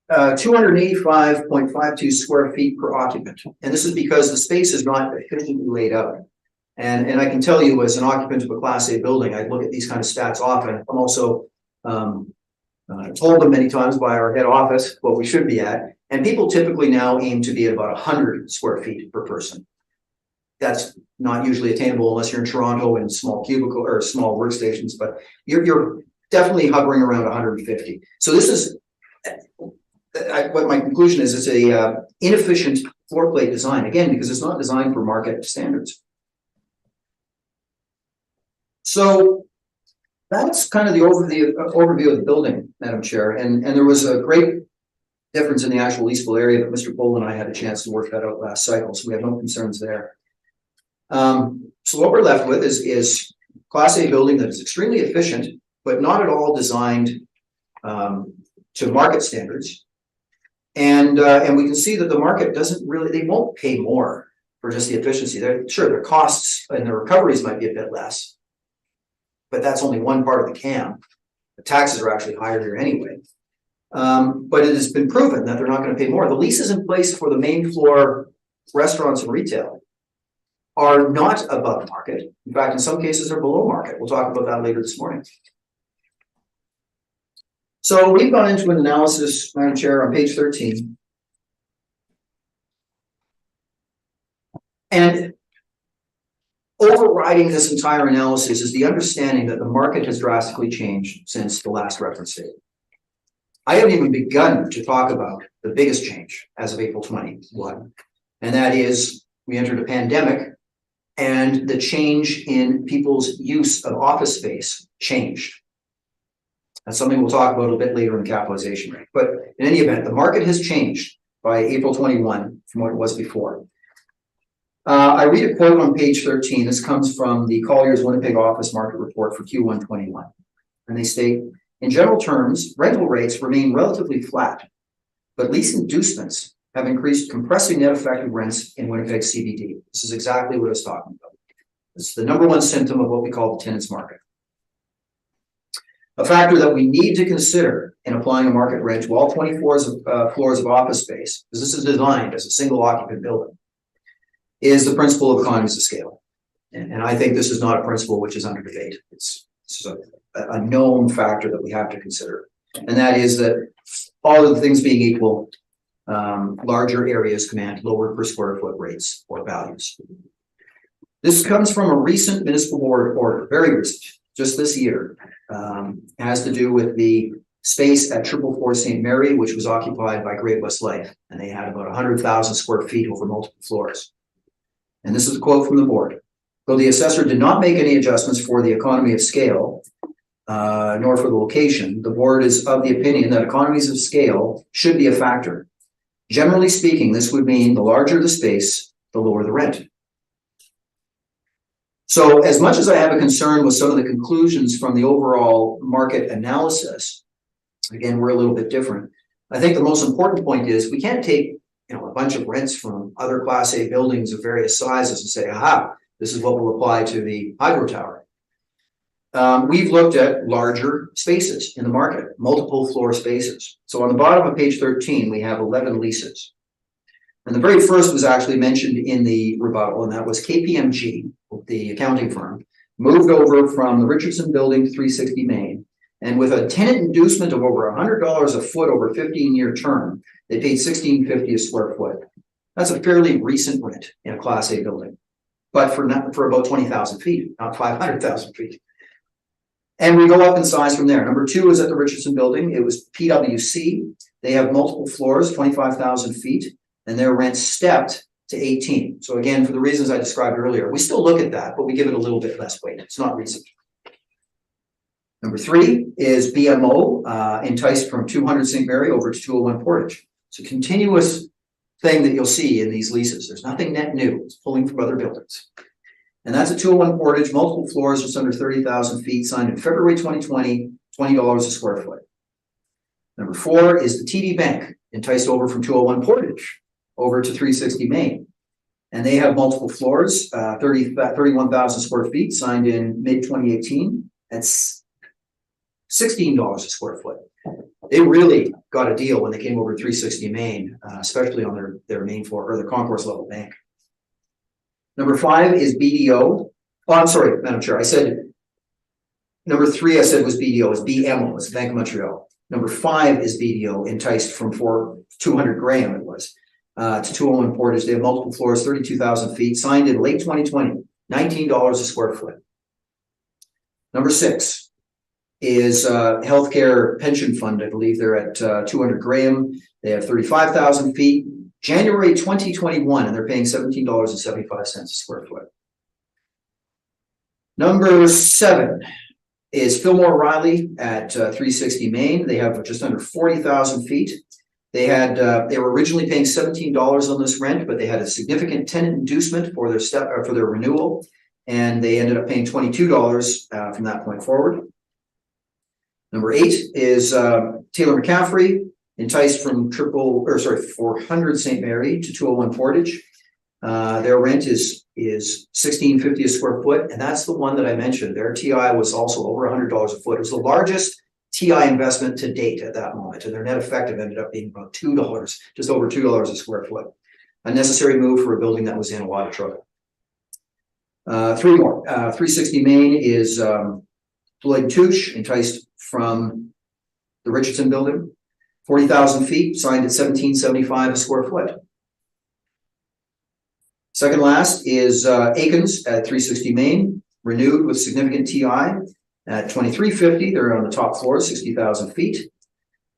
Uh, 285.52 square feet per occupant. And this is because the space is not efficiently laid out. And I can tell you as an occupant of a Class A building, I look at these kind of stats often. I'm also told them many times by our head office what we should be at. And people typically now aim to be at about 100 square feet per person. That's not usually attainable unless you're in Toronto in small cubicle or small workstations, but you're definitely hovering around 150. So this is what my conclusion is. It's a inefficient floor plate design, again, because it's not designed for market standards. So that's kind of the overview of the building, Madam Chair. And there was a great difference in the actual leasable area, but Mr. Pohl and I had a chance to work that out last cycle, so we have no concerns there. So what we're left with is Class A building that is extremely efficient, but not at all designed to market standards. And we can see that the market doesn't really, they won't pay more for just the efficiency. Sure, their costs and their recoveries might be a bit less, but that's only one part of the CAM. The taxes are actually higher here anyway. But it has been proven that they're not going to pay more. The leases in place for the main floor restaurants and retail are not above market. In fact, in some cases, they're below market. We'll talk about that later this morning. So we've gone into an analysis, Madam Chair, on page 13. And overriding this entire analysis is the understanding that the market has drastically changed since the last reference date. I haven't even begun to talk about the biggest change as of April 21, and that is we entered a pandemic and the change in people's use of office space changed. That's something we'll talk about a bit later in capitalization rate. But in any event, the market has changed by April 21 from what it was before. I read a quote on page 13. This comes from the Collier's Winnipeg office market report for Q1 21. And they state, in general terms, rental rates remain relatively flat, but lease inducements have increased, compressing net effective rents in Winnipeg CBD. This is exactly what I was talking about. It's the number one symptom of what we call the tenants market. A factor that we need to consider in applying a market rent to all 24 floors of office space, because this is designed as a single occupant building, is the principle of economies of scale. And I think this is not a principle which is under debate. It's a known factor that we have to consider. And that is that all of the things being equal, larger areas command lower per square foot rates or values. This comes from a recent municipal board order, very recent, just this year. Has to do with the space at 444 St. Mary, which was occupied by Great West Life, and they had about 100,000 square feet over multiple floors. And this is a quote from the board. Though the assessor did not make any adjustments for the economy of scale, nor for the location, the board is of the opinion that economies of scale should be a factor. Generally speaking, this would mean the larger the space, the lower the rent. So as much as I have a concern with some of the conclusions from the overall market analysis, again, we're a little bit different. I think the most important point is we can't take, a bunch of rents from other Class A buildings of various sizes and say, aha, this is what will apply to the hydro tower. We've looked at larger spaces in the market, multiple floor spaces. So on the bottom of page 13, we have 11 leases. And the very first was actually mentioned in the rebuttal, and that was KPMG, the accounting firm, moved over from the Richardson building to 360 Main. And with a tenant inducement of over $100 a foot over a 15-year term, they paid $16.50 a square foot. That's a fairly recent rent in a Class A building, but for about 20,000 feet, not 500,000 feet. And we go up in size from there. Number 2 is at the Richardson building. It was PwC. They have multiple floors, 25,000 feet, and their rent stepped to 18. So again, for the reasons I described earlier, we still look at that, but we give it a little bit less weight. It's not recent. Number 3 is BMO, enticed from 200 St. Mary over to 201 Portage. It's a continuous thing that you'll see in these leases. There's nothing net new. It's pulling from other buildings. And that's a 201 Portage, multiple floors, just under 30,000 feet, signed in February 2020, $20 a square foot. Number 4 is the TD Bank, enticed over from 201 Portage over to 360 Main. And they have multiple floors, 31,000 square feet, signed in mid-2018. That's $16 a square foot. They really got a deal when they came over to 360 Main, especially on their main floor or the concourse level bank. Number 5 is BDO. Oh, I'm sorry, Madam Chair. I said number 3 I said was BDO, is BMO, it's Bank of Montreal. Number 5 is BDO, enticed from 200 Graham it was, to 201 Portage. They have multiple floors, 32,000 feet, signed in late 2020, $19 a square foot. Number 6 is healthcare pension fund. I believe they're at 200 Graham. They have 35,000 feet. January 2021, and they're paying $17.75 a square foot. Number 7 is Fillmore Riley at 360 Main. They have just under 40,000 feet. They were originally paying $17 on this rent, but they had a significant tenant inducement for their renewal, and they ended up paying $22 from that point forward. Number 8 is Taylor McCaffrey, enticed from 400 St. Mary to 201 Portage. Their rent is $16.50 a square foot, and that's the one that I mentioned. Their TI was also over $100 a foot. It was the largest TI investment to date at that moment, and their net effective ended up being about $2, just over $2 a square foot. A necessary move for a building that was in a lot of trouble. 3 more. 360 Main is Floyd Touche, enticed from the Richardson building. 40,000 feet, signed at $17.75 a square foot. Second last is Aikens at 360 Main, renewed with significant TI at $23.50. They're on the top floor, 60,000 feet,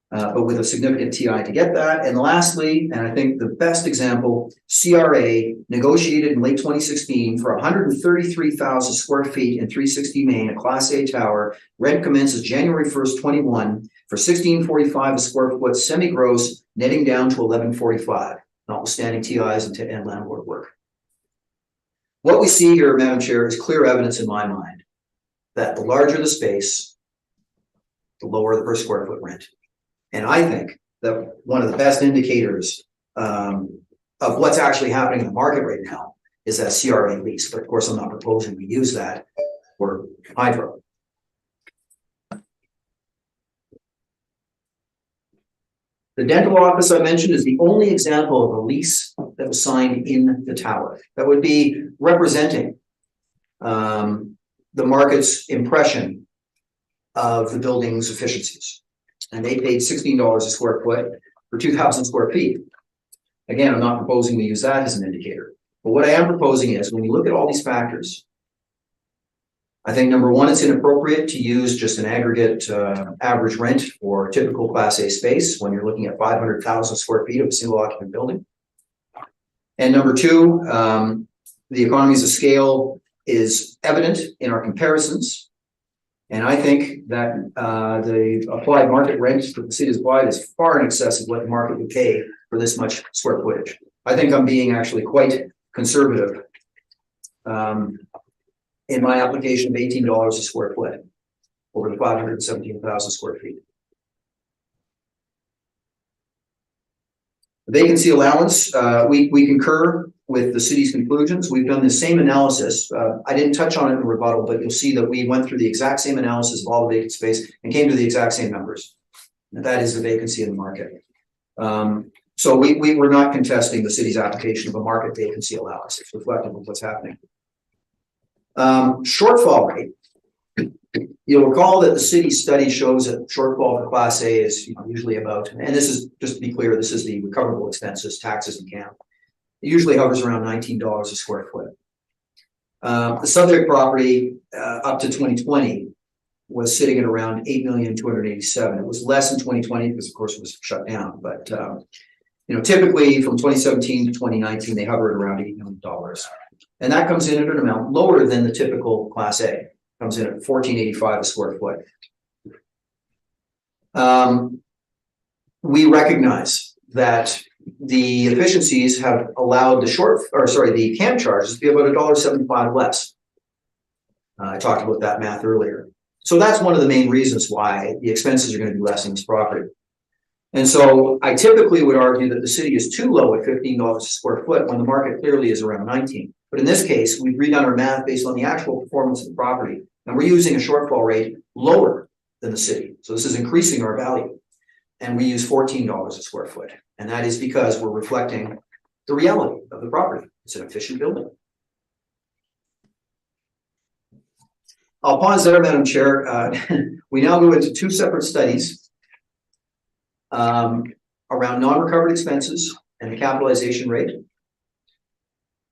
but with a significant TI to get that. And lastly, and I think the best example, CRA negotiated in late 2016 for 133,000 square feet in 360 Main, a Class A tower. Rent commences January 1st, 21 for $16.45 a square foot, semi-gross, netting down to $11.45, notwithstanding TIs and landlord work. What we see here, Madam Chair, is clear evidence in my mind that the larger the space, the lower the per square foot rent. And I think that one of the best indicators of what's actually happening in the market right now is that CRA lease. But of course, I'm not proposing we use that for hydro. The dental office I mentioned is the only example of a lease that was signed in the tower. That would be representing the market's impression of the building's efficiencies. And they paid $16 a square foot for 2,000 square feet. Again, I'm not proposing we use that as an indicator. But what I am proposing is when you look at all these factors, I think number one, it's inappropriate to use just an aggregate average rent for typical Class A space when you're looking at 500,000 square feet of a single occupant building. And number two, the economies of scale is evident in our comparisons. And I think that the applied market rent for the city applied is far in excess of what the market would pay for this much square footage. I think I'm being actually quite conservative in my application of $18 a square foot over the 517,000 square feet. The vacancy allowance, we concur with the city's conclusions. We've done the same analysis. I didn't touch on it in the rebuttal, but you'll see that we went through the exact same analysis of all the vacant space and came to the exact same numbers. And that is the vacancy in the market. So we were not contesting the city's application of a market vacancy allowance. It's reflective of what's happening. Shortfall rate. You'll recall that the city study shows that shortfall for Class A is usually about, and this is, just to be clear, this is the recoverable expenses, taxes and CAM. It usually hovers around $19 a square foot. The subject property up to 2020 was sitting at around $8,287,000. It was less in 2020 because, of course, it was shut down. But typically from 2017 to 2019, they hovered around $8 million, and that comes in at an amount lower than the typical Class A. Comes in at $1,485 a square foot. We recognize that the efficiencies have allowed the CAM charges to be about $1.75 less. I talked about that math earlier. So that's one of the main reasons why the expenses are going to be less in this property. And so I typically would argue that the city is too low at $15 a square foot when the market clearly is around 19. But in this case, we've redone our math based on the actual performance of the property. And we're using a shortfall rate lower than the city. So this is increasing our value. And we use $14 a square foot. And that is because we're reflecting the reality of the property. It's an efficient building. I'll pause there, Madam Chair. We now go into two separate studies around non-recovered expenses and the capitalization rate.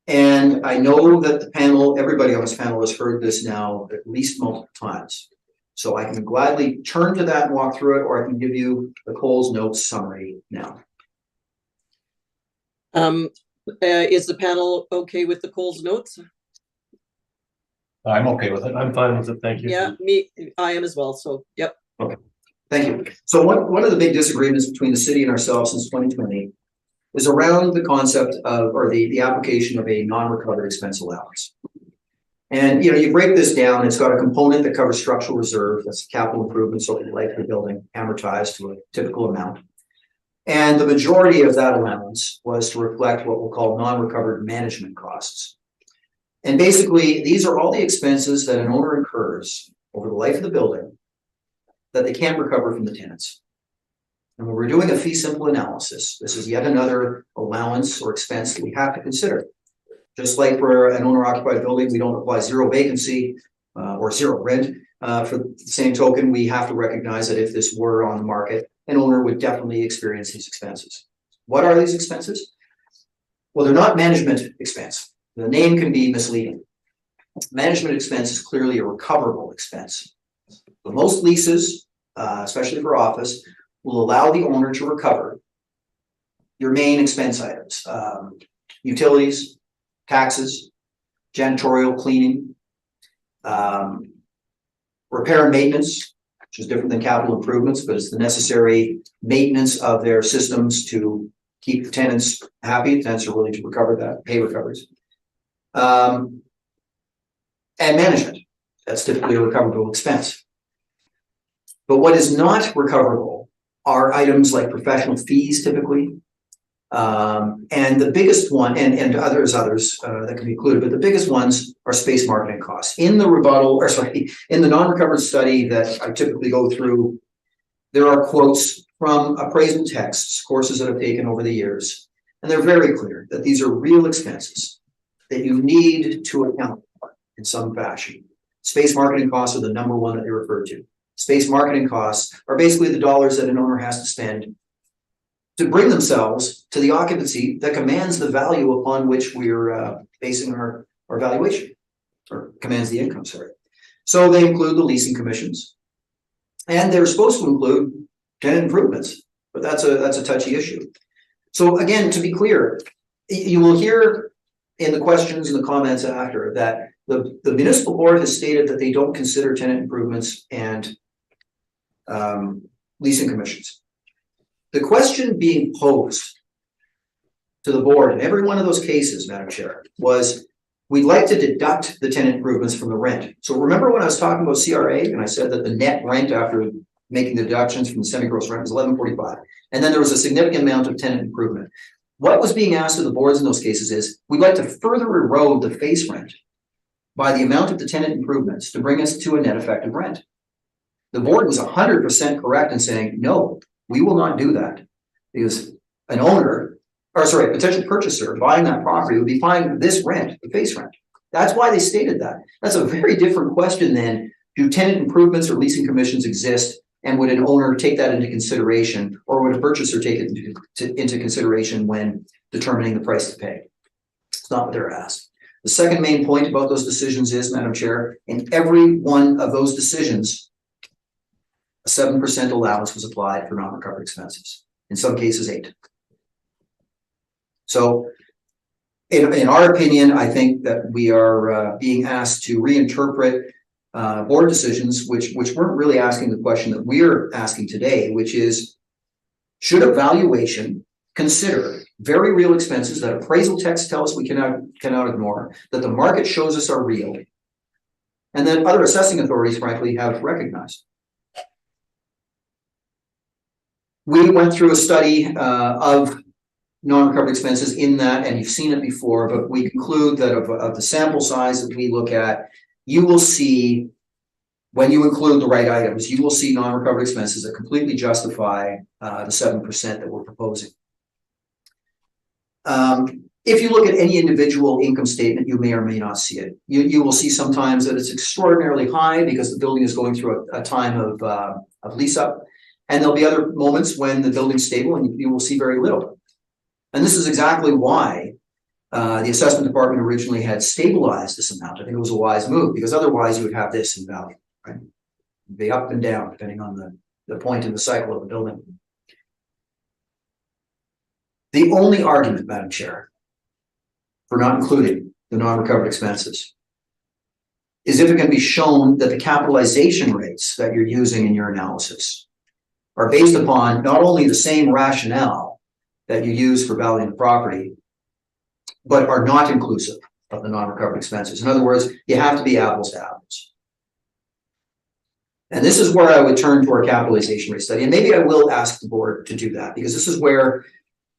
And I know that the panel, everybody on this panel has heard this now at least multiple times. So I can gladly turn to that and walk through it, or I can give you the Coles Notes summary now. Is the panel okay with the Coles Notes? I'm okay with it. I'm fine with it, thank you. Yeah, I am as well, so, yep. Okay, thank you. So one of the big disagreements between the city and ourselves since 2020 is around the concept of, or the application of a non-recovered expense allowance. And you break this down, it's got a component that covers structural reserve, that's capital improvements over the life of the building, amortized to a typical amount. And the majority of that allowance was to reflect what we'll call non-recovered management costs. And basically, these are all the expenses that an owner incurs over the life of the building that they can't recover from the tenants. And when we're doing a fee simple analysis, this is yet another allowance or expense that we have to consider. Just like for an owner occupied building, we don't apply zero vacancy or zero rent. For the same token, we have to recognize that if this were on the market, an owner would definitely experience these expenses. What are these expenses? Well, they're not management expense. The name can be misleading. Management expense is clearly a recoverable expense. But most leases, especially for office, will allow the owner to recover your main expense items, utilities, taxes, janitorial, cleaning, repair and maintenance, which is different than capital improvements, but it's the necessary maintenance of their systems to keep the tenants happy. The tenants are willing to recover that, pay recoveries. And management, that's typically a recoverable expense. But what is not recoverable are items like professional fees, typically. And the biggest one, and others that can be included, but the biggest ones are space marketing costs. In the in the non-recovered study that I typically go through, there are quotes from appraisal texts, courses that I've taken over the years, and they're very clear that these are real expenses that you need to account for in some fashion. Space marketing costs are the number one that they refer to. Space marketing costs are basically the dollars that an owner has to spend to bring themselves to the occupancy that commands the value upon which we're basing our valuation, or commands the income, sorry. So they include the leasing commissions. And they're supposed to include tenant improvements, but that's a touchy issue. So again, to be clear, you will hear in the questions and the comments after that the municipal board has stated that they don't consider tenant improvements and leasing commissions. The question being posed to the board in every one of those cases, Madam Chair, was we'd like to deduct the tenant improvements from the rent. So remember when I was talking about CRA and I said that the net rent after making the deductions from the semi-gross rent was $11.45, and then there was a significant amount of tenant improvement. What was being asked of the boards in those cases is we'd like to further erode the face rent by the amount of the tenant improvements to bring us to a net effective rent. The board was 100% correct in saying, no, we will not do that, because an owner, or sorry, a potential purchaser buying that property would be fine with this rent, the face rent. That's why they stated that. That's a very different question than do tenant improvements or leasing commissions exist, and would an owner take that into consideration, or would a purchaser take it into consideration when determining the price to pay? It's not what they're asked. The second main point about those decisions is, Madam Chair, in every one of those decisions, a 7% allowance was applied for non-recovered expenses. In some cases, 8%. So, in our opinion, I think that we are being asked to reinterpret board decisions, which weren't really asking the question that we're asking today, which is, should a valuation consider very real expenses that appraisal texts tell us we cannot ignore, that the market shows us are real, and that other assessing authorities, frankly, have recognized? We went through a study of non-recovered expenses in that, and you've seen it before, but we conclude that of the sample size that we look at, you will see, when you include the right items, you will see non-recovered expenses that completely justify the 7% that we're proposing. If you look at any individual income statement, you may or may not see it. You will see sometimes that it's extraordinarily high because the building is going through a time of lease up. And there'll be other moments when the building's stable and you will see very little. And this is exactly why the assessment department originally had stabilized this amount. I think it was a wise move, because otherwise you would have this in value, right? It'd be up and down depending on the point in the cycle of the building. The only argument, Madam Chair, for not including the non-recovered expenses is if it can be shown that the capitalization rates that you're using in your analysis are based upon not only the same rationale that you use for valuing the property, but are not inclusive of the non-recovered expenses. In other words, you have to be apples to apples. And this is where I would turn to our capitalization rate study. And maybe I will ask the board to do that, because this is where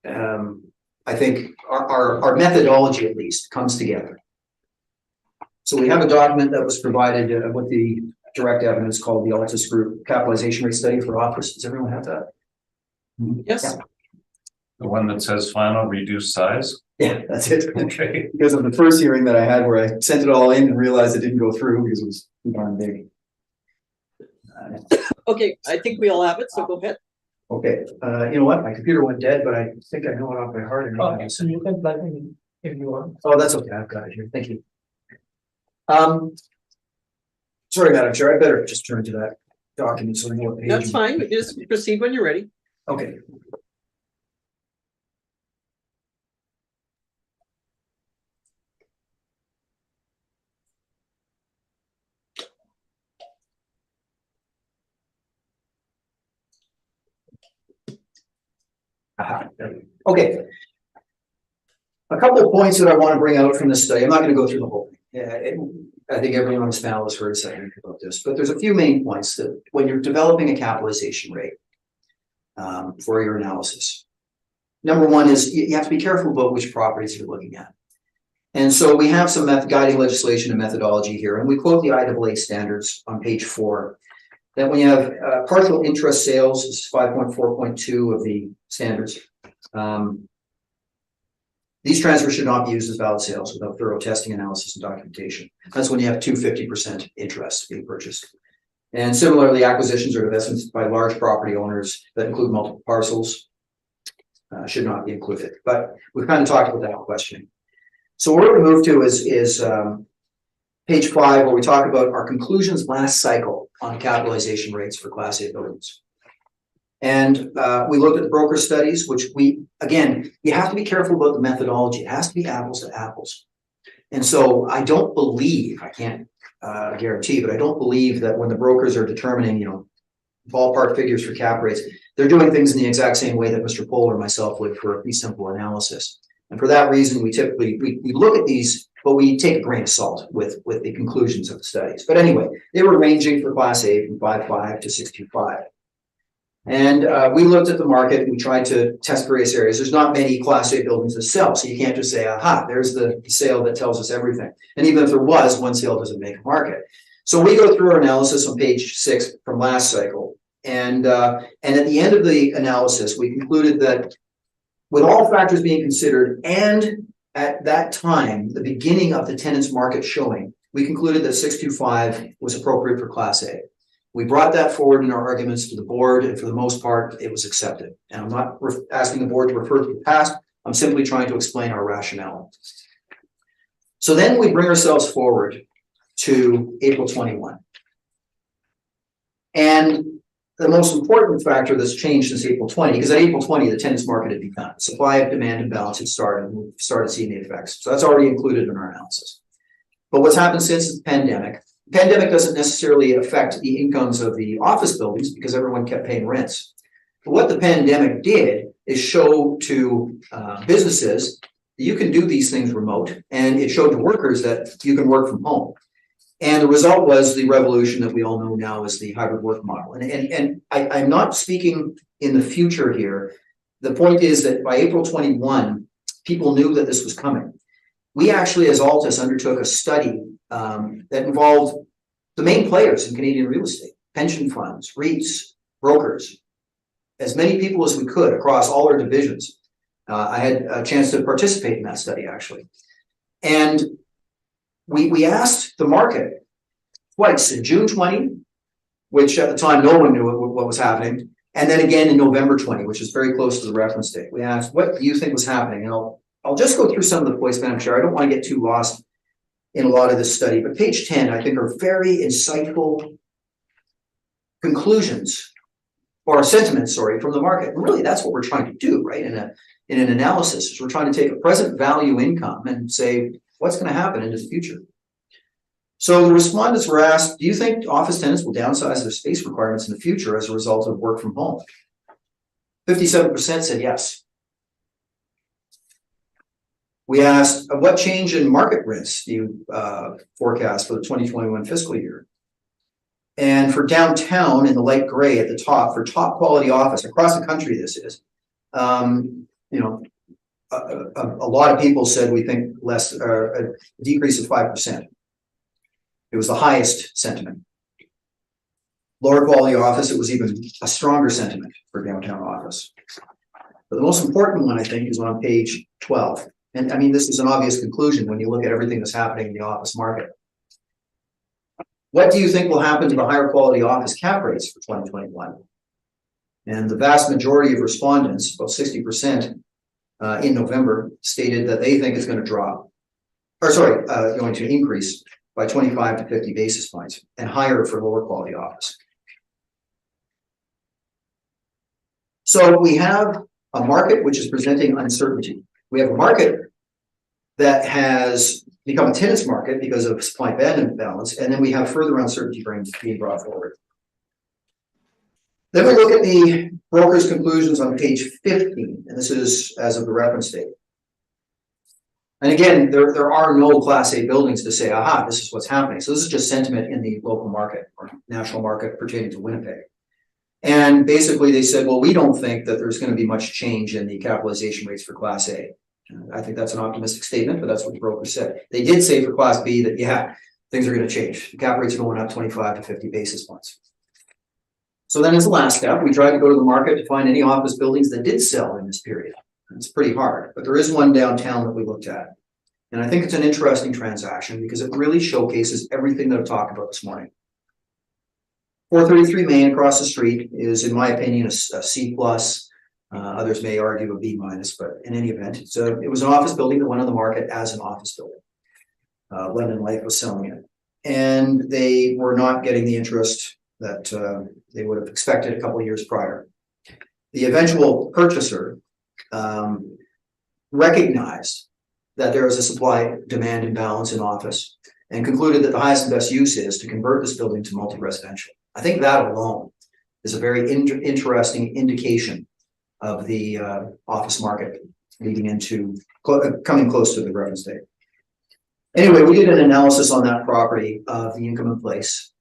I think our methodology, at least, comes together. So we have a document that was provided with the direct evidence called the Altus Group Capitalization Rate Study for Office. Does everyone have that? Yes. Yeah. The one that says final reduced size? Yeah, that's it. Okay. Because of the first hearing that I had where I sent it all in and realized it didn't go through because it was too darn big. Okay, I think we all have it, so go ahead. Okay, you know what? My computer went dead, but I think I know it off by heart. So you can plug in if you want. Oh, that's okay. I've got it here. Thank you. Sorry, Madam Chair. I better just turn to that document so I know what page. That's fine. Just proceed when you're ready. Okay. Okay. A couple of points that I want to bring out from this study. I'm not going to go through the whole thing. Yeah, I think everyone on this panel has heard something about this, but there's a few main points that when you're developing a capitalization rate for your analysis. Number one is you have to be careful about which properties you're looking at. And so we have some guiding legislation and methodology here, and we quote the IAA standards on page 4. That when you have partial interest sales, this is 5.4.2 of the standards. These transfers should not be used as valid sales without thorough testing, analysis, and documentation. That's when you have 250% interest being purchased. And similarly, acquisitions or divestments by large property owners that include multiple parcels should not be included. But we've kind of talked about that questioning. So what we're going to move to is page 5, where we talk about our conclusions last cycle on capitalization rates for Class A buildings. And we looked at the broker studies, which again, you have to be careful about the methodology. It has to be apples to apples. And so I don't believe, I can't guarantee, but I don't believe that when the brokers are determining, ballpark figures for cap rates, they're doing things in the exact same way that Mr. Pohl or myself would for a fee simple analysis. And for that reason, we typically, we look at these, but we take a grain of salt with the conclusions of the studies. But anyway, they were ranging for Class A from 5.5 to 6.25. And we looked at the market. We tried to test various areas. There's not many Class A buildings that sell, so you can't just say, aha, there's the sale that tells us everything. And even if there was, one sale doesn't make a market. So we go through our analysis on page 6 from last cycle. And at the end of the analysis, we concluded that with all factors being considered, and at that time, the beginning of the tenants market showing, we concluded that 6.25 was appropriate for Class A. We brought that forward in our arguments to the board, and for the most part, it was accepted. And I'm not asking the board to refer to the past. I'm simply trying to explain our rationale. So then we bring ourselves forward to April 21. And the most important factor that's changed since April 20, because at April 20, the tenants market had begun. Supply of demand imbalance had started, and we started seeing the effects. So that's already included in our analysis. But what's happened since the pandemic? The pandemic doesn't necessarily affect the incomes of the office buildings because everyone kept paying rents. But what the pandemic did is show to businesses that you can do these things remote, and it showed to workers that you can work from home. And the result was the revolution that we all know now as the hybrid work model. And I'm not speaking in the future here. The point is that by April 21, people knew that this was coming. We actually, as Altus, undertook a study that involved the main players in Canadian real estate, pension funds, REITs, brokers, as many people as we could across all our divisions. I had a chance to participate in that study, actually. And we asked the market twice in June 20, which at the time no one knew what was happening, and then again in November 20, which is very close to the reference date. We asked, what do you think was happening? And I'll just go through some of the points, Madam Chair. I don't want to get too lost in a lot of this study, but page 10, I think, are very insightful conclusions or sentiments, sorry, from the market. And really, that's what we're trying to do, right? In an analysis, is we're trying to take a present value income and say, what's going to happen in the future? So the respondents were asked, do you think office tenants will downsize their space requirements in the future as a result of work from home? 57% said yes. We asked, what change in market rents do you forecast for the 2021 fiscal year? And for downtown in the light gray at the top, for top quality office across the country, this is, a lot of people said we think a decrease of 5%. It was the highest sentiment. Lower quality office, it was even a stronger sentiment for downtown office. But the most important one, I think, is on page 12. And I mean, this is an obvious conclusion when you look at everything that's happening in the office market. What do you think will happen to the higher quality office cap rates for 2021? And the vast majority of respondents, about 60%, in November, stated that they think it's going to drop, going to increase by 25 to 50 basis points and higher for lower quality office. So we have a market which is presenting uncertainty. We have a market that has become a tenant's market because of supply and demand imbalance, and then we have further uncertainty being brought forward. Then we look at the broker's conclusions on page 15, and this is as of the reference date. And again, there are no Class A buildings to say, aha, this is what's happening. So this is just sentiment in the local market or national market pertaining to Winnipeg. And basically they said, well, we don't think that there's going to be much change in the capitalization rates for Class A. I think that's an optimistic statement, but that's what the broker said. They did say for Class B that, yeah, things are going to change. The cap rates are going up 25 to 50 basis points. So then as the last step, we tried to go to the market to find any office buildings that did sell in this period. It's pretty hard, but there is one downtown that we looked at. And I think it's an interesting transaction because it really showcases everything that I've talked about this morning. 433 Main across the street is, in my opinion, a C+. Others may argue a B-, but in any event, it was an office building that went on the market as an office building. London Life was selling it. and they were not getting the interest that they would have expected a couple of years prior. The eventual purchaser recognized that there is a supply-demand imbalance in office and concluded that the highest and best use is to convert this building to multi-residential. I think that alone is a very interesting indication of the office market leading into coming close to the reference date. Anyway, we did an analysis on that property of the income in place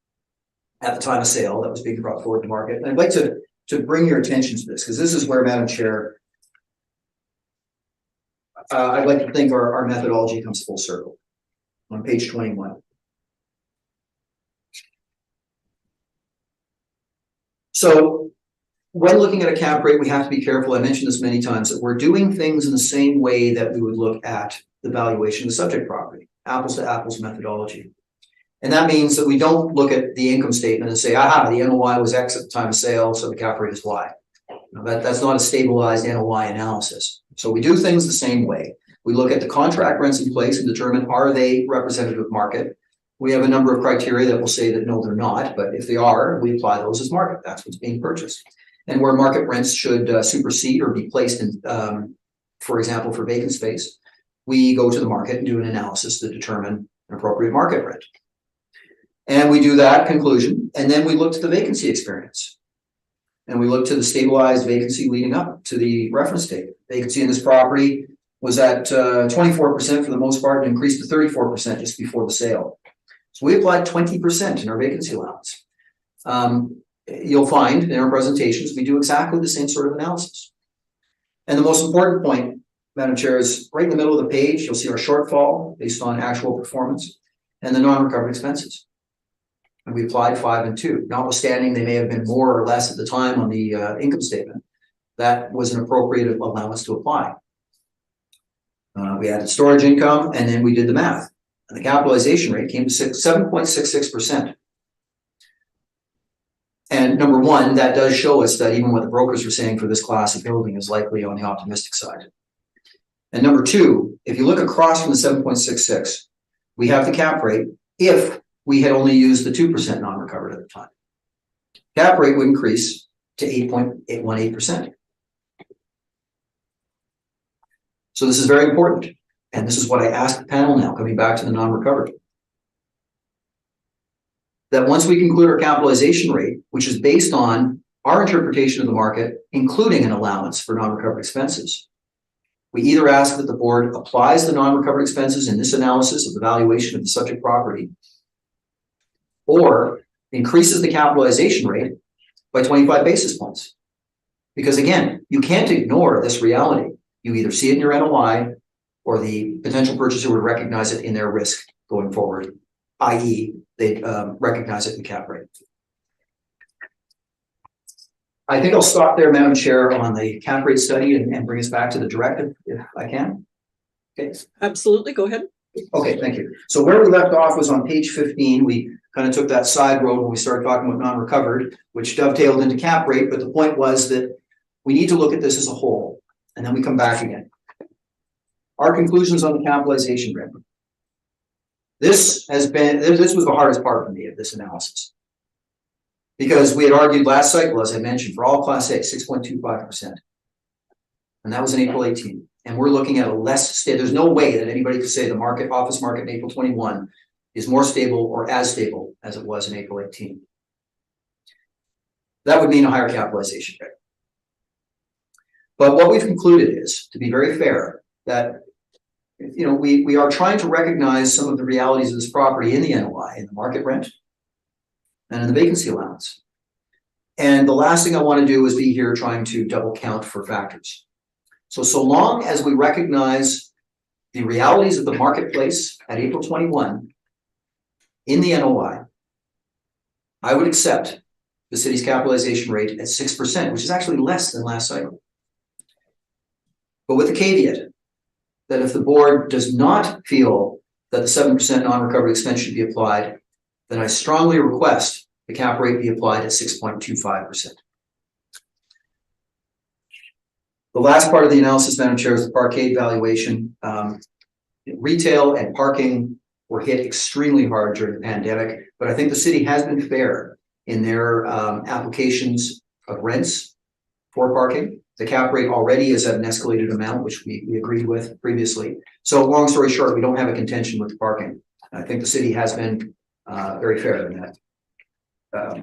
at the time of sale that was being brought forward to market. And I'd like to bring your attention to this, because this is where, Madam Chair, I'd like to think our methodology comes full circle on page 21. So when looking at a cap rate, we have to be careful. I mentioned this many times, that we're doing things in the same way that we would look at the valuation of the subject property, apples to apples methodology. And that means that we don't look at the income statement and say, aha, the NOI was X at the time of sale, so the cap rate is Y. That's not a stabilized NOI analysis. So we do things the same way. We look at the contract rents in place and determine, are they representative of market? We have a number of criteria that will say that no, they're not, but if they are, we apply those as market. That's what's being purchased. And where market rents should supersede or be placed in, for example, for vacant space, we go to the market and do an analysis to determine an appropriate market rent. And we do that conclusion, and then we look to the vacancy experience. And we look to the stabilized vacancy leading up to the reference date. Vacancy in this property was at 24% for the most part, and increased to 34% just before the sale. So we applied 20% in our vacancy allowance. You'll find in our presentations, we do exactly the same sort of analysis. And the most important point, Madam Chair, is right in the middle of the page, you'll see our shortfall based on actual performance and the non-recovered expenses. And we applied 5 and 2, notwithstanding they may have been more or less at the time on the income statement. That was an appropriate allowance to apply. We added storage income, and then we did the math. And the capitalization rate came to 7.66%. And number one, that does show us that even what the brokers are saying for this class of building is likely on the optimistic side. And number two, if you look across from the 7.66, we have the cap rate if we had only used the 2% non-recovered at the time. Cap rate would increase to 8.18%. So this is very important. And this is what I asked the panel now, coming back to the non-recovered. That once we conclude our capitalization rate, which is based on our interpretation of the market, including an allowance for non-recovered expenses, we either ask that the board applies the non-recovered expenses in this analysis of the valuation of the subject property, or increases the capitalization rate by 25 basis points. Because again, you can't ignore this reality. You either see it in your NOI, or the potential purchaser would recognize it in their risk going forward, i.e. they recognize it in cap rate. I think I'll stop there, Madam Chair, on the cap rate study and bring us back to the directive, if I can. Okay. Absolutely, go ahead. Okay, thank you. So where we left off was on page 15. We kind of took that side road when we started talking about non-recovered, which dovetailed into cap rate. But the point was that we need to look at this as a whole, and then we come back again. Our conclusions on the capitalization rate. This was the hardest part for me of this analysis. Because we had argued last cycle, as I mentioned, for all Class A, 6.25%. And that was in April 18. And we're looking at a less stable. There's no way that anybody could say the office market in April 21 is more stable or as stable as it was in April 18. That would mean a higher capitalization rate. But what we've concluded is, to be very fair, that we are trying to recognize some of the realities of this property in the NOI, in the market rent, and in the vacancy allowance. And the last thing I want to do is be here trying to double count for factors. So long as we recognize the realities of the marketplace at April 21 in the NOI, I would accept the city's capitalization rate at 6%, which is actually less than last cycle. But with the caveat that if the board does not feel that the 7% non-recovered expense should be applied, then I strongly request the cap rate be applied at 6.25%. The last part of the analysis, Madam Chair, is the parkade valuation. Retail and parking were hit extremely hard during the pandemic, but I think the city has been fair in their applications of rents for parking. The cap rate already is at an escalated amount, which we agreed with previously. So long story short, we don't have a contention with the parking. I think the city has been very fair in that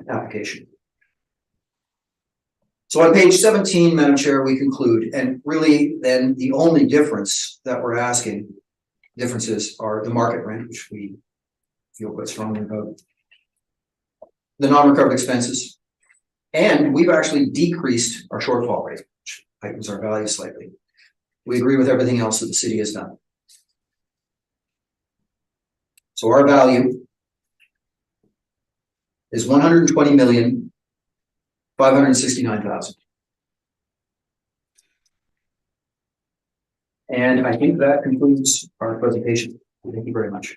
application. So on page 17, Madam Chair, we conclude, and really then the only difference that we're asking, differences are the market rent, which we feel quite strongly about, the non-recovered expenses, and we've actually decreased our shortfall rate, which heightens our value slightly. We agree with everything else that the city has done. So our value is 120,569,000. And I think that concludes our presentation. Thank you very much.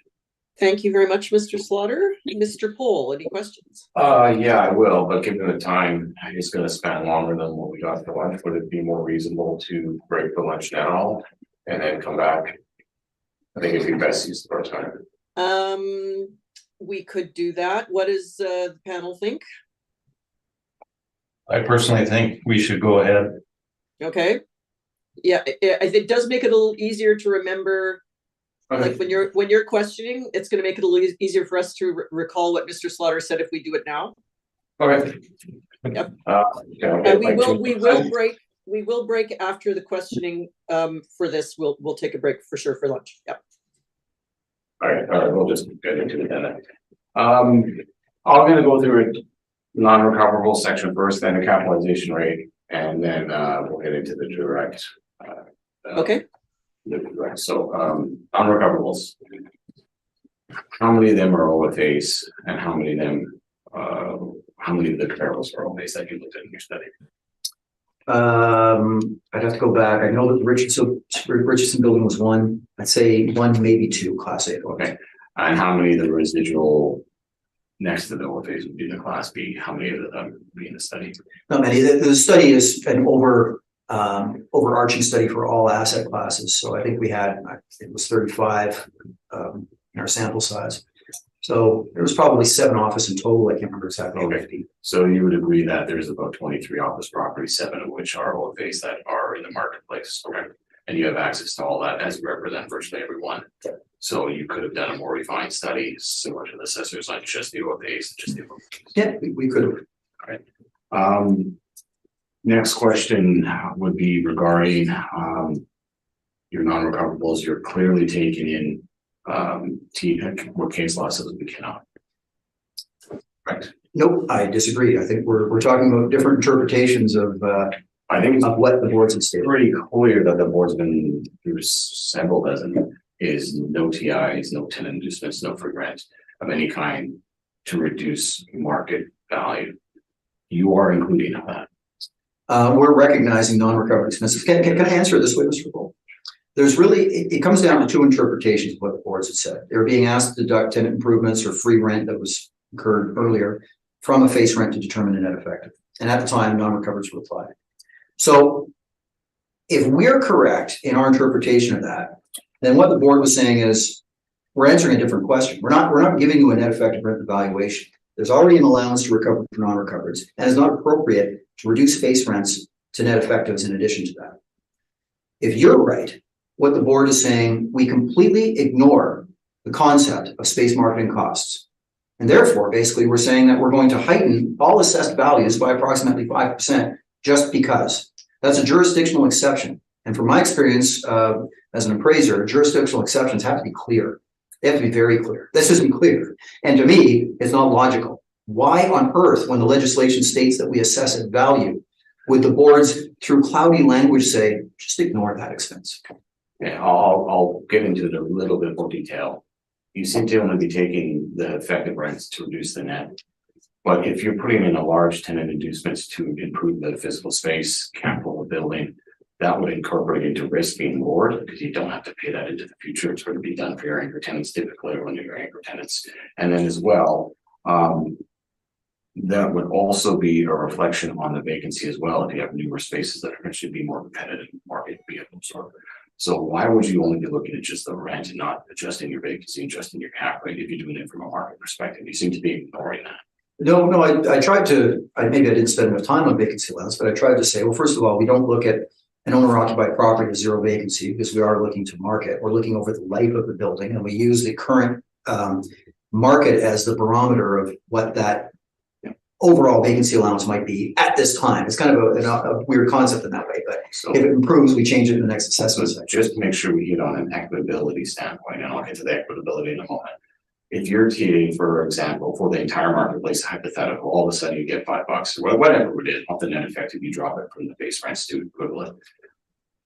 Thank you very much, Mr. Slaughter. Mr. Pohl, any questions? Yeah, I will, but given the time, it's gonna span longer than what we got for lunch. Would it be more reasonable to break for lunch now and then come back? I think it'd be best use the first time. We could do that. What does the panel think? I personally think we should go ahead. Okay. Yeah, it does make it a little easier to remember. Like when you're questioning, it's going to make it a little easier for us to recall what Mr. Slaughter said if we do it now. Okay. Yep. We will break after the questioning for this. We'll take a break for sure for lunch. Yep. All right, we'll just get into it then. I'm gonna go through a non-recoverable section first, then a capitalization rate, and then we'll get into the direct. Okay. So, unrecoverables. How many of them are OFAs and how many of them, how many of the comparables are OFAs that you looked at in your study? I'd have to go back. I know that the Richardson building was one. I'd say one, maybe two Class A. Okay. And how many of the residual next to the OFAs would be the Class B? How many of them would be in the study? Not many. The study is an overarching study for all asset classes. So I think we had, it was 35 in our sample size. So there was probably 7 office in total. I can't remember exactly. Okay. So you would agree that there's about 23 office properties, 7 of which are OFAs that are in the marketplace. Okay. And you have access to all that as you represent virtually everyone. Yeah. So you could have done a more refined study similar to the assessors on just the OFAs, just the OFAs. Yeah, we could have. All right. Next question would be regarding your non-recoverables. You're clearly taking in what case law says we cannot. Right. Nope, I disagree. I think we're talking about different interpretations of I think it's what the boards have stated. pretty clear that the board's been through several dozen is no TIs, no tenant inducements, no free rent of any kind to reduce market value. You are including that. We're recognizing non-recovered expenses. Can I answer it this way, Mr. Cole? There's really, it comes down to 2 interpretations of what the boards have said. They're being asked to deduct tenant improvements or free rent that was incurred earlier from a face rent to determine the net effective. And at the time, non-recovers were applied. So if we're correct in our interpretation of that, then what the board was saying is we're answering a different question. We're not giving you a net effective rent evaluation. There's already an allowance to recover for non-recovers, and it's not appropriate to reduce face rents to net effectives in addition to that. If you're right, what the board is saying, we completely ignore the concept of space marketing costs. And therefore, basically, we're saying that we're going to heighten all assessed values by approximately 5% just because. That's a jurisdictional exception. And from my experience as an appraiser, jurisdictional exceptions have to be clear. They have to be very clear. This isn't clear. And to me, it's not logical. Why on earth, when the legislation states that we assess at value, would the boards, through cloudy language, say, just ignore that expense? Yeah, I'll get into it a little bit more detail. You seem to only be taking the effective rents to reduce the net. But if you're putting in a large tenant inducements to improve the physical space, capital of the building, that would incorporate into risk being lowered because you don't have to pay that into the future. It's going to be done for your anchor tenants typically, or when your anchor tenants. And then as well, that would also be a reflection on the vacancy as well. If you have newer spaces that are going to be more competitive in the market, be able to absorb. So why would you only be looking at just the rent and not adjusting your vacancy, adjusting your cap rate if you're doing it from a market perspective? You seem to be ignoring that. No, I tried to, maybe I didn't spend enough time on vacancy allowance, but I tried to say, well, first of all, we don't look at an owner occupied property with zero vacancy because we are looking to market. We're looking over the life of the building, and we use the current market as the barometer of what that overall vacancy allowance might be at this time. It's kind of a weird concept in that way, but So if it improves, we change it in the next assessment so section. just to make sure we hit on an equitability standpoint, and I'll get to the equitability in a moment. If you're taking, for example, for the entire marketplace hypothetical, all of a sudden you get $5 or whatever it is, off the net effective, you drop it from the base rents to equivalent.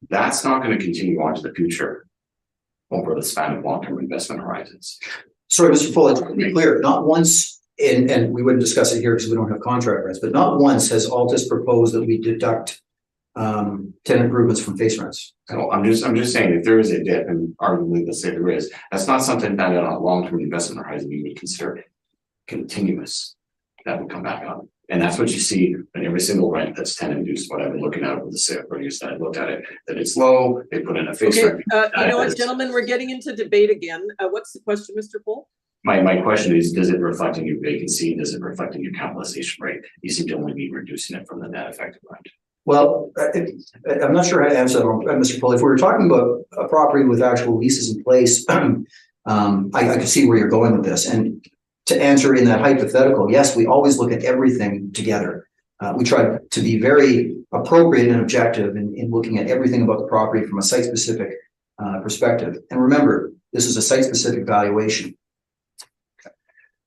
That's not going to continue on to the future over the span of long-term investment horizons. Sorry, Mr. Full, to be clear, not once, and we wouldn't discuss it here because we don't have contract rents, but not once has Altus proposed that we deduct tenant improvements from face rents. So I'm just saying, if there is a dip, and arguably let's say there is, that's not something that on a long-term investment horizon we would consider continuous. That would come back up. And that's what you see in every single rent that's tenant induced. What I've been looking at with the sale produce, that I looked at it, that it's low, they put in a face Okay, rent. you know what, gentlemen, we're getting into debate again. What's the question, Mr. Poole? My question is, does it reflect in your vacancy? Does it reflect in your capitalization rate? You seem to only be reducing it from the net effective rent. Well, I'm not sure how to answer that, Mr. Pulley. If we were talking about a property with actual leases in place, I could see where you're going with this. And to answer in that hypothetical, yes, we always look at everything together. We try to be very appropriate and objective in looking at everything about the property from a site-specific perspective. And remember, this is a site-specific valuation.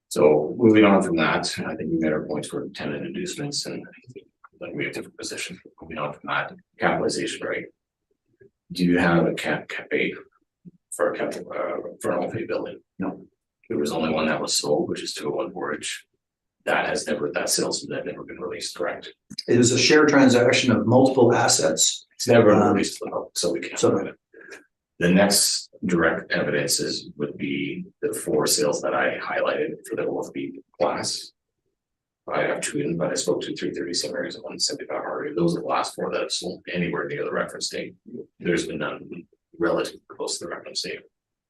So moving on from that, I think we made our points for tenant inducements, and then we have different positions. Moving on from that, capitalization rate. Do you have a cap rate for a for an all-pay building? No. There was only one that was sold, which is 201 Portage. That sales has never been released, correct? It is a share transaction of multiple assets. It's never been released to the public, so we can't. So- look at it. The next direct evidences would be the 4 sales that I highlighted for the OFB class. I have 2 in, but I spoke to 337 areas of 175 Harvey. Those are the last 4 that have sold anywhere near the reference date. There's been none relatively close to the reference date.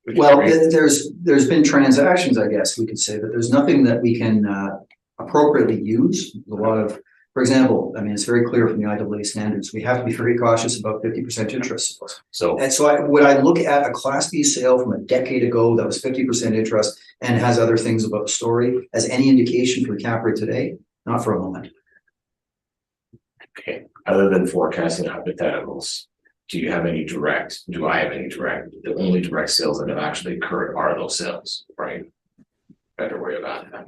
Would you Well, agree? there's been transactions, I guess we could say, but there's nothing that we can appropriately use. A lot of, for example, I mean, it's very clear from the IAA standards, we have to be very cautious about 50% interest. So And so would I look at a Class B sale from a decade ago that was 50% interest and has other things about the story as any indication for the cap rate today? Not for a moment. okay, other than forecasting hypotheticals, do I have any direct, the only direct sales that have actually occurred are those sales, right? Better way about that.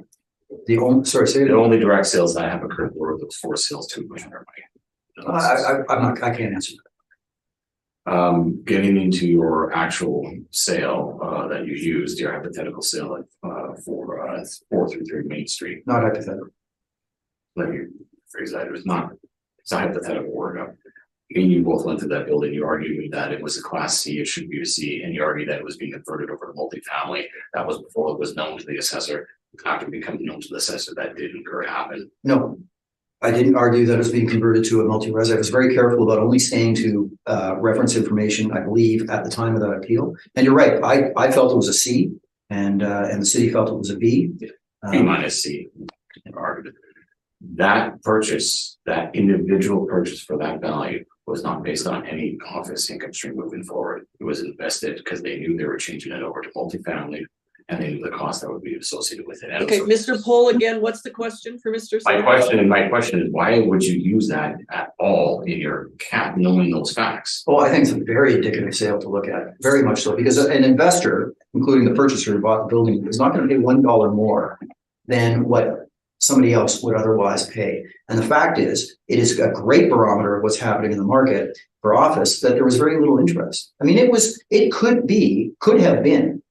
The only, sorry, say it The again. only direct sales that have occurred were those 4 sales to Winnipeg. I can't answer that. Getting into your actual sale that you used, your hypothetical sale for 433 Main Street. Not hypothetical. Let me phrase that. It's a hypothetical workup. And you both went to that building, you argued that it was a Class C, it should be a C, and you argued that it was being converted over to multifamily. That was before it was known to the assessor. After becoming known to the assessor, that didn't happen. No, I didn't argue that it was being converted to a multi-res. I was very careful about only staying to reference information, I believe, at the time of that appeal. And you're right, I felt it was a C, and the city felt it was a B. B minus C. Argued. That purchase, that individual purchase for that value was not based on any office income stream moving forward. It was invested because they knew they were changing it over to multifamily, and they knew the cost that would be associated with it. And Okay, Mr. Poole, again, what's the question for Mr. My Sullivan? question is, why would you use that at all in your cap, knowing those facts? Oh, I think it's a very indicative sale to look at, very much so, because an investor, including the purchaser who bought the building, is not going to pay $1 more than what somebody else would otherwise pay. And the fact is, it is a great barometer of what's happening in the market for office that there was very little interest. I mean, it could have been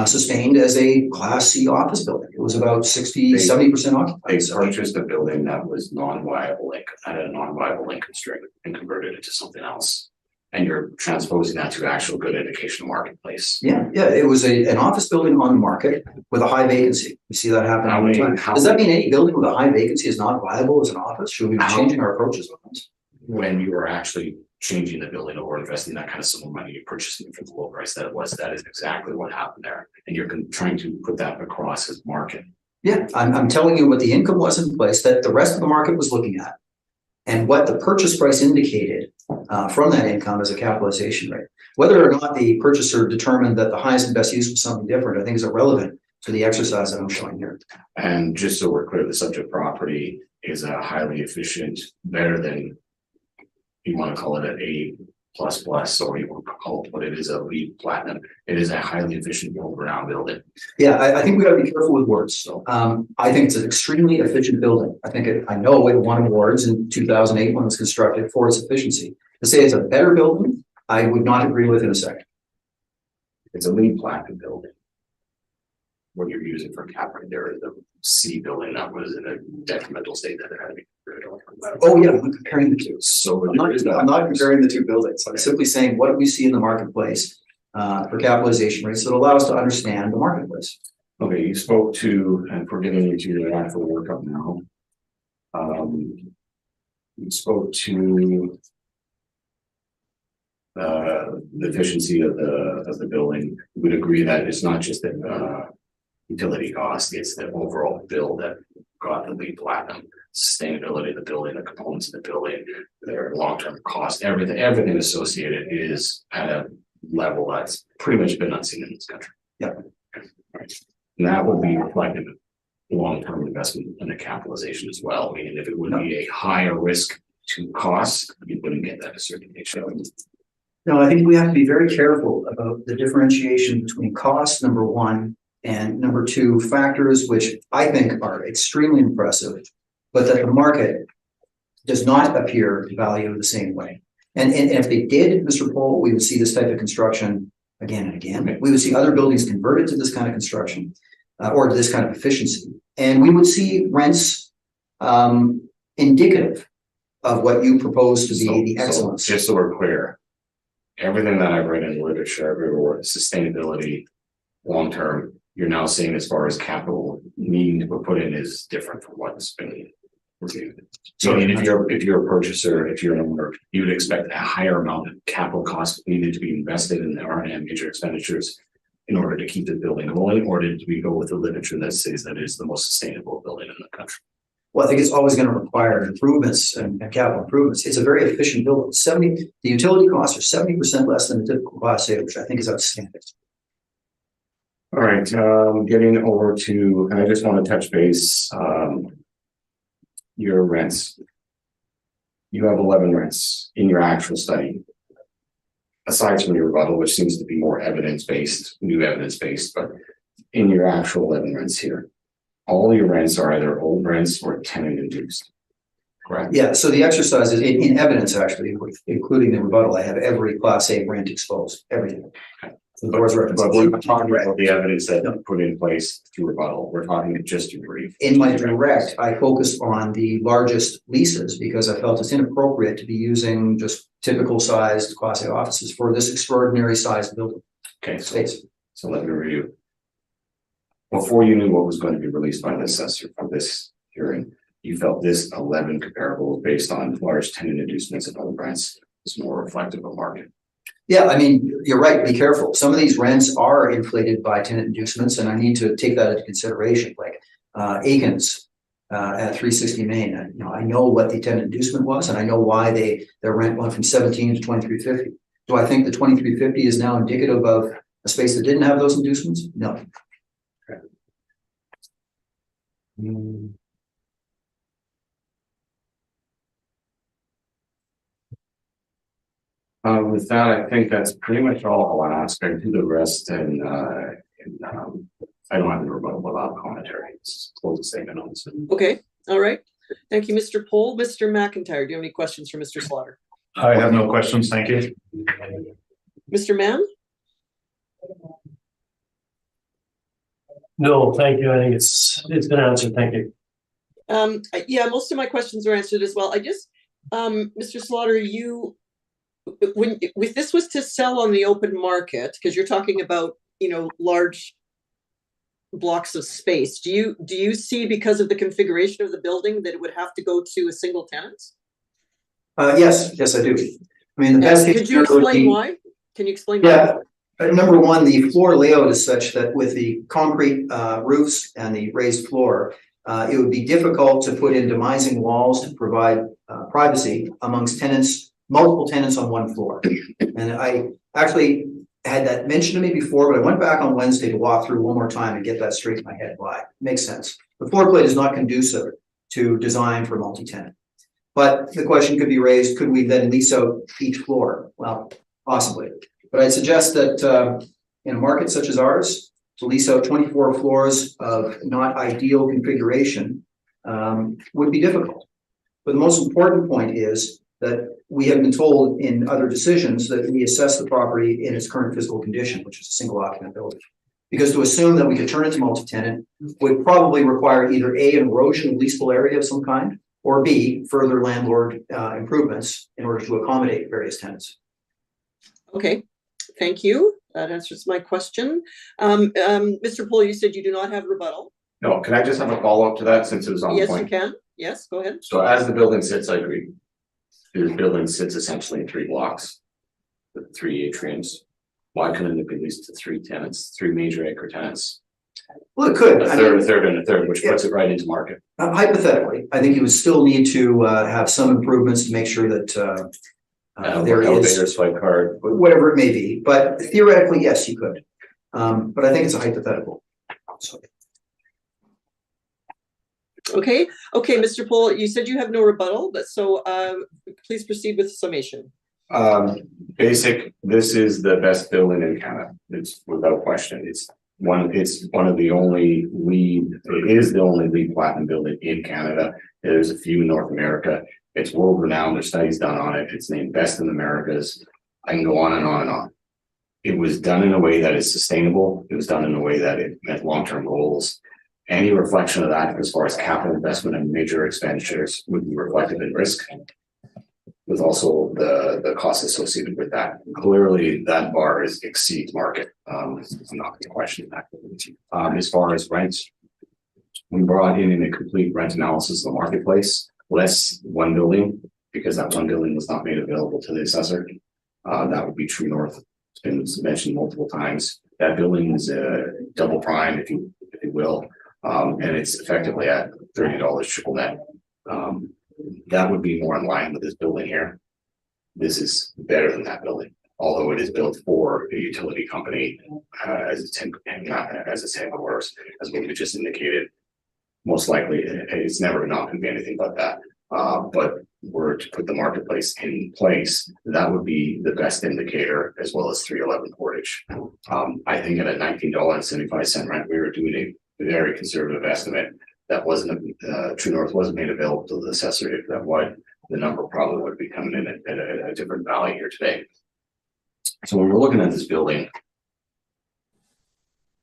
sustained as a Class C office building. It was about 70% occupied. They purchased a building that was non-viable, had a non-viable income stream, and converted it to something else. And you're transposing that to actual good educational marketplace. Yeah, it was an office building on the market with a high vacancy. We see that happen all the time. How Does that mean any building with a high vacancy is not viable as an office? Should we be How- changing our approaches on this? When you are actually changing the building or investing that kind of sum of money, you're purchasing it for the low price that it was. That is exactly what happened there. And you're trying to put that across as market. Yeah, I'm telling you what the income was in place that the rest of the market was looking at. And what the purchase price indicated from that income as a capitalization rate. Whether or not the purchaser determined that the highest and best use was something different, I think is irrelevant to the exercise that I'm showing here. And just so we're clear, the subject property is a highly efficient, better than, you want to call it an A++, or you want to call it what it is, a LEED Platinum. It is a highly efficient overall building. Yeah, I think we got to be careful with words. So, I think it's an extremely efficient building. I know it won awards in 2008 when it was constructed for its efficiency. To say it's a better building, I would not agree with in a second. It's a LEED Platinum building. What you're using for cap right there is the C building that was in a detrimental state that it had to be rid of. Oh yeah, I'm comparing the two. So I'm not comparing the two buildings. I'm simply saying what do we see in the marketplace for capitalization rates that allow us to understand the marketplace. Okay, you spoke to, and we're getting into your actual workup now. You spoke to the efficiency of the building. We would agree that it's not just the utility cost, it's the overall bill that got the LEED Platinum, sustainability of the building, the components of the building, their long-term cost, everything associated is at a level that's pretty much been unseen in this country. Yeah. Right. And that will be reflected in long-term investment and the capitalization as well. Meaning if it would be a higher risk to cost, you wouldn't get that certification. No, I think we have to be very careful about the differentiation between cost, number one, and number two, factors which I think are extremely impressive, but that the market does not appear to value the same way. And if they did, Mr. Pohl, we would see this type of construction again and again. We would see other buildings converted to this kind of construction or to this kind of efficiency. And we would see rents indicative of what you propose to be the excellence. Just so we're clear, everything that I've read in literature, everywhere, sustainability, long-term, you're now seeing as far as capital needing to be put in is different from what's been reviewed. So if you're a purchaser, if you're an owner, you would expect a higher amount of capital costs needed to be invested in the R&M major expenditures in order to keep the building going, or did we go with the literature that says that it is the most sustainable building in the country? Well, I think it's always going to require improvements and capital improvements. It's a very efficient building. The utility costs are 70% less than the typical Class A, which I think is outstanding. All right, getting over to, and I just want to touch base, your rents. You have 11 rents in your actual study. Aside from your rebuttal, which seems to be more evidence-based, new evidence-based, but in your actual 11 rents here, all your rents are either old rents or tenant induced, correct? Yeah, so the exercise is in evidence, actually, including the rebuttal. I have every Class A rent exposed, everything. Okay. But we're not talking about the evidence that you put in place through rebuttal. We're talking just your brief. In my direct, I focused on the largest leases because I felt it's inappropriate to be using just typical sized Class A offices for this extraordinary sized building. Okay, Space. so let me review. Before you knew what was going to be released by the assessor for this hearing, you felt this 11 comparable based on large tenant inducements and other rents is more reflective of market. Yeah, I mean, you're right. Be careful. Some of these rents are inflated by tenant inducements, and I need to take that into consideration. Like Aikens at 360 Main. I know what the tenant inducement was, and I know why their rent went from 17 to 2350. Do I think the 2350 is now indicative of a space that didn't have those inducements? No. Okay. With that, I think that's pretty much all I'll ask. I do the rest, and I don't have to rebuttal without commentary. It's close the statement on this. Okay, all right. Thank you, Mr. Pohl. Mr. McIntyre, do you have any questions for Mr. Slaughter? I have no questions, thank you. Mr. Mann? No, thank you. I think it's been answered. Thank you. Yeah, most of my questions are answered as well. I just, Mr. Slaughter, if this was to sell on the open market, because you're talking about, large blocks of space, do you see, because of the configuration of the building, that it would have to go to a single tenant? Yes, I do. I mean, the best case Could you scenario would explain be- why? Can you explain? why? Yeah, number one, the floor layout is such that with the concrete roofs and the raised floor, it would be difficult to put in demising walls to provide privacy amongst tenants, multiple tenants on one floor. And I actually had that mentioned to me before, but I went back on Wednesday to walk through one more time and get that straight in my head. Why? Makes sense. The floor plate is not conducive to design for multi-tenant. But the question could be raised, could we then lease out each floor? Well, possibly. But I'd suggest that in a market such as ours, to lease out 24 floors of not ideal configuration would be difficult. But the most important point is that we have been told in other decisions that we assess the property in its current physical condition, which is a single occupant building. Because to assume that we could turn it to multi-tenant would probably require either A, an erosion of leasable area of some kind, or B, further landlord improvements in order to accommodate various tenants. Okay, thank you. That answers my question. Mr. Poole, you said you do not have rebuttal. No, can I just have a follow-up to that since it was on the Yes, you point? can. Yes, go ahead. So as the building sits, I agree. The building sits essentially in 3 blocks with 3 atriums. Why couldn't it be leased to 3 tenants, 3 major anchor tenants? Well, it could. A third, and a third, which puts it right into market. Hypothetically, I think you would still need to have some improvements to make sure that there is Elevator, swipe card. whatever it may be. But theoretically, yes, you could. But I think it's a hypothetical. So, Okay, Mr. Poole, you said you have no rebuttal, but so please proceed with summation. Basic, this is the best building in Canada. It's without question. It's one of the only LEED, it is the only LEED platinum building in Canada. There's a few in North America. It's world renowned. There's studies done on it. It's named best in the Americas. I can go on and on and on. It was done in a way that is sustainable. It was done in a way that it met long-term goals. Any reflection of that as far as capital investment and major expenditures would be reflected in risk, with also the costs associated with that. Clearly, that bar exceeds market. I'm not going to question that. As far as rents, we brought in a complete rent analysis of the marketplace, less one building, because that one building was not made available to the assessor. That would be True North. It's been mentioned multiple times. That building is double prime, if you will. And it's effectively at $30 triple net. That would be more in line with this building here. This is better than that building, although it is built for a utility company as its headquarters, as what we just indicated. Most likely, it's never not going to be anything but that. But were to put the marketplace in place, that would be the best indicator, as well as 311 Portage. I think at a $19.75 rent, we were doing a very conservative estimate. That wasn't True North wasn't made available to the assessor. If that would, the number probably would be coming in at a different value here today. So when we're looking at this building,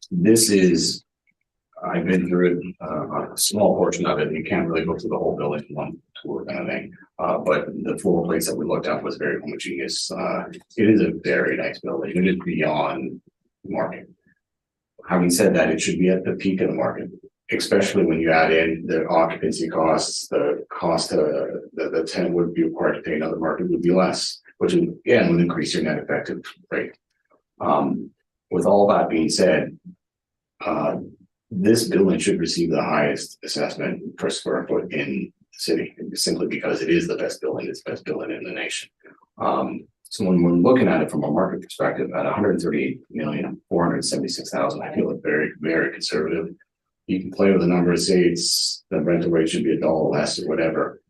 this is, I've been through it, a small portion of it. You can't really go through the whole building in one tour kind of thing. But the floor plates that we looked at was very homogeneous. It is a very nice building. It is beyond market. Having said that, it should be at the peak of the market, especially when you add in the occupancy costs, the cost the tenant would be required to pay another market would be less, which again would increase your net effective rate. With all that being said, this building should receive the highest assessment per square foot in the city, simply because it is the best building. It's the best building in the nation. So when we're looking at it from a market perspective, at 138,476,000, I feel it very, very conservative. You can play with the numbers, say it's the rental rate should be $1 less or whatever,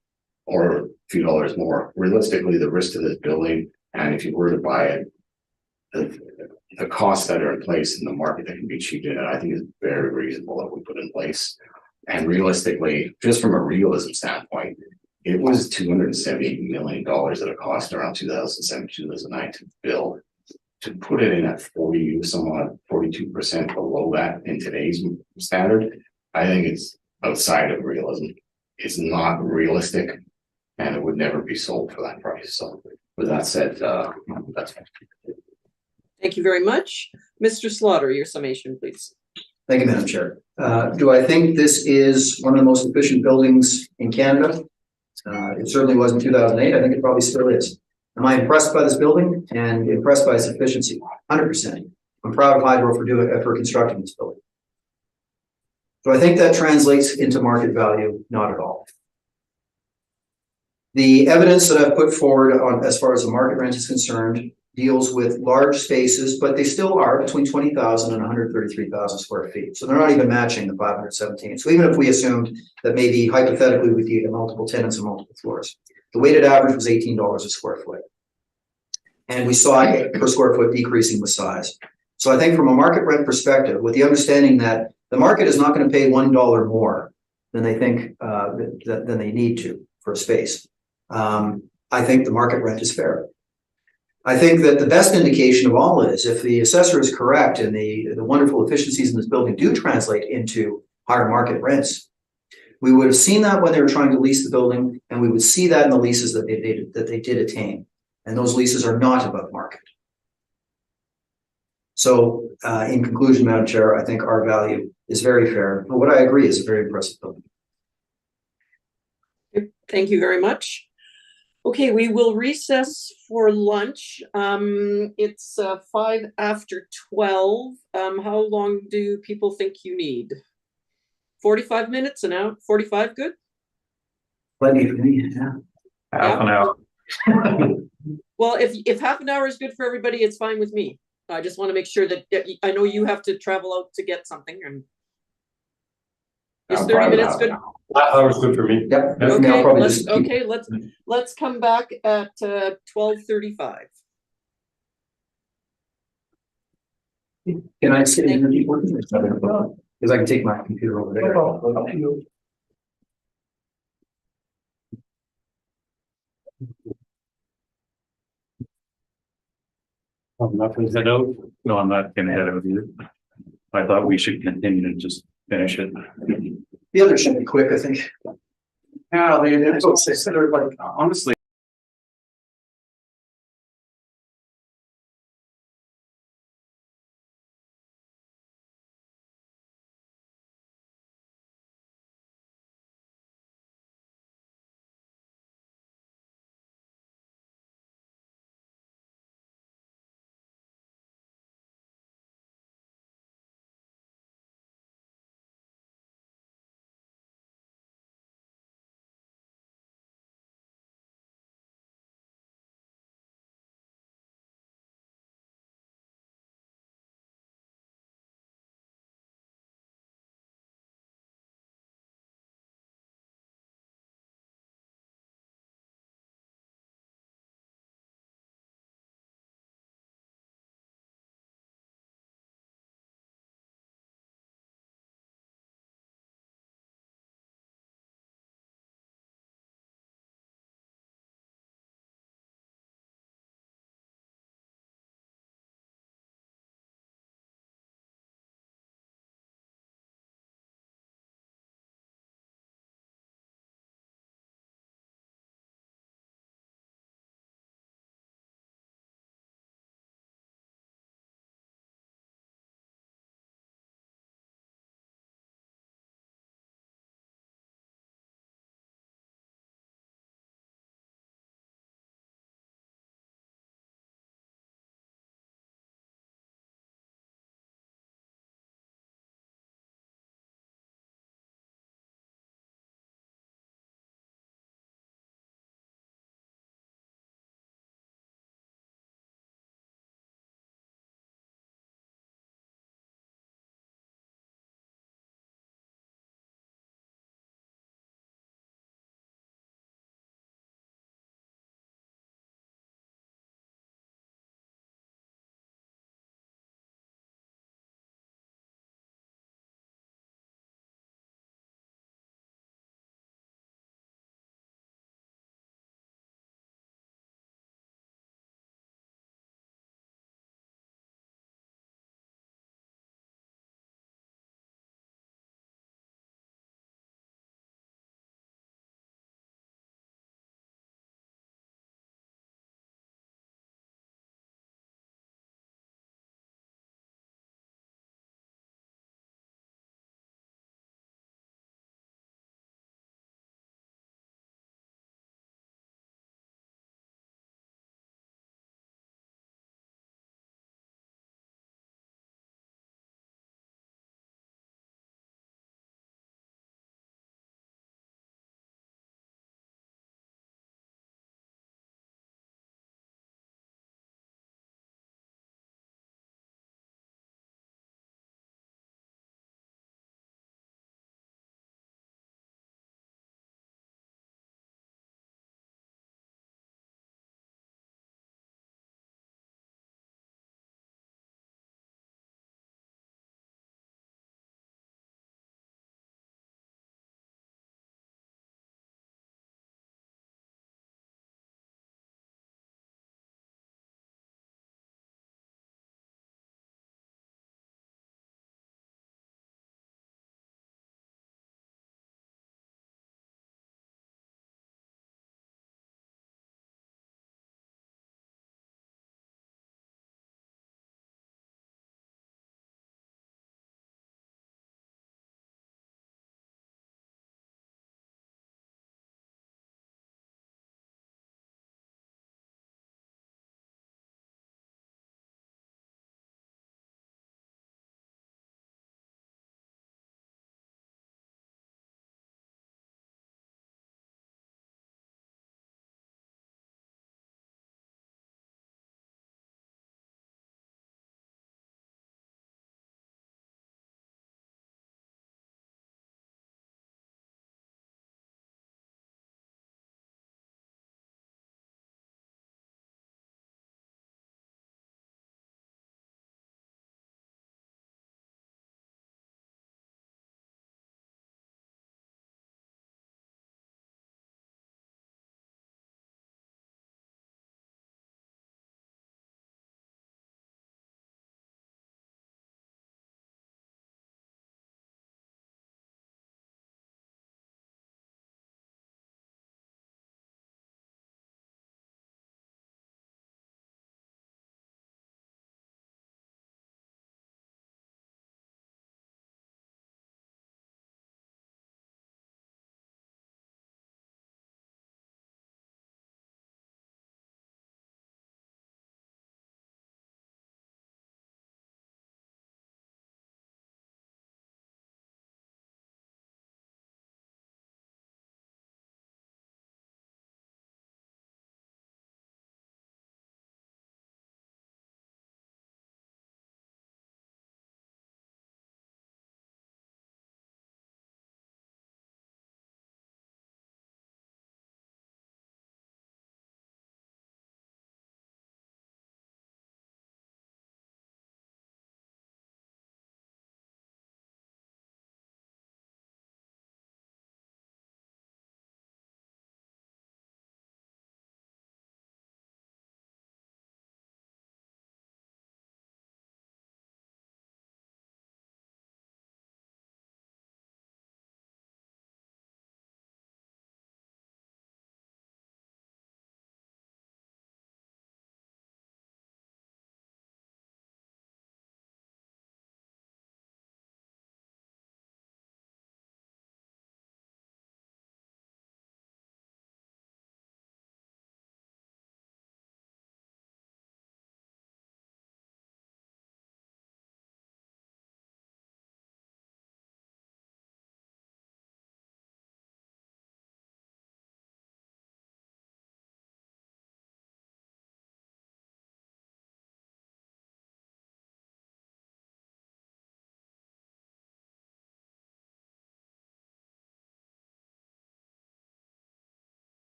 or a few dollars more. Realistically, the risk to this building, and if you were to buy it, the costs that are in place in the market that can be achieved in it, I think is very reasonable that we put in place. And realistically, just from a realism standpoint, it was $270 million at a cost around 2007, 2009 to build. To put it in at 40, somewhat 42% below that in today's standard, I think it's outside of realism. It's not realistic, and it would never be sold for that price. So with that said, that's Thank you very much. Mr. Slaughter, your summation, please. thank you, Madam Chair. Do I think this is one of the most efficient buildings in Canada? It certainly was in 2008. I think it probably still is. Am I impressed by this building and impressed by its efficiency? 100%. I'm proud of Hydro for constructing this building. Do I think that translates into market value? Not at all. The evidence that I've put forward on as far as the market rent is concerned deals with large spaces, but they still are between 20,000 and 133,000 square feet. So they're not even matching the 517. So even if we assumed that maybe hypothetically we'd need multiple tenants and multiple floors, the weighted average was $18 a square foot. And we saw it per square foot decreasing with size. So I think from a market rent perspective, with the understanding that the market is not going to pay $1 more than they think than they need to for a space, I think the market rent is fair. I think that the best indication of all is if the assessor is correct and the wonderful efficiencies in this building do translate into higher market rents, we would have seen that when they were trying to lease the building, and we would see that in the leases that they did attain. And those leases are not above market. So in conclusion, Madam Chair, I think our value is very fair. But what I agree is a very impressive building. Thank you very much. Okay, we will recess for lunch. It's 5 after 12. How long do people think you need? 45 minutes, an hour? 45, good? Plenty for me, yeah. Half an hour. Well, if half an hour is good for everybody, it's fine with me. I just want to make sure that I know you have to travel out to get something, and is I'm 30 fine with minutes half good? an hour. That hour's good for me. Yep. Okay, let's come back at 12:35. Can I sit in the working? Because I can take my computer over there. I'm not going to head out. No, I'm not gonna head out either. I thought we should continue to just finish it. The other should be quick, I think. Yeah, they're like, honestly.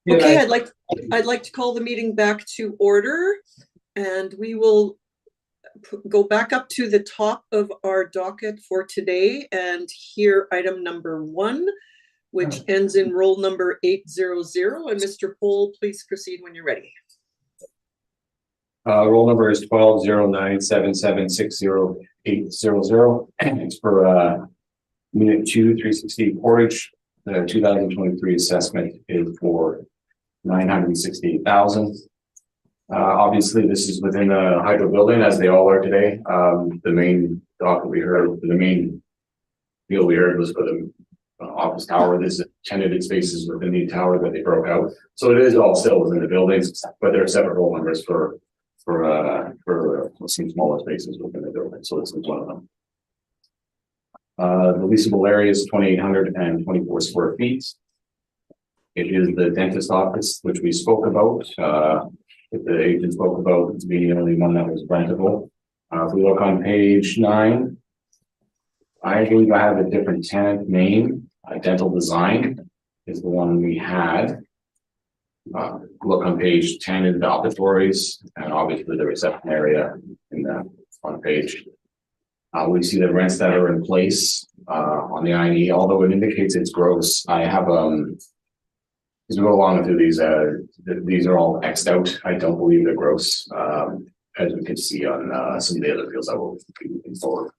You're Okay, right. I'd like to call the meeting back to order, and we will go back up to the top of our docket for today and hear item number 1, which ends in roll number 800. And Mr. Pohl, please proceed when you're ready. Roll number is 1209776080. It's for unit 2, 360 Portage. The 2023 assessment is for 968,000. Obviously, this is within the hydro building, as they all are today. The main dock we heard, the main deal we heard was for the office tower. There's tenanted spaces within the tower that they broke out. So it is all still within the buildings, but there are separate roll numbers for some smaller spaces within the building. So this is one of them. The leasable area is 2,824 square feet. It is the dentist office, which we spoke about. The agent spoke about it being the only one that was rentable. If we look on page 9, I believe I have a different tenant name. Dental Design is the one we had. Look on page 10 in the operatories, and obviously the reception area in the front page. We see the rents that are in place on the IE, although it indicates it's gross. I have as we go along through these are all X'd out. I don't believe they're gross, as we can see on some of the other fields I will be moving forward.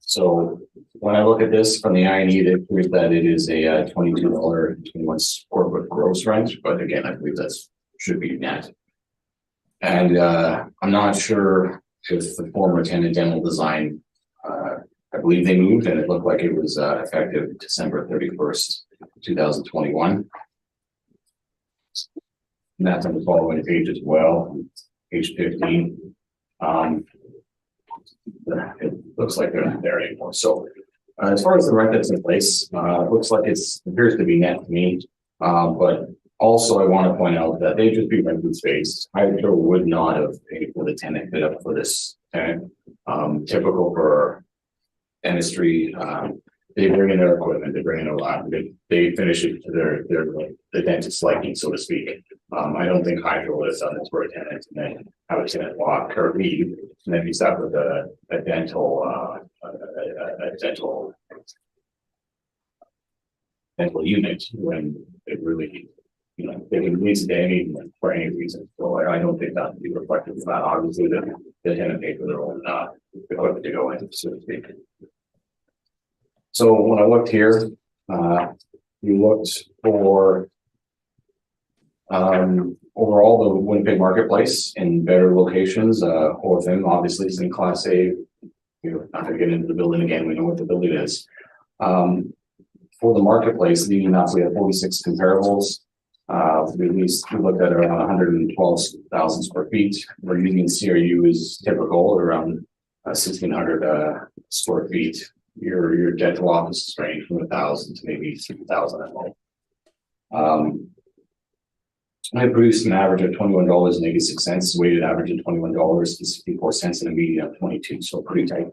So when I look at this from the IE, it appears that it is a $22.21 square foot gross rent, but again, I believe that should be net. And I'm not sure if the former tenant Dental Design, I believe they moved, and it looked like it was effective December 31st, 2021. And that's on the following page as well, page 15. It looks like they're not there anymore. So as far as the rent that's in place, it looks like it appears to be net to me. But also I want to point out that they just be rented space. Hydro would not have paid for the tenant bid up for this tenant. Typical for dentistry, they bring in their equipment, they bring in a lot, they finish it to the dentist's liking, so to speak. I don't think Hydro would have done this for a tenant and then have a tenant walk or leave, and then be stuck with a dental unit when it really, they can lease it any for any reason. So I don't think that would be reflective of that. Obviously, the tenant paid for their own equipment to go in, so to speak. So when I looked here, we looked for overall the Winnipeg marketplace in better locations. OFM obviously is in Class A. We're not going to get into the building again. We know what the building is. For the marketplace, leading up, we have 46 comparables. We looked at around 112,000 square feet. We're using CRU is typical around 1,600 square feet. Your dental offices range from 1,000 to maybe 3,000 at most. I produced an average of $21.86, weighted average of $21.64, and a median of 22. So pretty tight.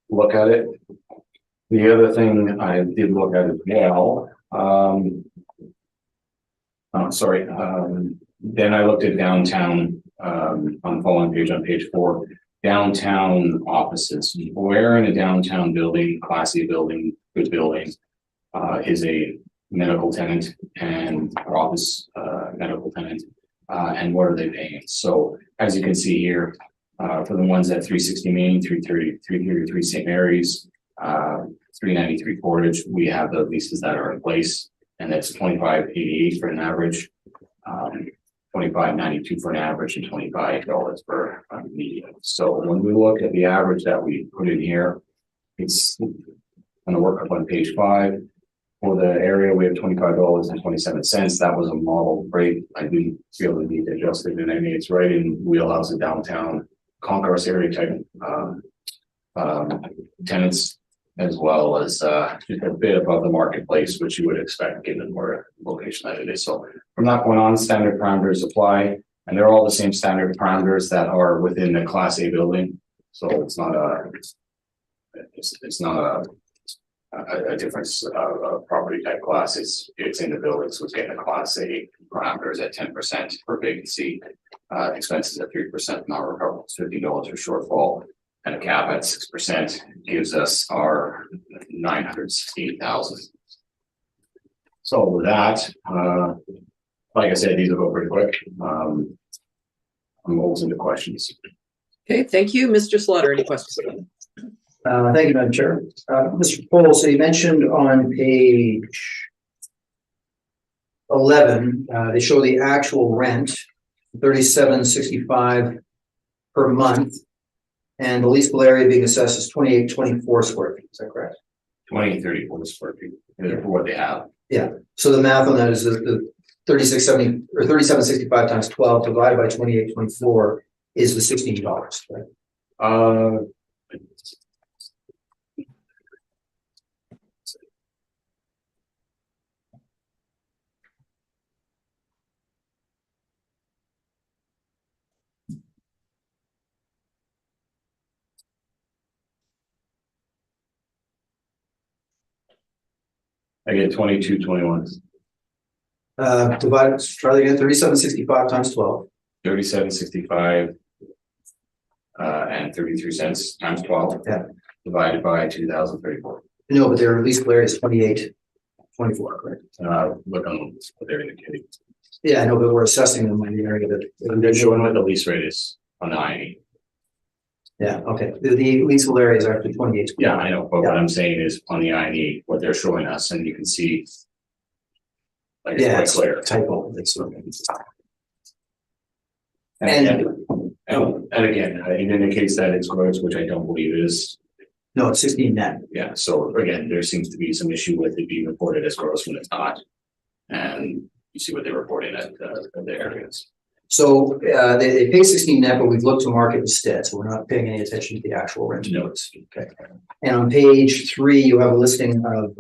Look at it. The other thing I did look at as well. Then I looked at downtown on the following page, on page 4. Downtown offices. Where in a downtown building, Class A building, good building, is a medical tenant and office medical tenant, and what are they paying? So as you can see here, for the ones at 360 Main, 333 St. Mary's, 393 Portage, we have the leases that are in place, and that's $25.88 for an average, $25.92 for an average, and $25 for a median. So when we look at the average that we put in here, it's going to work up on page 5. For the area, we have $25.27. That was a model rate. I didn't feel the need to adjust it in any. It's right in wheelhouse of downtown concourse area type tenants, as well as just a bit above the marketplace, which you would expect given where location that it is. So from that point on, standard parameters apply, and they're all the same standard parameters that are within the Class A building. So it's not a a difference of property type class. It's in the building, so it's getting a class A parameters at 10% for vacancy. Expenses at 3%, not recoverable, $50 for shortfall, and a cap at 6% gives us our 968,000. So with that, like I said, these will go pretty quick. I'm open to questions. Okay, thank you. Mr. Slaughter, any questions? Thank you, Madam Chair. Mr. Pohl, so you mentioned on page 11, they show the actual rent, $37.65 per month, and the leasable area being assessed is 2824 square feet. Is that correct? 2034 square feet for what they have. Yeah. So the math on that is the 3670 or 3765 times 12 divided by 2824 is the $16, right? I get 2221. Divide, try that again, 3765 times 12. 3765 and 33 cents times 12. Yeah. Divided by 2034. No, but their leasable area is 2824, correct? Look on what they're indicating. Yeah, I know, but we're assessing them in the area that They're showing what the lease rate is on the IE. yeah, okay. The leasable area is actually 28. Yeah, I know, but what I'm saying is on the IE, what they're showing us, and you can see. Like Yeah, it's quite clear. typo. It's And again, it indicates that it's gross, which I don't believe it is. no, it's 16 net. Yeah, so again, there seems to be some issue with it being reported as gross when it's not. And you see what they're reporting at the areas. So they pay 16 net, but we've looked to market instead, so we're not paying any attention to the actual rent notes. Okay. And on page 3, you have a listing of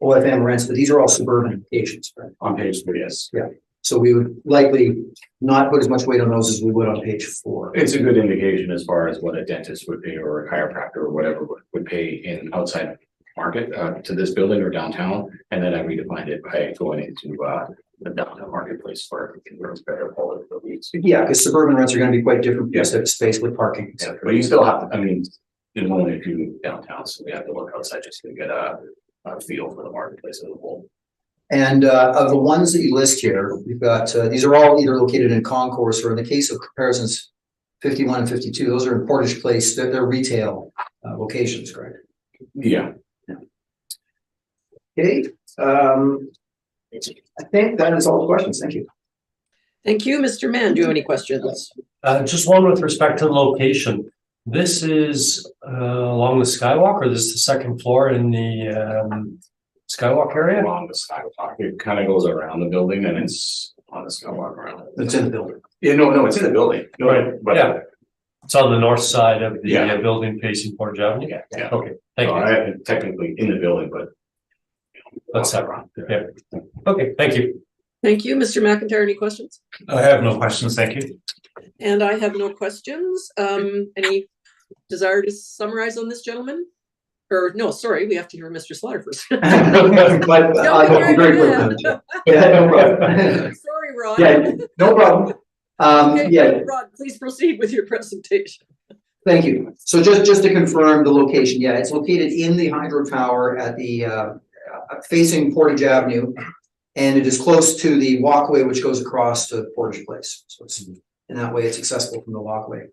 OFM rents, but these are all suburban locations, right? On page 3, yes. Yeah. So we would likely not put as much weight on those as we would on page 4. It's a good indication as far as what a dentist would pay or a chiropractor or whatever would pay in outside market to this building or downtown. And then I redefined it by going into the downtown marketplace where it's better quality for leads. Yeah, because suburban rents are going to be quite different because of space with parking. Yeah, but you still have to, I mean, you can only do downtown, so we have to look outside just to get a feel for the marketplace as a whole. And of the ones that you list here, we've got, these are all either located in concourse or in the case of comparisons 51 and 52, those are in Portage Place, they're retail locations, correct? Yeah. Okay, I think that is all the questions. Thank you. Thank you. Mr. Mann, do you have any questions? Just one with respect to the location. This is along the skywalk, or this is the second floor in the skywalk area? Along the skywalk, it kind of goes around the building and it's on the skywalk around. It's in the building. Yeah, no, it's in the building. No, Right, but yeah. It's on the north side of the Yeah. Building facing Portage Avenue? yeah. Okay, thank you. I technically in the building, but. That's separate. Yeah. Okay, thank you. Thank you. Mr. McIntyre, any questions? I have no questions, thank you. And I have no questions. Any desire to summarize on this, gentleman? Or no, sorry, we have to hear Mr. Slaughter first. But I will be very quick. Yeah, no problem. Sorry, Rod. Yeah, no problem. Okay, Yeah, Rod, please proceed with your presentation. thank you. So just to confirm the location, yeah, it's located in the hydro tower at the facing Portage Avenue, and it is close to the walkway which goes across to Portage Place. So it's in that way it's accessible from the walkway.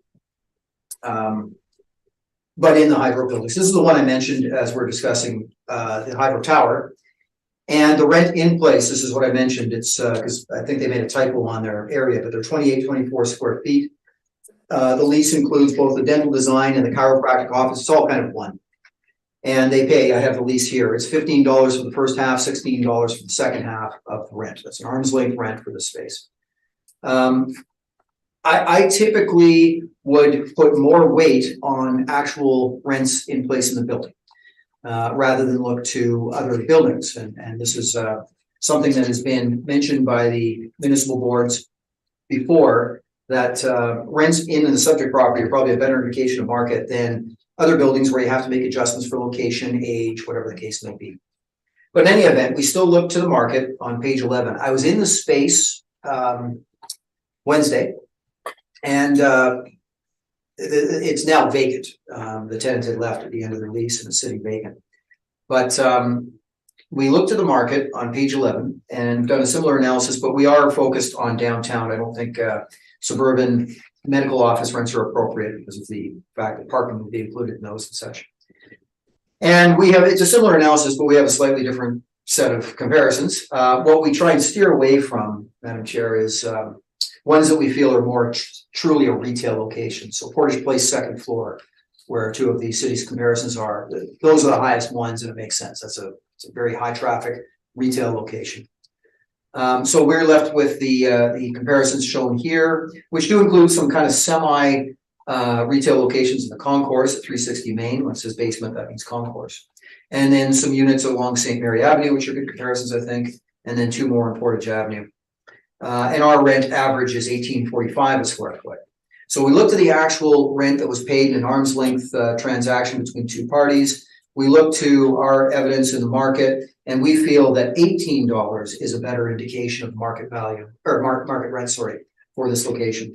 But in the hydro buildings, this is the one I mentioned as we're discussing the hydro tower. And the rent in place, this is what I mentioned, it's because I think they made a typo on their area, but they're 2824 square feet. The lease includes both the dental design and the chiropractic office, it's all kind of one. And they pay, I have the lease here, it's $15 for the first half, $16 for the second half of the rent. That's an arm's length rent for the space. I typically would put more weight on actual rents in place in the building, rather than look to other buildings. And this is something that has been mentioned by the municipal boards before, that rents in the subject property are probably a better indication of market than other buildings where you have to make adjustments for location, age, whatever the case may be. But in any event, we still look to the market on page 11. I was in the space Wednesday, and it's now vacant. The tenant had left at the end of the lease and it's sitting vacant. But we looked at the market on page 11 and done a similar analysis, but we are focused on downtown. I don't think suburban medical office rents are appropriate because of the fact that parking will be included in those and such. And it's a similar analysis, but we have a slightly different set of comparisons. What we try and steer away from, Madam Chair, is ones that we feel are more truly a retail location. So Portage Place, second floor, where two of the city's comparisons are. Those are the highest ones, and it makes sense. It's a very high traffic retail location. So we're left with the comparisons shown here, which do include some kind of semi retail locations in the concourse at 360 Main. When it says basement, that means concourse. And then some units along St. Mary Avenue, which are good comparisons, I think. And then two more on Portage Avenue. And our rent average is $18.45 a square foot. So we looked at the actual rent that was paid in an arm's length transaction between two parties. We look to our evidence in the market, and we feel that $18 is a better indication of market value, or market rent, for this location.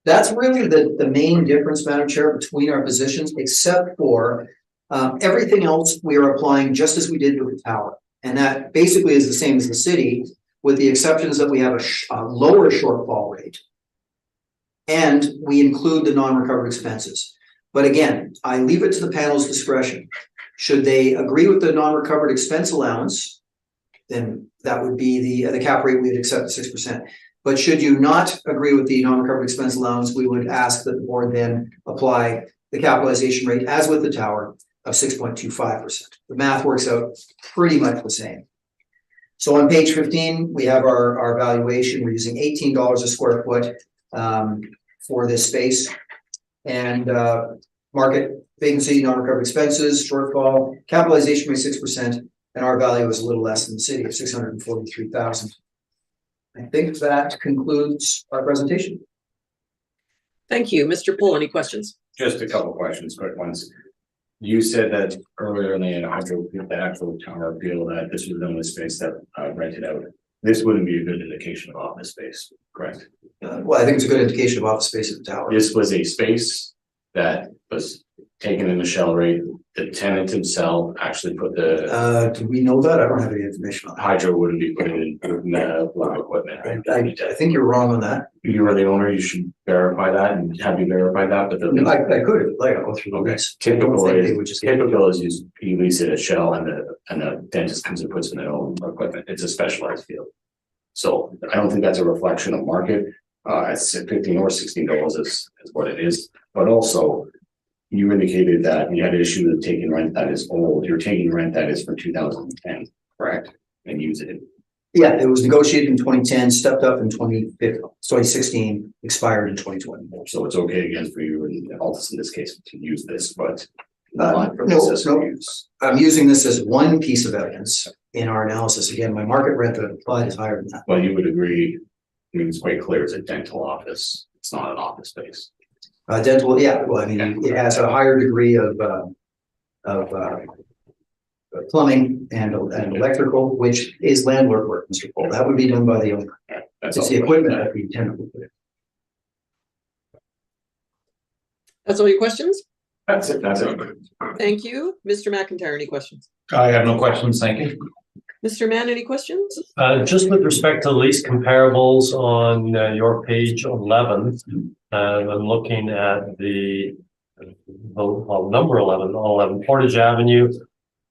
That's really the main difference, Madam Chair, between our positions, except for everything else we are applying just as we did with the tower. And that basically is the same as the city, with the exceptions that we have a lower shortfall rate. And we include the non-recovered expenses. But again, I leave it to the panel's discretion. Should they agree with the non-recovered expense allowance, then that would be the cap rate we would accept at 6%. But should you not agree with the non-recovered expense allowance, we would ask that the board then apply the capitalization rate as with the tower of 6.25%. The math works out pretty much the same. So on page 15, we have our valuation. We're using $18 a square foot for this space. And market vacancy, non-recovered expenses, shortfall, capitalization rate 6%, and our value is a little less than the city of $643,000. I think that concludes our presentation. Thank you. Mr. Poole, any questions? Just a couple questions, quick ones. You said that earlier in the actual tower feel that this was the only space that rented out. This wouldn't be a good indication of office space, correct? Well, I think it's a good indication of office space at the tower. This was a space that was taken in the shell rate. The tenant himself actually put the Do we know that? I don't have any information on that. hydro wouldn't be put in the lab equipment. I think you're wrong on that. You are the owner, you should verify that and have you verify that, but the I could, like, I'll go through the okay. list. Typical They is would just you lease it at Shell and the dentist comes and puts in their own equipment. It's a specialized field. So I don't think that's a reflection of market. At $15 or $16 is what it is. But also, you indicated that you had an issue with taking rent that is old. You're taking rent that is from 2010, correct? And use it. Yeah, it was negotiated in 2010, stepped up in 2016, expired in 2020. So it's okay again for you and Altus in this case to use this, but No, I'm using this as one piece of evidence in our analysis. Again, my market rent that I've applied is higher than that. Well, you would agree, I mean, it's quite clear it's a dental office. It's not an office space. Dental, yeah, well, I mean, it has a higher degree of plumbing and electrical, which is landlord work, Mr. Paul. That would be done by the owner. That's It's all. the equipment that the tenant would put in. That's all your questions? That's it. That's it. Thank you. Mr. McIntyre, any questions? I have no questions, thank you. Mr. Mann, any questions? Just with respect to lease comparables on your page 11, I'm looking at the number 11 Portage Avenue,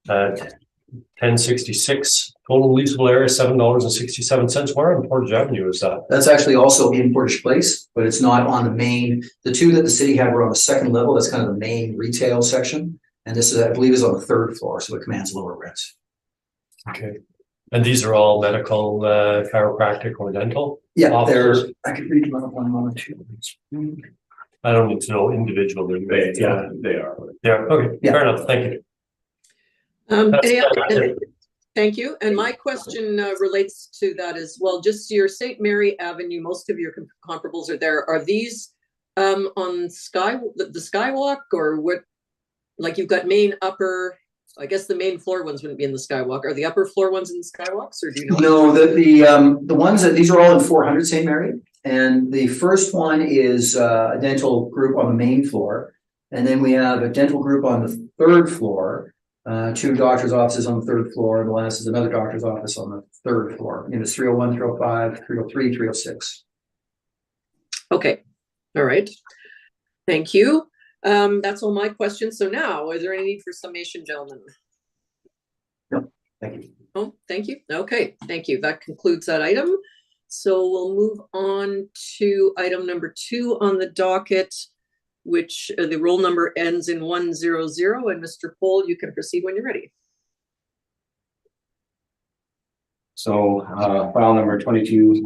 1066 total leasable area, $7.67. Where on Portage Avenue is that? That's actually also in Portage Place, but it's not on the main. The two that the city had were on the second level. That's kind of the main retail section. And this is, I believe, is on the third floor, so it commands lower rents. Okay. And these are all medical, chiropractic or dental? Yeah, offices? I could read them up one moment too. I don't need to know individually. They are. Yeah, okay, Yeah. fair enough, thank you. Thank you. And my question relates to that as well. Just your St. Mary Avenue, most of your comparables are there. Are these On the skywalk, or what? Like you've got main, upper, I guess the main floor ones wouldn't be in the skywalk. Are the upper floor ones in the skywalks, or do you know? No, the ones that, these are all in 400 St. Mary. And the first one is a dental group on the main floor. And then we have a dental group on the third floor, two doctor's offices on the third floor, and the last is another doctor's office on the third floor. It's 301, 305, 303, 306. Okay, all right. Thank you. That's all my questions. So now, is there any need for summation, gentlemen? No, thank you. Oh, thank you. Okay, thank you. That concludes that item. So we'll move on to item number 2 on the docket, which the roll number ends in 100. And Mr. Pohl, you can proceed when you're ready. So, file number 22,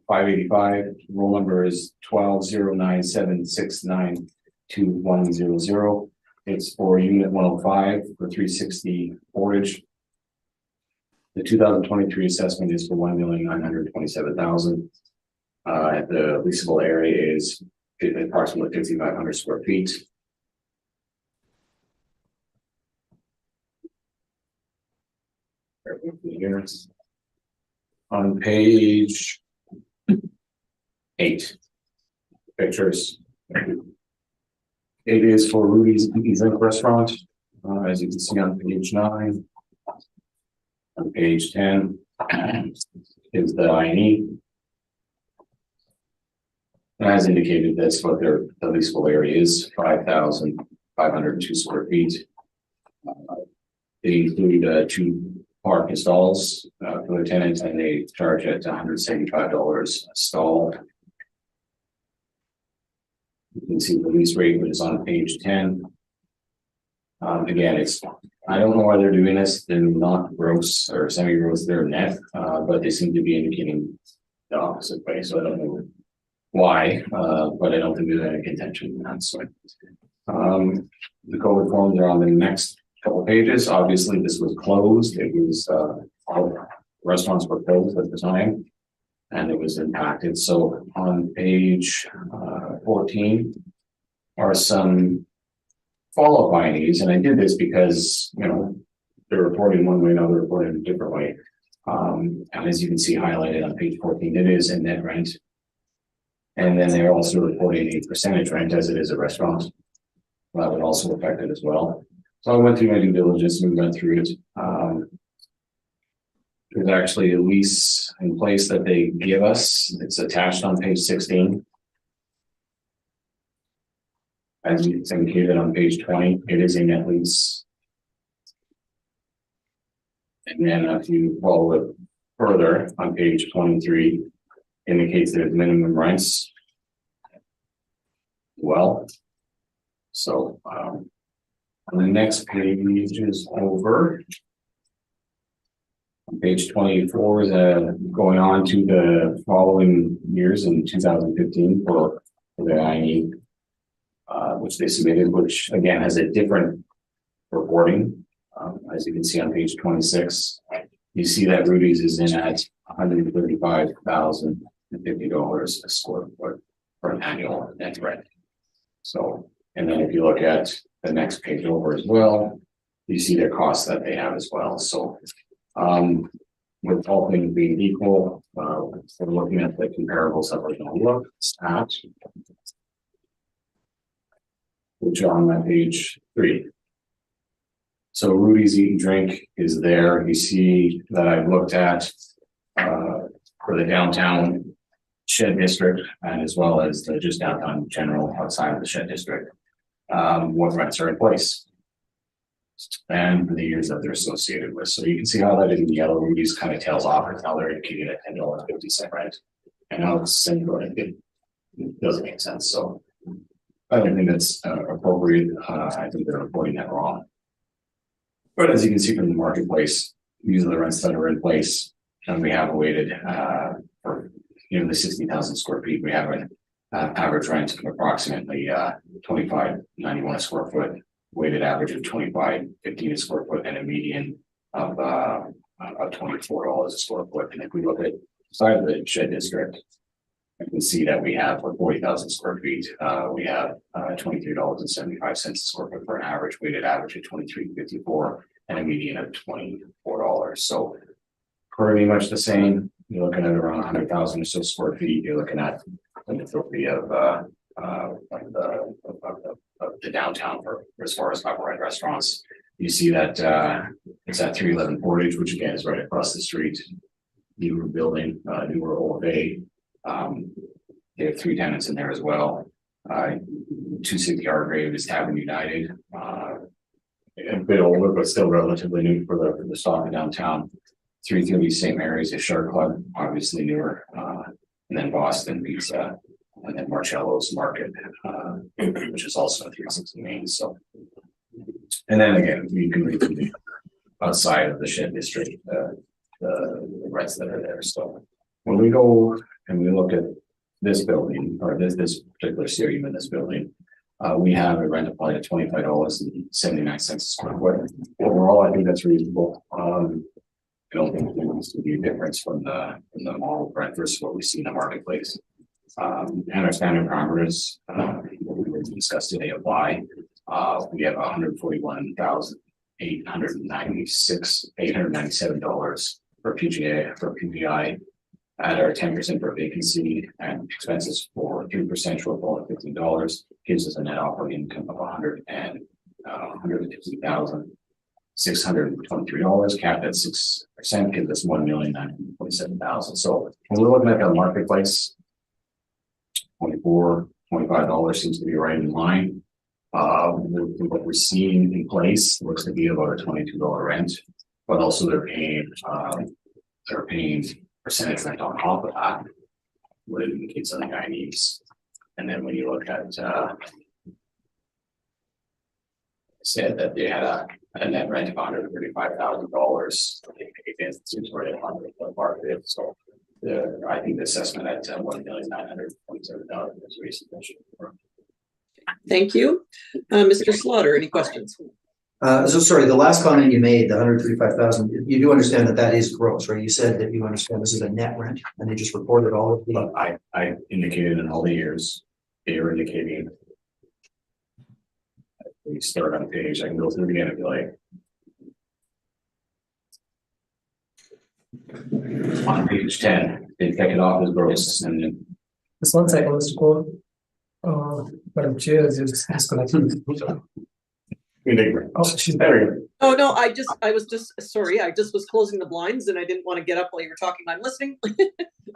585, roll number is 120976922100. It's for unit 105 for 360 Portage. The 2023 assessment is for $1,927,000. The leasable area is approximately 5,500 square feet. On page 8, pictures. It is for Rudy's Zinc Restaurant, as you can see on page 9. On page 10 is the INE. As indicated, that's what the leasable area is, 5,502 square feet. They include 2 parking stalls for the tenants, and they charge at $175 a stall. You can see the lease rate, which is on page 10. Again, I don't know why they're doing this. They're not gross or semi-gross, they're net, but they seem to be indicating the opposite way. So I don't know why, but I don't think there's any contention in that. So the COVID forms are on the next couple of pages. Obviously, this was closed. It was all restaurants were closed at the time, and it was impacted. So on page 14 are some follow-up findings, and I did this because they're reporting one way, now they're reporting a different way. And as you can see highlighted on page 14, it is a net rent. And then they're also reporting a percentage rent as it is a restaurant. That would also affect it as well. So I went through my due diligence and we went through it. There's actually a lease in place that they give us. It's attached on page 16. As it's indicated on page 20, it is a net lease. And then if you follow it further on page 23, indicates there's minimum rents. Well, so on the next page is over. On page 24 is going on to the following years in 2015 for the INE, which they submitted, which again has a different reporting. As you can see on page 26, you see that Rudy's is in at $135,050 a square foot for an annual net rent. So, and then if you look at the next page over as well, you see their costs that they have as well. So, with all things being equal, we're looking at the comparables that we're going to look at, which are on that page 3. So Rudy's Eat and Drink is there. You see that I've looked at for the downtown shed district, and as well as the just downtown general outside of the shed district, what rents are in place and for the years that they're associated with. So you can see how that in yellow Rudy's kind of tails off and how they're indicating at $10.50 rent, and how it's single, it doesn't make sense. So I don't think that's appropriate. I think they're reporting that wrong. But as you can see from the marketplace, these are the rents that are in place, and we have waited for the 60,000 square feet. We have an average rent of approximately $25.91 a square foot, weighted average of $25.15 a square foot, and a median of $24 a square foot. And if we look at side of the shed district, You can see that we have for 40,000 square feet, we have $23.75 a square foot for an average weighted average of $23.54 and a median of $24. So pretty much the same. You're looking at around 100,000 or so square feet. You're looking at the majority of the downtown for as far as upper restaurants. You see that it's at 311 Portage, which again is right across the street. Newer building, newer OFA. They have 3 tenants in there as well. 260 Argrave is Tavern United. A bit older, but still relatively new for the stock in downtown. 330 St. Mary's is Shark Club, obviously newer. And then Boston Pizza, and then Marcello's Market, which is also a 360 Main. So, and then again, you can read the outside of the Shed District, the rents that are there. So when we go and we look at this building or this particular series in this building, we have a rent applied at $25.79 a square foot. Overall, I think that's reasonable. I don't think there needs to be a difference from the model rent versus what we see in the marketplace. And our standard parameters we discussed today apply. We have $897 for PGI at our 10% for vacancy and expenses for 3% shortfall of $15 gives us a net operating income of $150,623, capped at 6% gives us $1,947,000. So when we're looking at the marketplace, $24, $25 seems to be right in line. What we're seeing in place looks to be about a $22 rent, but also they're paying percentage rent on top of that, what it indicates on the guy needs. And then when you look at said that they had a net rent of $135,000, it seems right on the market. So I think the assessment at $1,927,000 is reasonable. Thank you. Mr. Slaughter, any questions? So sorry, the last comment you made, the 135,000, you do understand that is gross, right? You said that you understand this is a net rent and they just reported all of the. I indicated in all the years, they are indicating. We start on a page, I can go through again and be like. On page 10, they take it off as gross and then. Just 1 second, Mr. Cole. Madam Chair is just disconnected. Oh, she's better. Oh, no, I was just closing the blinds and I didn't want to get up while you were talking. I'm listening.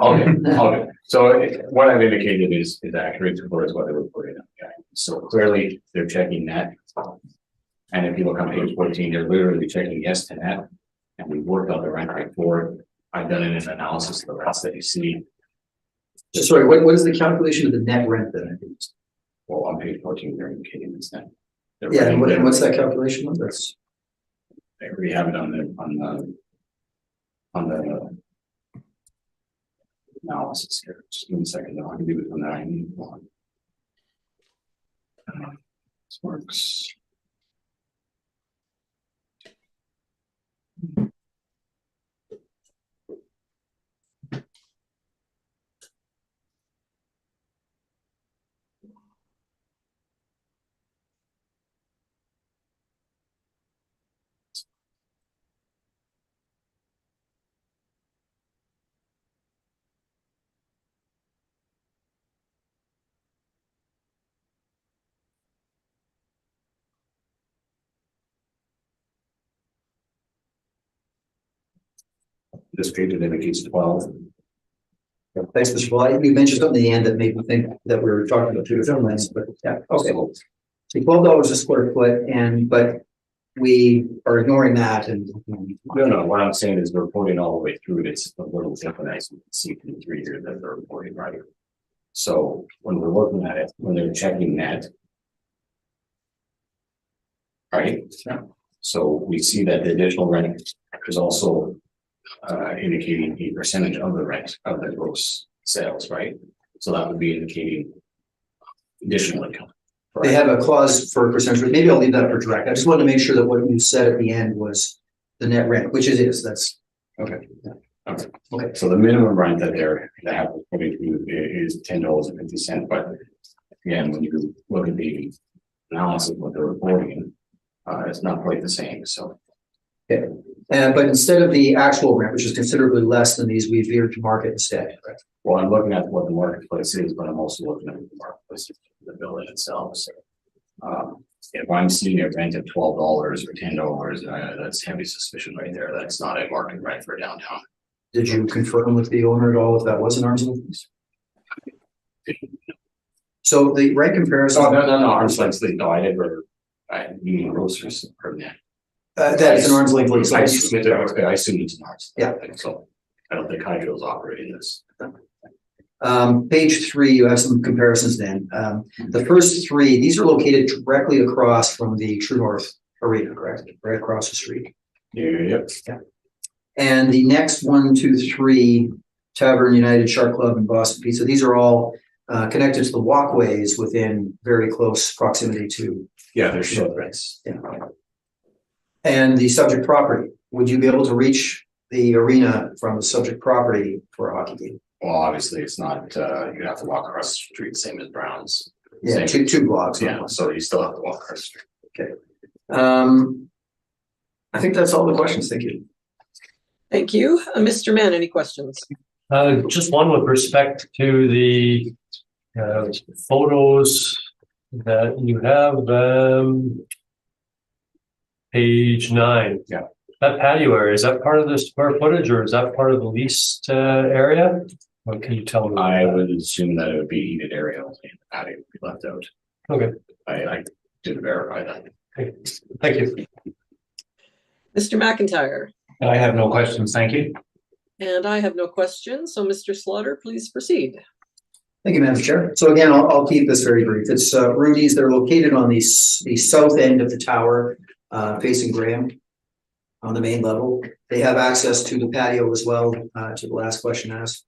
Okay. So what I've indicated is accurate towards what they reported. Okay. So clearly they're checking that. And if you look on page 14, they're literally checking yes to that. And we worked on the rent rate for it. I've done it in analysis of the rents that you see. Just sorry, what is the calculation of the net rent then? Well, on page 14, they're indicating this net. Yeah, and what's that calculation? That's I already have it on the analysis here. Just give me a second. I can do it when I need one. This works. This page indicates 12. thanks, Mr. Bly. You mentioned something at the end that made me think that we were talking about two different lines, but yeah, okay. So $12 a square foot, but we are ignoring that and. No, what I'm saying is we're reporting all the way through it. It's a little different as you can see from the 3 here that they're reporting right here. So when we're looking at it, when they're checking that, right? Yeah. So we see that the additional rent is also indicating a percentage of the rent of the gross sales, right? So that would be indicating additional income. Right? They have a clause for percentage. Maybe I'll leave that for direct. I just wanted to make sure that what you said at the end was the net rent, which it is. That's okay. Okay, so the minimum rent that they have to put into is $10.50, but again, when you look at the analysis of what they're reporting, it's not quite the same, so. But instead of the actual rent, which is considerably less than these, we veered to market instead. Correct? Well, I'm looking at what the marketplace is, but I'm also looking at the marketplace of the building itself, so. If I'm seeing a rent of $12 or $10, that's heavy suspicion right there. That's not a market rent for downtown. Did you confirm with the owner at all if that was an arm's length? So the rent comparison. Oh, no, arm's length, no, I never, Union Grocers or that. That is an arm's length lease. I assume it's an arm's. Yeah. So I don't think Hydro's operating this. Page 3, you have some comparisons then. The first 3, these are located directly across from the True North Arena, correct? Right across the street. Yep. And the next 1, 2, 3, Tavern, United, Shark Club, and Boston Pizza, these are all connected to the walkways within very close proximity to. Yeah, they're short rents. Yeah. And the subject property, would you be able to reach the arena from the subject property for a hockey game? Well, obviously, it's not, you have to walk across the street, same as Brown's. Yeah, Same. two blocks. Yeah, so you still have to walk across the street. Okay. I think that's all the questions. Thank you. Thank you. Mr. Mann, any questions? Just one with respect to the photos that you have, page 9. Yeah. That patio area, is that part of the square footage or is that part of the leased area? What can you tell me? I would assume that it would be heated area only, and the patio would be left out. Okay, I didn't verify that. okay. Thank you. Mr. McIntyre? I have no questions, thank you. And I have no questions, so Mr. Slaughter, please proceed. Thank you, Madam Chair. So again, I'll keep this very brief. It's Rudy's. They're located on the south end of the tower, facing Graham on the main level. They have access to the patio as well, to the last question asked.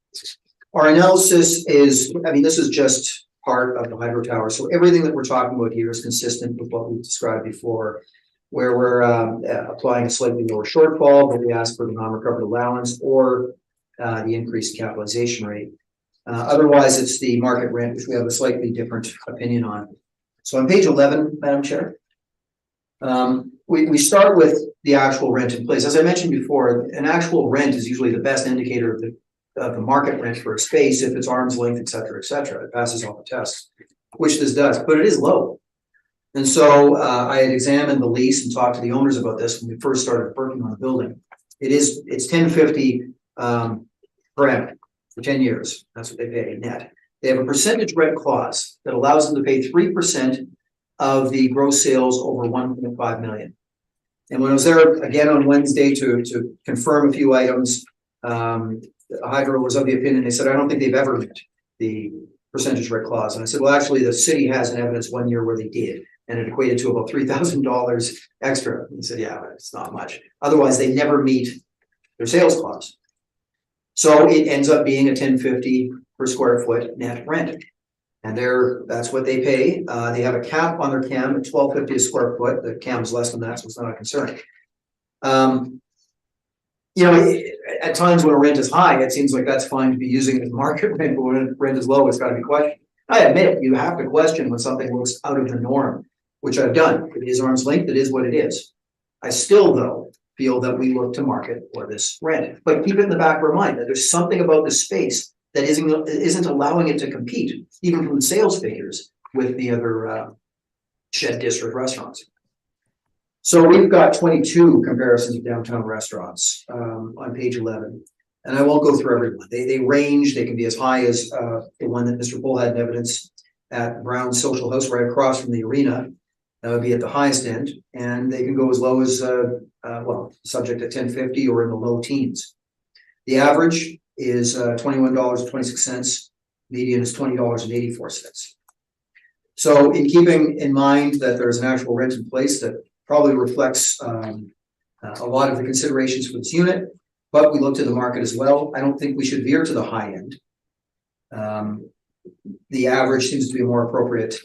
Our analysis is, this is just part of the hydro tower. So everything that we're talking about here is consistent with what we've described before, where we're applying a slightly lower shortfall, but we ask for the non-recovered allowance or the increased capitalization rate. Otherwise, it's the market rent, which we have a slightly different opinion on. So on page 11, Madam Chair, we start with the actual rent in place. As I mentioned before, an actual rent is usually the best indicator of the market rent for a space if it's arm's length, et cetera, et cetera. It passes all the tests, which this does, but it is low. And so I had examined the lease and talked to the owners about this when we first started working on the building. It's $10.50 per annum for 10 years. That's what they pay net. They have a percentage rent clause that allows them to pay 3% of the gross sales over 1.5 million. And when I was there again on Wednesday to confirm a few items, Hydro was of the opinion, they said, I don't think they've ever met the percentage rent clause. And I said, well, actually, the city has an evidence 1 year where they did, and it equated to about $3,000 extra. And he said, yeah, but it's not much. Otherwise, they never meet their sales clause. So it ends up being a $10.50 per square foot net rent. And that's what they pay. They have a cap on their CAM at $12.50 a square foot. The CAM is less than that, so it's not a concern. At times when a rent is high, it seems like that's fine to be using it as market rent, but when rent is low, it's got to be questioned. I admit you have to question when something looks out of the norm, which I've done. If it is arm's length, it is what it is. I still, though, feel that we look to market for this rent. But keep it in the back of our mind that there's something about this space that isn't allowing it to compete, even from the sales figures, with the other Shed District restaurants. So we've got 22 comparisons of downtown restaurants on page 11. And I won't go through everyone. They range, they can be as high as the one that Mr. Pohl had in evidence at Brown's Social House right across from the arena. That would be at the highest end. And they can go as low as, subject at $10.50 or in the low teens. The average is $21.26. Median is $20.84. So in keeping in mind that there's an actual rent in place that probably reflects a lot of the considerations for this unit, but we look to the market as well. I don't think we should veer to the high end. The average seems to be a more appropriate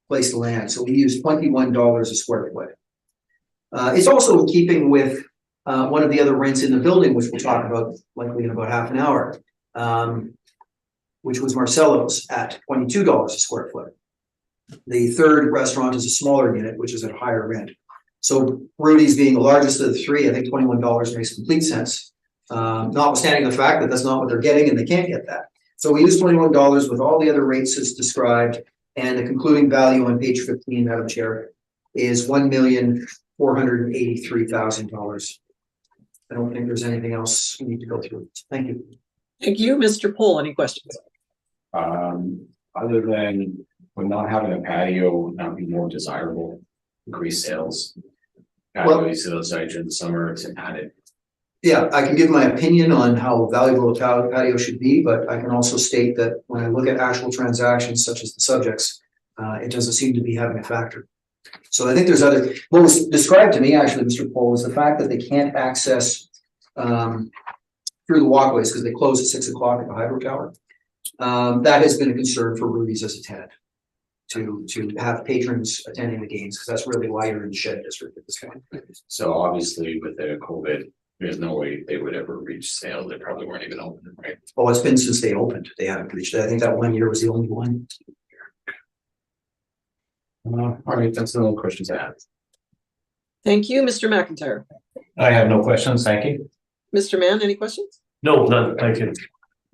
place to land. So we use $21 a square foot. It's also in keeping with one of the other rents in the building, which we'll talk about likely in about half an hour, which was Marcello's at $22 a square foot. The third restaurant is a smaller unit, which is at a higher rent. So Rudy's being the largest of the three, I think $21 makes complete sense. Notwithstanding the fact that that's not what they're getting and they can't get that. So we use $21 with all the other rates as described, and the concluding value on page 15, Madam Chair, is $1,483,000. I don't think there's anything else we need to go through. Thank you. Thank you, Mr. Poole. Any questions? Other than would not having a patio not be more desirable, increase sales. Patio sales during the summer to add it. Yeah, I can give my opinion on how valuable a patio should be, but I can also state that when I look at actual transactions such as the subjects, it doesn't seem to be having a factor. So I think there's other, what was described to me actually, Mr. Poole, is the fact that they can't access through the walkways because they close at 6 o'clock at the hydro tower. That has been a concern for Rudy's as a tenant, to have patrons attending the games, because that's really why you're in the shed district at this point. So obviously with the COVID, there's no way they would ever reach sales. They probably weren't even open, right? Oh, it's been since they opened. They haven't reached it. I think that 1 year was the only one. All right, that's the only questions I have. Thank you, Mr. McIntyre. I have no questions, thank you. Mr. Mann, any questions? No, none, thank you.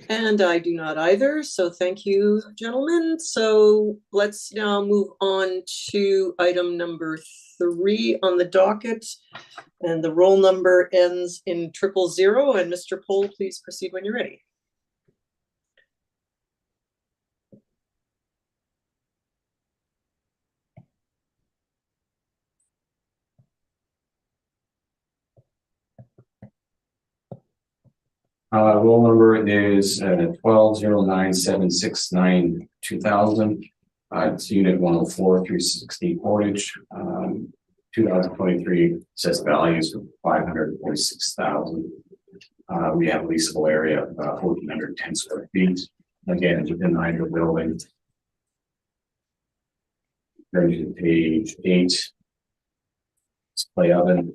And I do not either. So thank you, gentlemen. So let's now move on to item number 3 on the docket. And the roll number ends in 000. And Mr. Poole, please proceed when you're ready. Roll number is 12097692,000. It's unit 104 360 Portage. 2023 says values of 546,000. We have leasable area of 1,410 square feet. Again, within the hydro building. Turn to page 8. Display oven.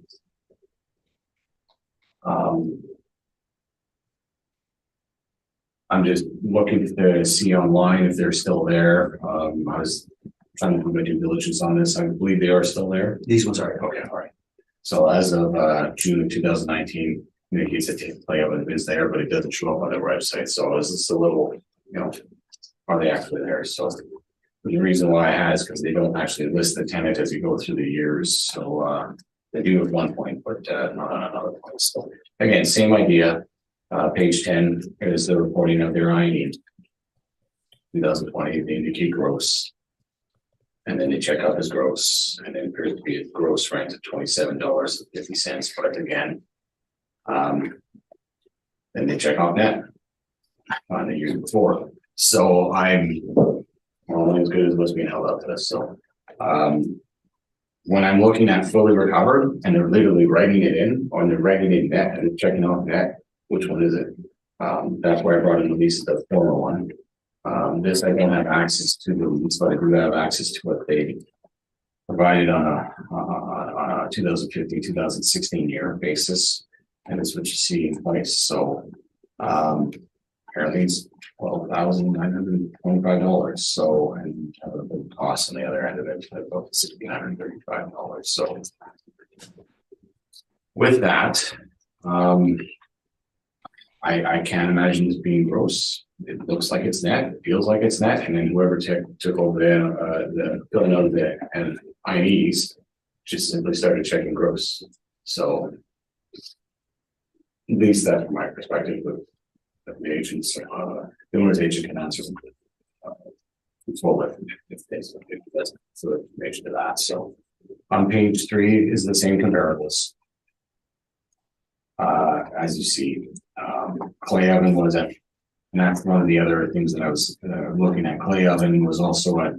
I'm just looking to see online if they're still there. I was trying to do my due diligence on this. I believe they are still there. These ones are. Okay, all right. So as of June of 2019, indicates that the play of it is there, but it doesn't show up on their website. So is this a little, are they actually there? So the reason why I had is because they don't actually list the tenant as you go through the years. So they do at one point, but not on another point. So again, same idea. Page 10 is the reporting of their INE. 2020, they indicate gross. And then they check out as gross, and then it appears to be a gross rent of $27.50. But again, then they check out net on the year before. So I'm only as good as what's being held up to this. So when I'm looking at fully recovered and they're literally writing it in, or they're writing it net and checking out net, which one is it? That's why I brought in the lease, the former one. This I don't have access to the lease, but I do have access to what they provided on a 2015, 2016 year basis. And it's what you see in place. So apparently it's $12,925. So, and the cost on the other end of it, about $1,635. So with that, I can't imagine this being gross. It looks like it's net, it feels like it's net, and then whoever took over the filling out of the INEs just simply started checking gross. So at least that from my perspective, with the agents, the owner's agent can answer them. It's well if there's so information to that. So on page 3 is the same comparables. As you see, clay oven was at, and that's one of the other things that I was looking at. Clay oven was also at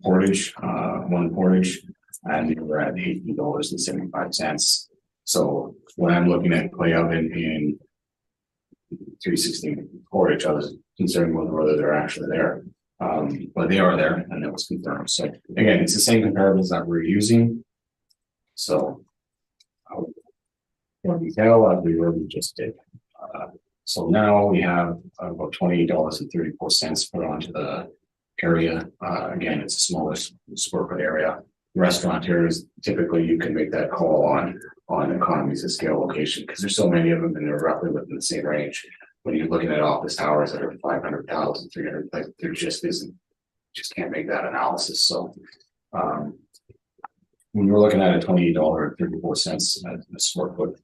Portage, one Portage, and they were at $18.75. So when I'm looking at clay oven in 316 Portage, I was concerned with whether they're actually there. But they are there, and that was confirmed. So again, it's the same comparables that we're using. So more detail as we already just did. So now we have about $28.34 put onto the area. Again, it's the smallest square foot area. Restaurant here is typically you can make that call on economies of scale location because there's so many of them and they're roughly within the same range. When you're looking at office towers that are 500,000, 300, like there just isn't, just can't make that analysis. So when we're looking at a $28.34 a square foot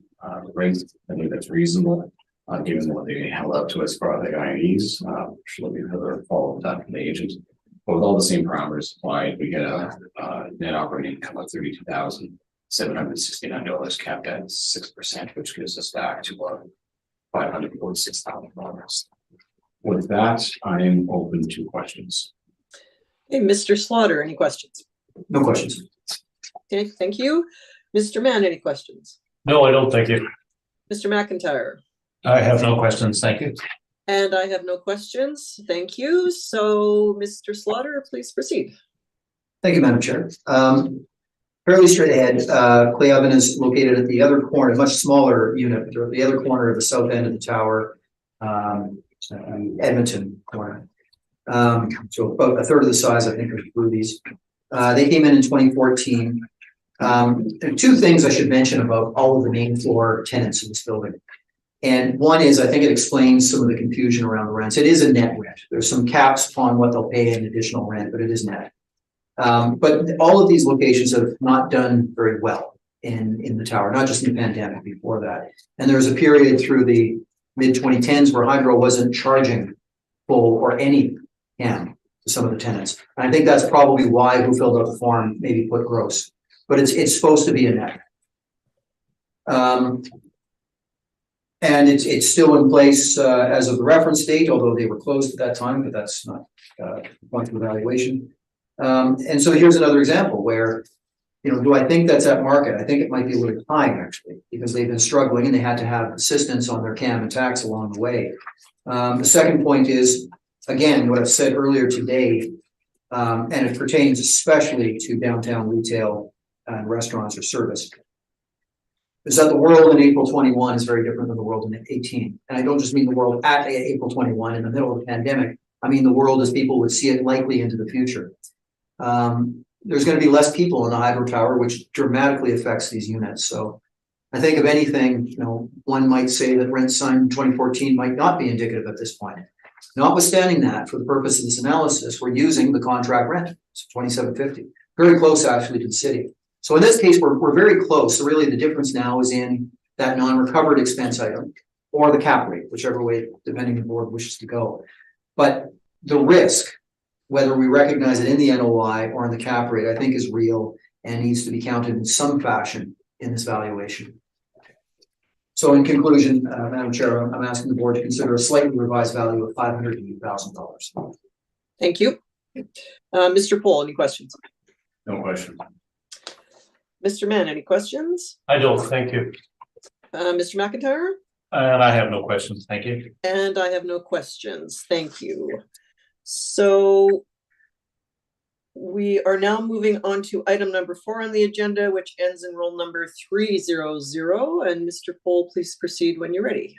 rate, I think that's reasonable. Given what they held up to us for the INEs, should we have followed that from the agent. But with all the same parameters applied, we get a net operating income of $32,769 capped at 6%, which gives us back to $546,000. With that, I am open to questions. Hey, Mr. Slaughter, any questions? No questions. Okay, thank you. Mr. Mann, any questions? No, I don't think you. Mr. McIntyre? I have no questions, thank you. And I have no questions. Thank you. So, Mr. Slaughter, please proceed. Thank you, Madam Chair. Fairly straight ahead, Clay Oven is located at the other corner, much smaller unit, but at the other corner of the south end of the tower, Edmonton corner. So about a third of the size, I think, of Ruby's. They came in 2014. And two things I should mention about all of the main floor tenants in this building. And one is, I think it explains some of the confusion around the rents. It is a net rent. There's some caps upon what they'll pay in additional rent, but it is net. But all of these locations have not done very well in the tower, not just in the pandemic, before that. And there was a period through the mid-2010s where Hydro wasn't charging full or any CAM to some of the tenants. And I think that's probably why who filled out the form maybe put gross. But it's supposed to be a net. And it's still in place as of the reference date, although they were closed at that time, but that's not the point of evaluation. And so here's another example where, do I think that's at market? I think it might be a little high actually, because they've been struggling and they had to have assistance on their CAM and tax along the way. The second point is, again, what I've said earlier today, and it pertains especially to downtown retail and restaurants or service, is that the world in April 21 is very different than the world in 18. And I don't just mean the world at April 21 in the middle of the pandemic. I mean the world as people would see it likely into the future. There's going to be less people in the Hydro Tower, which dramatically affects these units. So I think if anything, one might say that rent signed in 2014 might not be indicative at this point. Notwithstanding that, for the purpose of this analysis, we're using the contract rent, so $27.50, very close actually to the city. So in this case, we're very close. So really the difference now is in that non-recovered expense item or the cap rate, whichever way, depending on the board wishes to go. But the risk, whether we recognize it in the NOI or in the cap rate, I think is real and needs to be counted in some fashion in this valuation. So in conclusion, Madam Chair, I'm asking the board to consider a slightly revised value of $580,000. Thank you. Mr. Pohl, any questions? No question. Mr. Mann, any questions? I don't, thank you. Mr. McIntyre? And I have no questions, thank you. And I have no questions. Thank you. So we are now moving on to item number 4 on the agenda, which ends in roll number 300. And Mr. Pohl, please proceed when you're ready.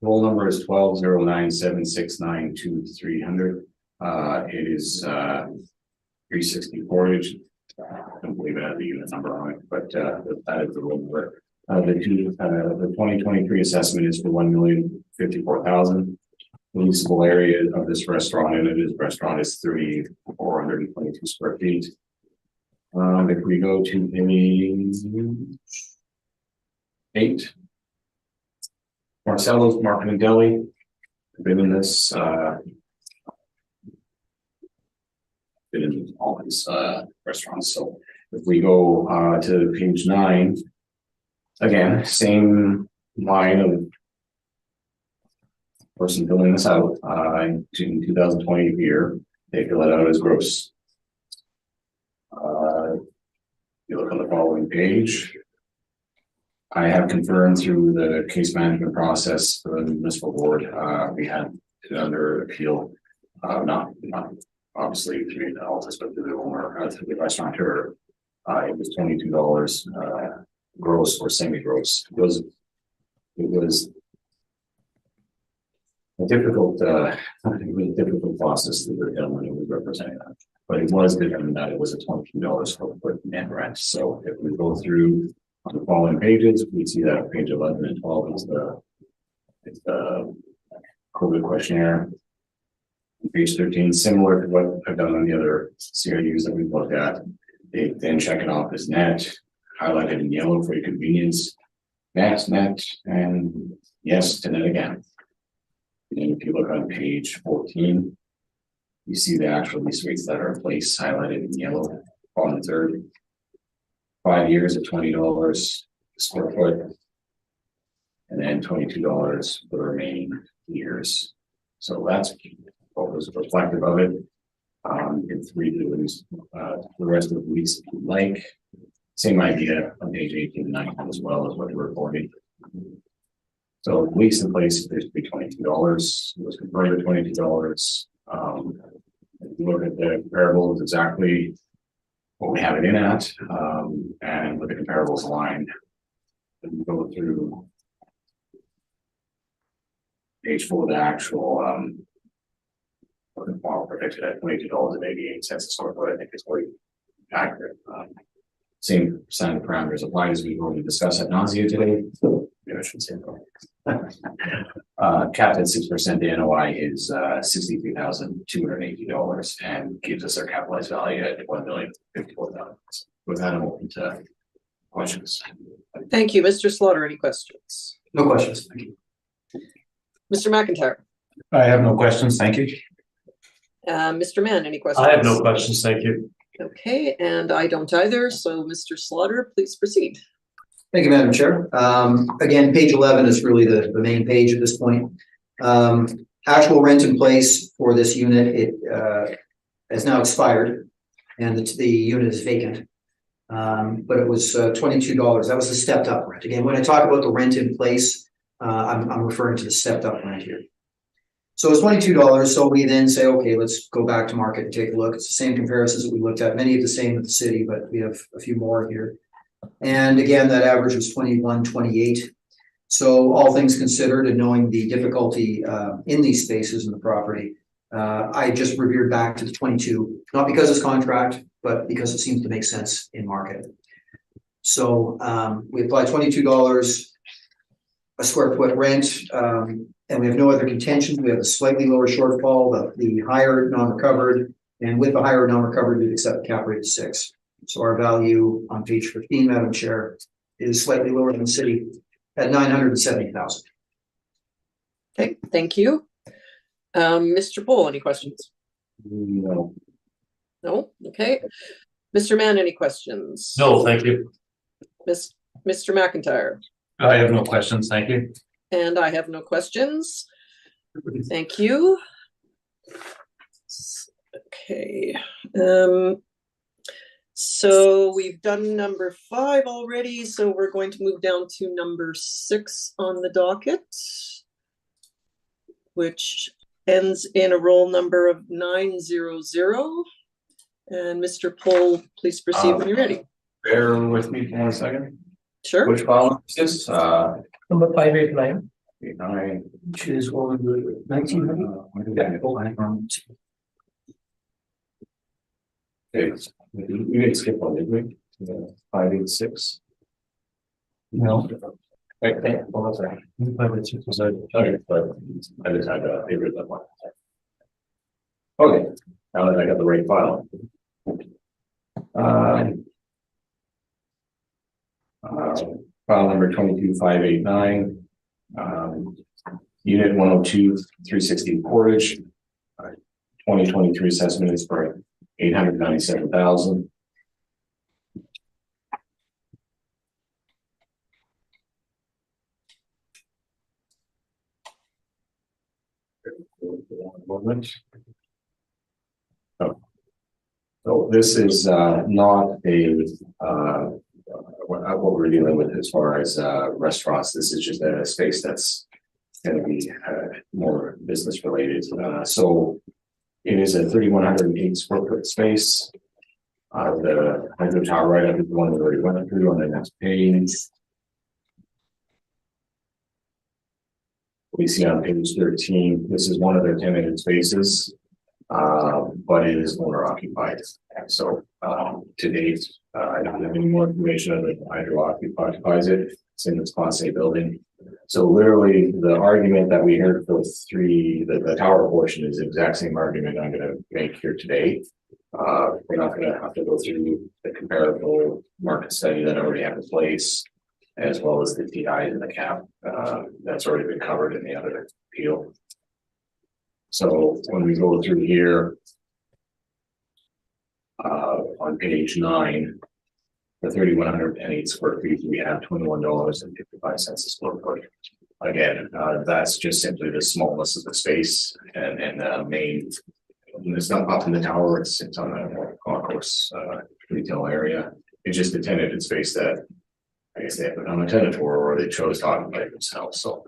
Roll number is 12097692 It is 360 Portage. I don't believe it has the unit number on it, but that is the roll number. The 2023 assessment is for $1,054,000. The leasable area of this restaurant is 3,422 square feet. If we go to page 8. Marcelo's Market and Deli. I've been in this, been in all these restaurants. So if we go to page 9, again, same line of person filling this out in 2020 year. They fill it out as gross. You look on the following page. I have confirmed through the case management process for the municipal board, we had it under appeal, not obviously through the office, but through the owner, through the restaurateur. It was $22 gross or semi-gross. It was a difficult process that the gentleman was representing that. But it was determined that it was a $22 square foot net rent. So if we go through on the following pages, we see that page 11 and 12 is the COVID questionnaire. Page 13, similar to what I've done on the other CRUs that we've looked at. They then check it off as net, highlighted in yellow for your convenience. Net, and yes to net again. And if you look on page 14, you see the actual lease rates that are in place highlighted in yellow on the third. 5 years at $20 a square foot. And then $22 for the remaining years. So that's what was reflective of it. In 3 buildings, the rest of the lease if you like. Same idea on page 18 and 19 as well as what you're reporting. So lease in place appears to be $22. It was converted to $22. If you look at the comparables, exactly what we have it in at, and with the comparables aligned. Then we go through page 4, the actual the model predicted at $22.88 a square foot. I think it's quite accurate. Same set of parameters apply as we already discussed at nausea today. Maybe I should say that. Capped at 6%, the NOI is $63,280 and gives us our capitalized value at $1,054,000. With that, I'm open to questions. Thank you. Mr. Slaughter, any questions? No questions. Thank you. Mr. McIntyre? I have no questions, thank you. Mr. Mann, any questions? I have no questions, thank you. Okay, and I don't either. So Mr. Slaughter, please proceed. Thank you, Madam Chair. Again, page 11 is really the main page at this point. Actual rent in place for this unit, it has now expired and the unit is vacant. But it was $22. That was the stepped up rent. Again, when I talk about the rent in place, I'm referring to the stepped up rent here. So it's $22. So we then say, okay, let's go back to market and take a look. It's the same comparisons that we looked at, many of the same with the city, but we have a few more here. And again, that average was 21.28. So all things considered and knowing the difficulty in these spaces in the property, I just revered back to the 22, not because it's contract, but because it seems to make sense in market. So we applied $22 a square foot rent, and we have no other contentions. We have a slightly lower shortfall, the higher non-recovered, and with the higher non-recovered, we'd accept the cap rate of 6. So our value on page 15, Madam Chair, is slightly lower than the city at $970,000. Okay, thank you. Mr. Poole, any questions? No. No? Okay. Mr. Mann, any questions? No, thank you. Mr. McIntyre? I have no questions, thank you. And I have no questions. Thank you. Okay. So we've done number 5 already, so we're going to move down to number 6 on the docket, which ends in a roll number of 900. And Mr. Poole, please proceed when you're ready. Bear with me for 1 second. Sure. Which column is this? Number 589. 89. Which is over 1900. Okay, we didn't skip one, did we? 586. No. Wait, hold on a second. 586 was okay, but I just had to figure that one. Okay, now that I got the right file. File number 22589. Unit 102 360 Portage. 2023 assessment is for $897,000. Moment. Oh. So this is not a what we're dealing with as far as restaurants. This is just a space that's going to be more business related. So It is a 3,108 square foot space. The hydro tower right up is the one we already went through on the next page. We see on page 13, this is one of their tenanted spaces, but it is owner occupied. So to date, I don't have any more information on the hydro occupies it. It's in this Class A building. So literally the argument that we heard for the tower portion is the exact same argument I'm going to make here today. We're not going to have to go through the comparable market study that already have in place, as well as the TI and the cap that's already been covered in the other appeal. So when we go through here on page 9, for 3,108 square feet, we have $21.55 a square foot. Again, that's just simply the smallness of the space and main. It's not up in the tower; it's on a concourse retail area. It's just a tenanted space that I guess they have become a tenant for, or they chose to occupy themselves. So,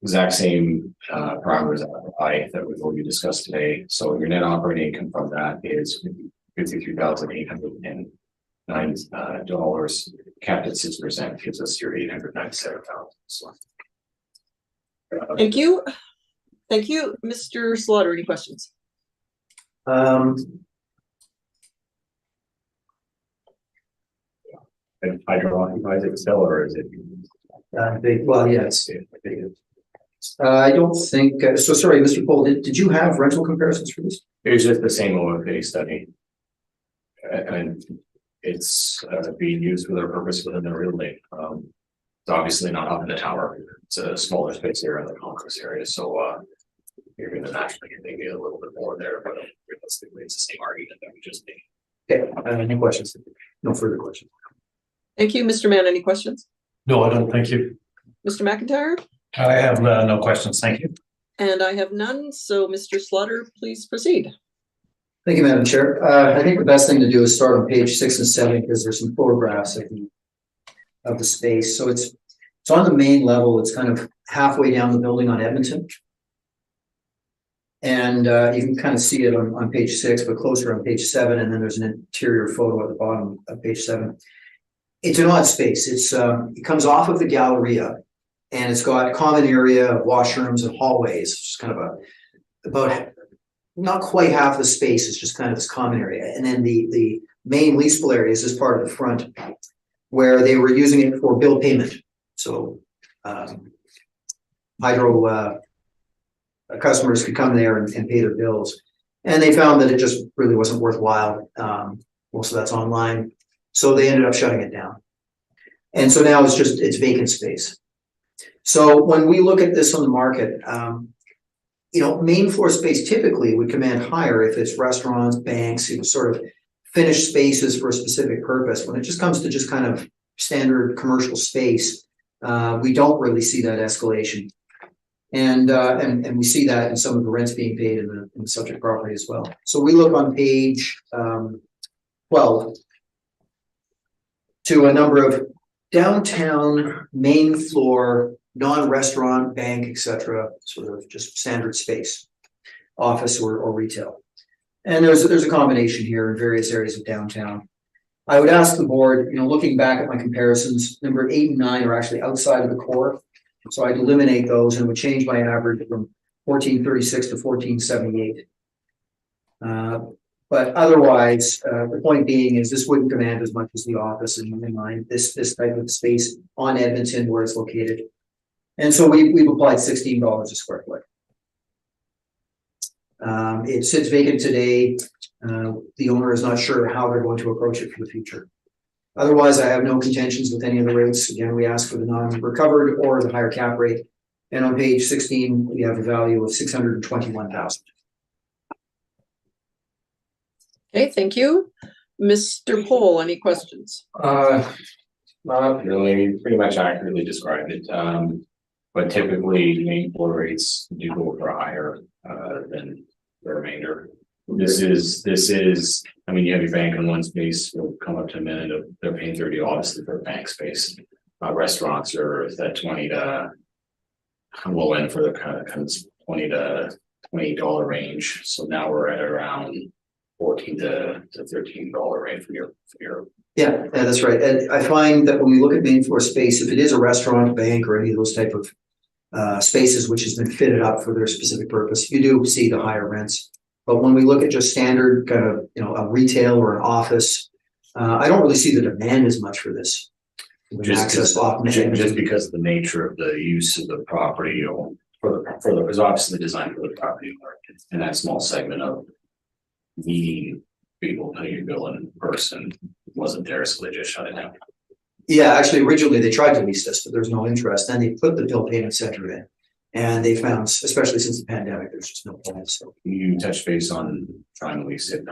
exact same parameters that we've already discussed today. So your net operating income from that is $53,809, capped at 6%, gives us your $897,000. So, Thank you. Thank you. Mr. Slaughter, any questions? and hydro occupies it still, or is it? Well, yes. I don't think, so sorry, Mr. Paul, did you have rental comparisons for this? It's just the same OFA study. And it's being used for their purpose within the real estate. It's obviously not up in the tower. It's a smaller space here in the concourse area. So you're going to naturally get maybe a little bit more there, but realistically, it's the same argument that we just made. Okay, any questions? No further questions. Thank you. Mr. Mann, any questions? No, I don't. Thank you. Mr. McIntyre? I have no questions. Thank you. And I have none. So Mr. Slaughter, please proceed. Thank you, Madam Chair. I think the best thing to do is start on page 6 and 7 because there's some photographs of the space. So it's on the main level. It's kind of halfway down the building on Edmonton. And you can kind of see it on page 6, but closer on page 7. And then there's an interior photo at the bottom of page 7. It's an odd space. It comes off of the Galleria, and it's got common area, washrooms, and hallways. It's just kind of about not quite half the space. It's just kind of this common area, and then the main leasable area is this part of the front, where they were using it for bill payment. So hydro customers could come there and pay their bills, and they found that it just really wasn't worthwhile. Most of that's online. So they ended up shutting it down. And so now it's vacant space. So when we look at this on the market, main floor space typically would command higher if it's restaurants, banks, sort of finished spaces for a specific purpose. When it just comes to just kind of standard commercial space, we don't really see that escalation. And we see that in some of the rents being paid in the subject property as well. So we look on page 12 to a number of downtown main floor, non-restaurant, bank, etc., sort of just standard space, office or retail. And there's a combination here in various areas of downtown. I would ask the board, looking back at my comparisons, number 8 and 9 are actually outside of the core. So I'd eliminate those and would change my average from 1436 to 1478. But otherwise, the point being is this wouldn't command as much as the office in my mind, this type of space on Edmonton where it's located. And so we've applied $16 a square foot. It sits vacant today. The owner is not sure how they're going to approach it for the future. Otherwise, I have no contentions with any of the rates. Again, we ask for the non-recovered or the higher cap rate. And on page 16, we have a value of $621,000. Okay, thank you. Mr. Pohl, any questions? Not really, pretty much accurately described it. But typically main floor rates do go for higher than the remainder. This is, I mean, you have your bank in one space, will come up to a minute of they're paying 30 obviously for bank space. Restaurants are that 20 to low end for the kind of 20 to $28 range. So now we're at around $14 to $13 range for your. Yeah, that's right. And I find that when we look at main floor space, if it is a restaurant, bank, or any of those type of spaces which has been fitted up for their specific purpose, you do see the higher rents. But when we look at just standard kind of, a retail or an office, I don't really see the demand as much for this. Just because of the nature of the use of the property, because obviously the design for the property in that small segment of needing people paying your bill in person wasn't there, so they just shut it down. Yeah, actually, originally they tried to lease this, but there's no interest. Then they put the bill payment center in, and they found, especially since the pandemic, there's just no plan. So You touched base on trying to lease it.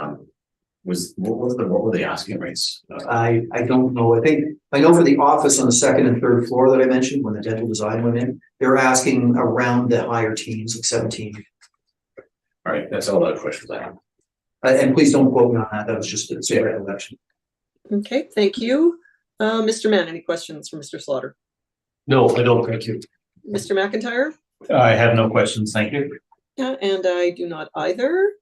What were the asking rates? I don't know. I know for the office on the second and third floor that I mentioned when the dental design went in, they're asking around the higher teens, like 17. All right, that's all the questions I have. And please don't quote me on that. That was just a recollection. Okay, thank you. Mr. Mann, any questions for Mr. Slaughter? No, I don't, thank you. Mr. McIntyre? I have no questions, thank you. Yeah, and I do not either.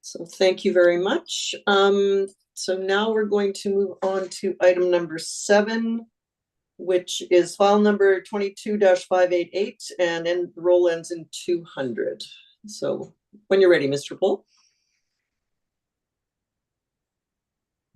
So thank you very much. So now we're going to move on to item number 7, which is file number 22-588, and then the roll ends in 200. So when you're ready, Mr. Poole.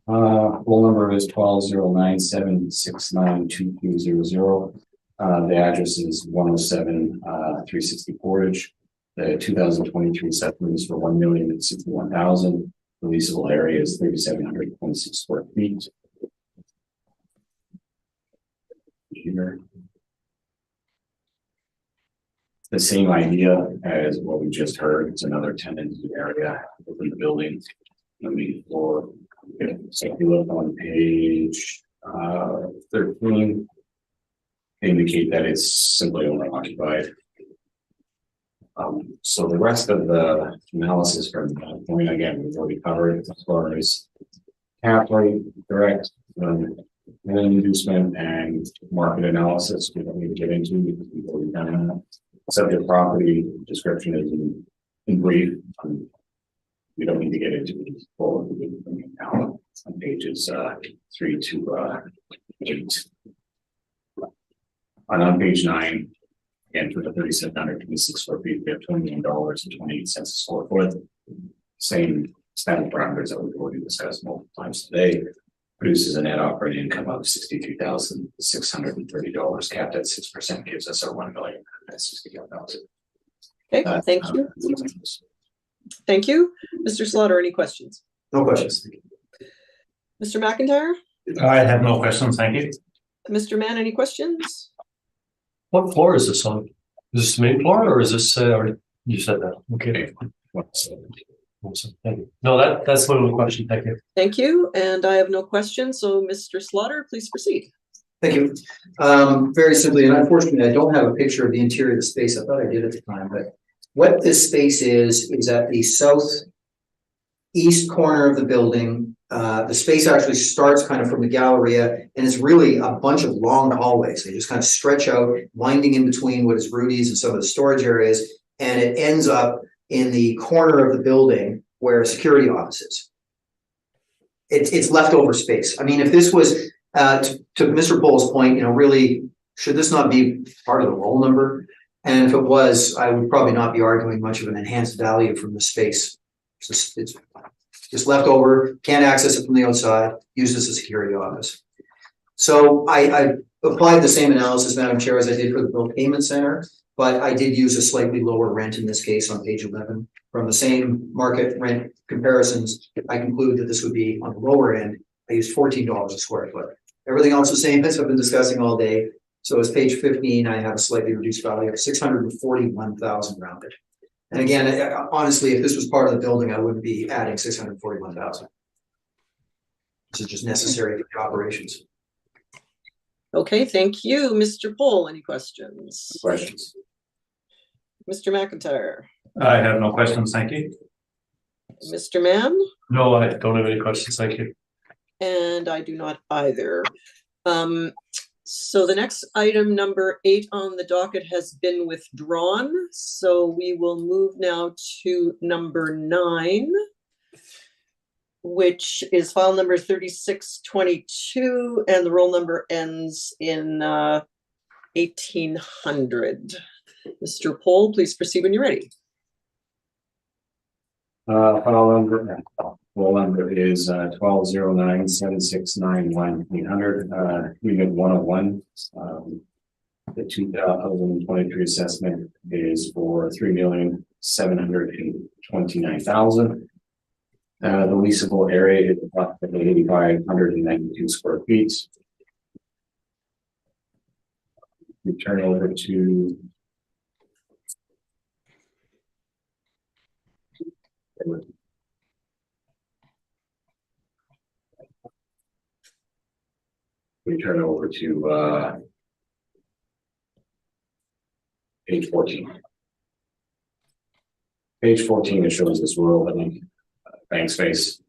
Roll number is 1209769200. The address is 107 360 Portage. The 2023 settlement is for $1,061,000. The leasable area is 3,726 square feet. Here. The same idea as what we just heard. It's another tenanted area within the building. So if you look on page 13, indicate that it's simply owner occupied. So the rest of the analysis from that point, again, we've already covered as far as cap rate, direct inducement, and market analysis. We don't need to get into because we've already done that. Subject property description is in brief. We don't need to get into the full now on pages 3 to 8. And on page 9, again, for the 3,726 square feet, we have $20 million and 28 cents a square foot. Same standard parameters that we've already discussed multiple times today. Produces a net operating income of $63,630, capped at 6%, gives us our $1,061,000. Okay, thank you. Thank you. Mr. Slaughter, any questions? No questions. Mr. McIntyre? I have no questions, thank you. Mr. Mann, any questions? What floor is this on? Is this the main floor or is this, you said that, okay. Awesome. Thank you. No, that's my only question. Thank you. Thank you. And I have no questions. So Mr. Slaughter, please proceed. Thank you. Very simply, and unfortunately, I don't have a picture of the interior of the space. I thought I did at the time, but what this space is at the southeast corner of the building. The space actually starts kind of from the Galleria, and it's really a bunch of long hallways. They just kind of stretch out, winding in between what is Rudy's and some of the storage areas, and it ends up in the corner of the building where a security office is. It's leftover space. I mean, if this was, to Mr. Pole's point, really, should this not be part of the roll number? And if it was, I would probably not be arguing much of an enhanced value from the space. It's just left over, can't access it from the outside, used as a security office. So I applied the same analysis, Madam Chair, as I did for the bill payment center, but I did use a slightly lower rent in this case on page 11. From the same market rent comparisons, I conclude that this would be on the lower end. I used $14 a square foot. Everything else the same as I've been discussing all day. So as page 15, I have a slightly reduced value of $641,000 rounded. And again, honestly, if this was part of the building, I wouldn't be adding $641,000. This is just necessary for the operations. Okay, thank you. Mr. Pole, any questions? Questions? Mr. McIntyre? I have no questions, thank you. Mr. Mann? No, I don't have any questions. Thank you. And I do not either. So the next item, number 8 on the docket, has been withdrawn. So we will move now to number 9, which is file number 3622, and the roll number ends in 1800. Mr. Pohl, please proceed when you're ready. File number is 12097691 unit 101. The 2023 assessment is for $3,729,000. The leasable area is approximately 8,592 square feet. We turn over to page 14. Page 14, it shows this rural living bank space.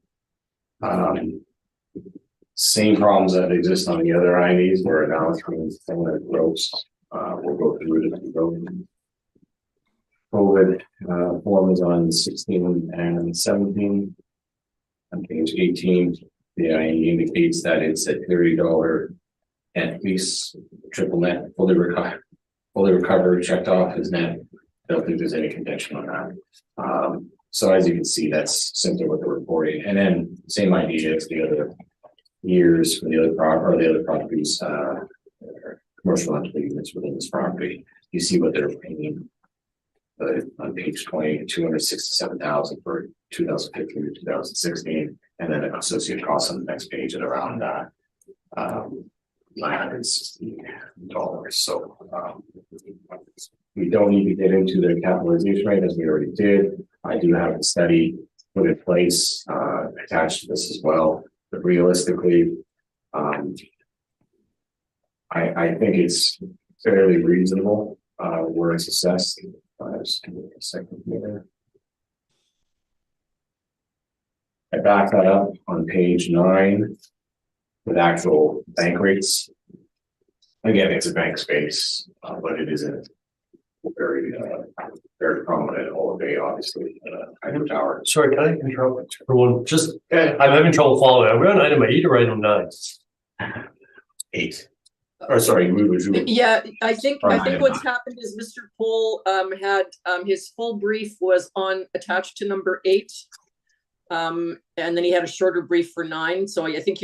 Same problems that exist on the other IDs. We're now through some of the groups. We'll go through it as we go. COVID form is on 16 and 17. On page 18, the IE indicates that it's a $30 net lease, triple net, fully recovered, checked off as net. Don't think there's any contention on that. So as you can see, that's simply what they're reporting. And then same idea as the other years for the other properties, commercial entity units within this property. You see what they're paying on page 20, 267,000 for 2015 to 2016, and then associated costs on the next page at around $960. So we don't need to get into the capitalization rate as we already did. I do have a study put in place attached to this as well. But realistically, I think it's fairly reasonable where it's assessed. Just give me a second here. I back that up on page 9 with actual bank rates. Again, it's a bank space, but it isn't very prominent all day, obviously. Hydro tower. Sorry, can I interrupt for one? Just, I'm having trouble following. Are we on item 8 or item 9? 8. Or sorry, Yeah, I think what's happened is Mr. Pohl had his full brief was attached to number 8. And then he had a shorter brief for 9. So I think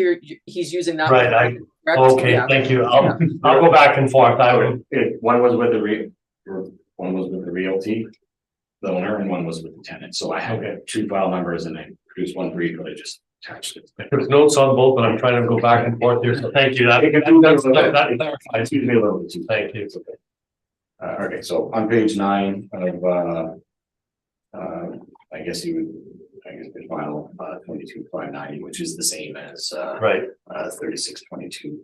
he's using that. Right. Okay, yeah. Thank you. I'll go back and forth. One was with the realty, the owner, and one was with the tenant. So I have 2 file numbers and I produced one brief, but I just attached it. There's notes on both, but I'm trying to go back and forth here. So thank you. That clarifies. Excuse me a little bit too. Thank you. Okay, so on page 9 of I guess the final 22,590, which is the same as right 3622.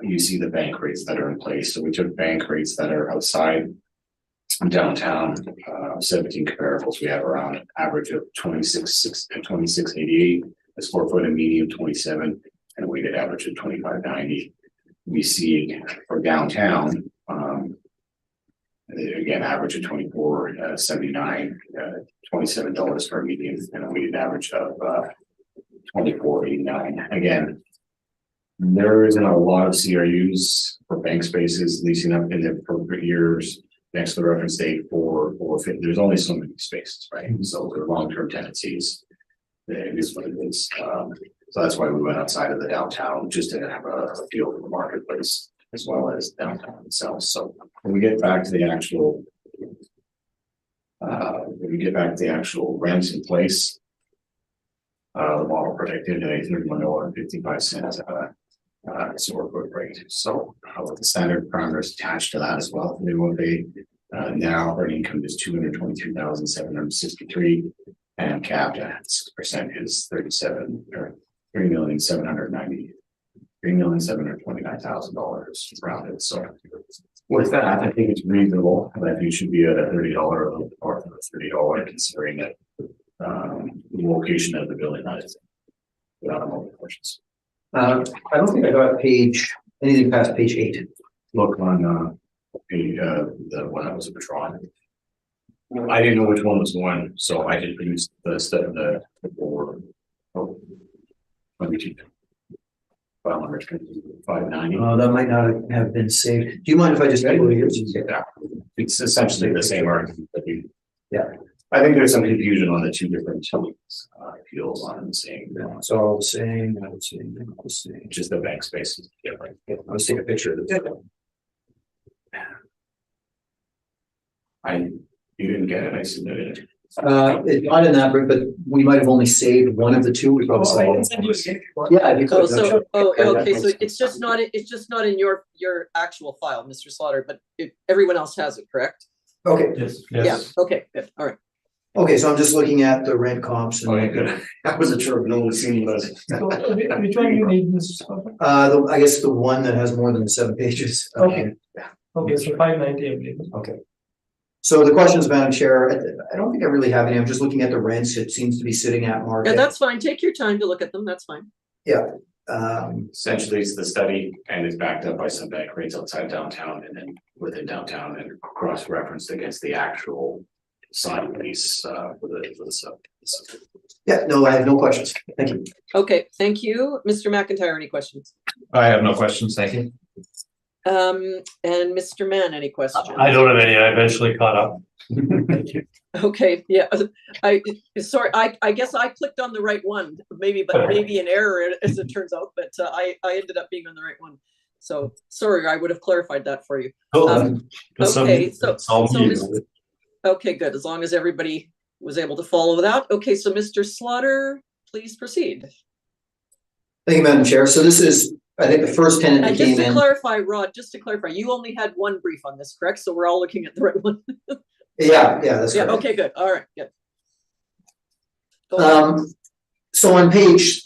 You see the bank rates that are in place. So we took bank rates that are outside downtown, 17 comparables. We have around an average of 2688, a square foot, and medium 27, and a weighted average of 2590. We see for downtown, again, average of 2479, $27 for a median, and a weighted average of 2489. Again, there isn't a lot of CRUs for bank spaces leasing up in the appropriate years next to the reference date for there's only so many spaces, right? So they're long-term tenancies. It is what it is. So that's why we went outside of the downtown, just to have a feel for the marketplace as well as downtown itself. So when we get back to the actual rents in place, the model predicted a $31.55 square foot rate. So with the standard parameters attached to that as well, they will be now operating income is $222,763, and capped at 6% is $3,729,000 rounded. So with that, I think it's reasonable that you should be at a $30 or $30 considering that the location of the building that is without multiple questions. I don't think I got page Anything past page 8? Look on, the one that was a Patron. I didn't know which one was one, so I did use the board. Oh. Let me check. 590. Oh, that might not have been saved. Do you mind if I just go to yours? Yeah, it's essentially the same argument that we. Yeah. I think there's some confusion on the two different appeals on the same, It's all the same. I would say the same. just the bank space is different. Let's take a picture of this. You didn't get it, I submitted it. It's not in that, but we might have only saved one of the two. We probably Oh, I can saved. send you again if you want. Yeah, if you Oh, could. so, okay, so Yeah. it's just not in your actual file, Mr. Slaughter, but everyone else has it, correct? Okay, Yes. Yeah, okay, good, all right. okay, so I'm just looking at the rent comps. Oh, yeah, And, good. I wasn't sure if no one seen those. So, which one you need, Mr. Slaughter? I guess the one that has more than 7 pages. Okay. Okay, so 590, I believe. Okay. So the questions, Madam Chair, I don't think I really have any. I'm just looking at the rents. It seems to be sitting at market. Yeah, that's fine. Take your time to look at them. That's fine. Essentially, it's the study and is backed up by some bank rates outside downtown and then within downtown and cross-referenced against the actual signed lease for the sub. Yeah, no, I have no questions. Thank you. Okay, thank you. Mr. McIntyre, any questions? I have no questions, thank you. And Mr. Mann, any questions? I don't have any, I eventually caught up. Thank you. Okay, yeah, sorry, I guess I clicked on the right one, but maybe an error as it turns out, but I ended up being on the right one. So, sorry, I would have clarified that for you. Okay, okay, good, as long as everybody was able to follow that. Okay, so Mr. Slaughter, please proceed. Thank you, Madam Chair. So this is, I think, the first tenant that And came just to in. clarify, Rod, you only had one brief on this, correct? So we're all looking at the right one. Yeah, that's Yeah, correct. okay, good, all right, good. Go ahead. So on page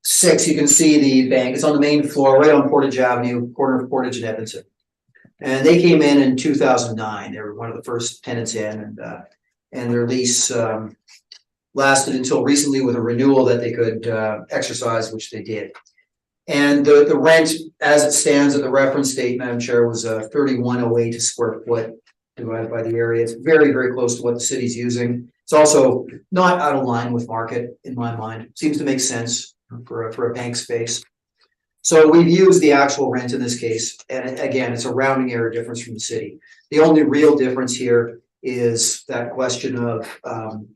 6, you can see the bank. It's on the main floor, right on Portage Avenue, corner of Portage and Edmonton. And they came in 2009. They were one of the first tenants in, and their lease lasted until recently with a renewal that they could exercise, which they did. And the rent, as it stands at the reference date, Madam Chair, was 3108 a square foot divided by the area. It's very, very close to what the city's using. It's also not out of line with market in my mind. Seems to make sense for a bank space. So we've used the actual rent in this case, and again, it's a rounding error difference from the city. The only real difference here is that question of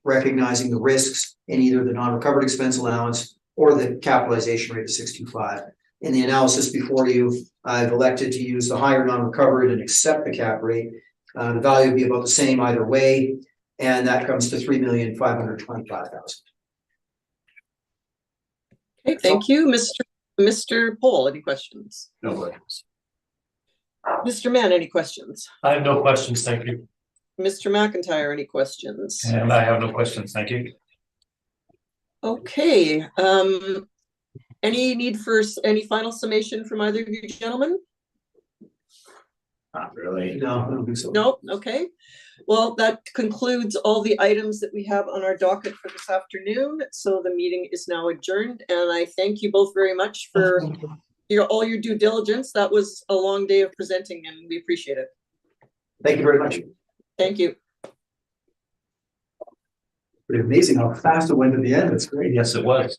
recognizing the risks in either the non-recovered expense allowance or the capitalization rate of 625. In the analysis before you, I've elected to use the higher non-recovered and accept the cap rate. The value would be about the same either way, and that comes to $3,525,000. Okay, thank you. Mr. Pohl, any questions? No questions. Mr. Mann, any questions? I have no questions, thank you. Mr. McIntyre, any questions? And I have no questions, thank you. Okay, any need for any final summation from either of you gentlemen? Not really. No, I don't think so. No, okay. Well, that concludes all the items that we have on our docket for this afternoon. So the meeting is now adjourned, and I thank you both very much for all your due diligence. That was a long day of presenting, and we appreciate it. Thank you very much. Thank you. Pretty amazing how fast it went at the end. It's great. Yes, it was.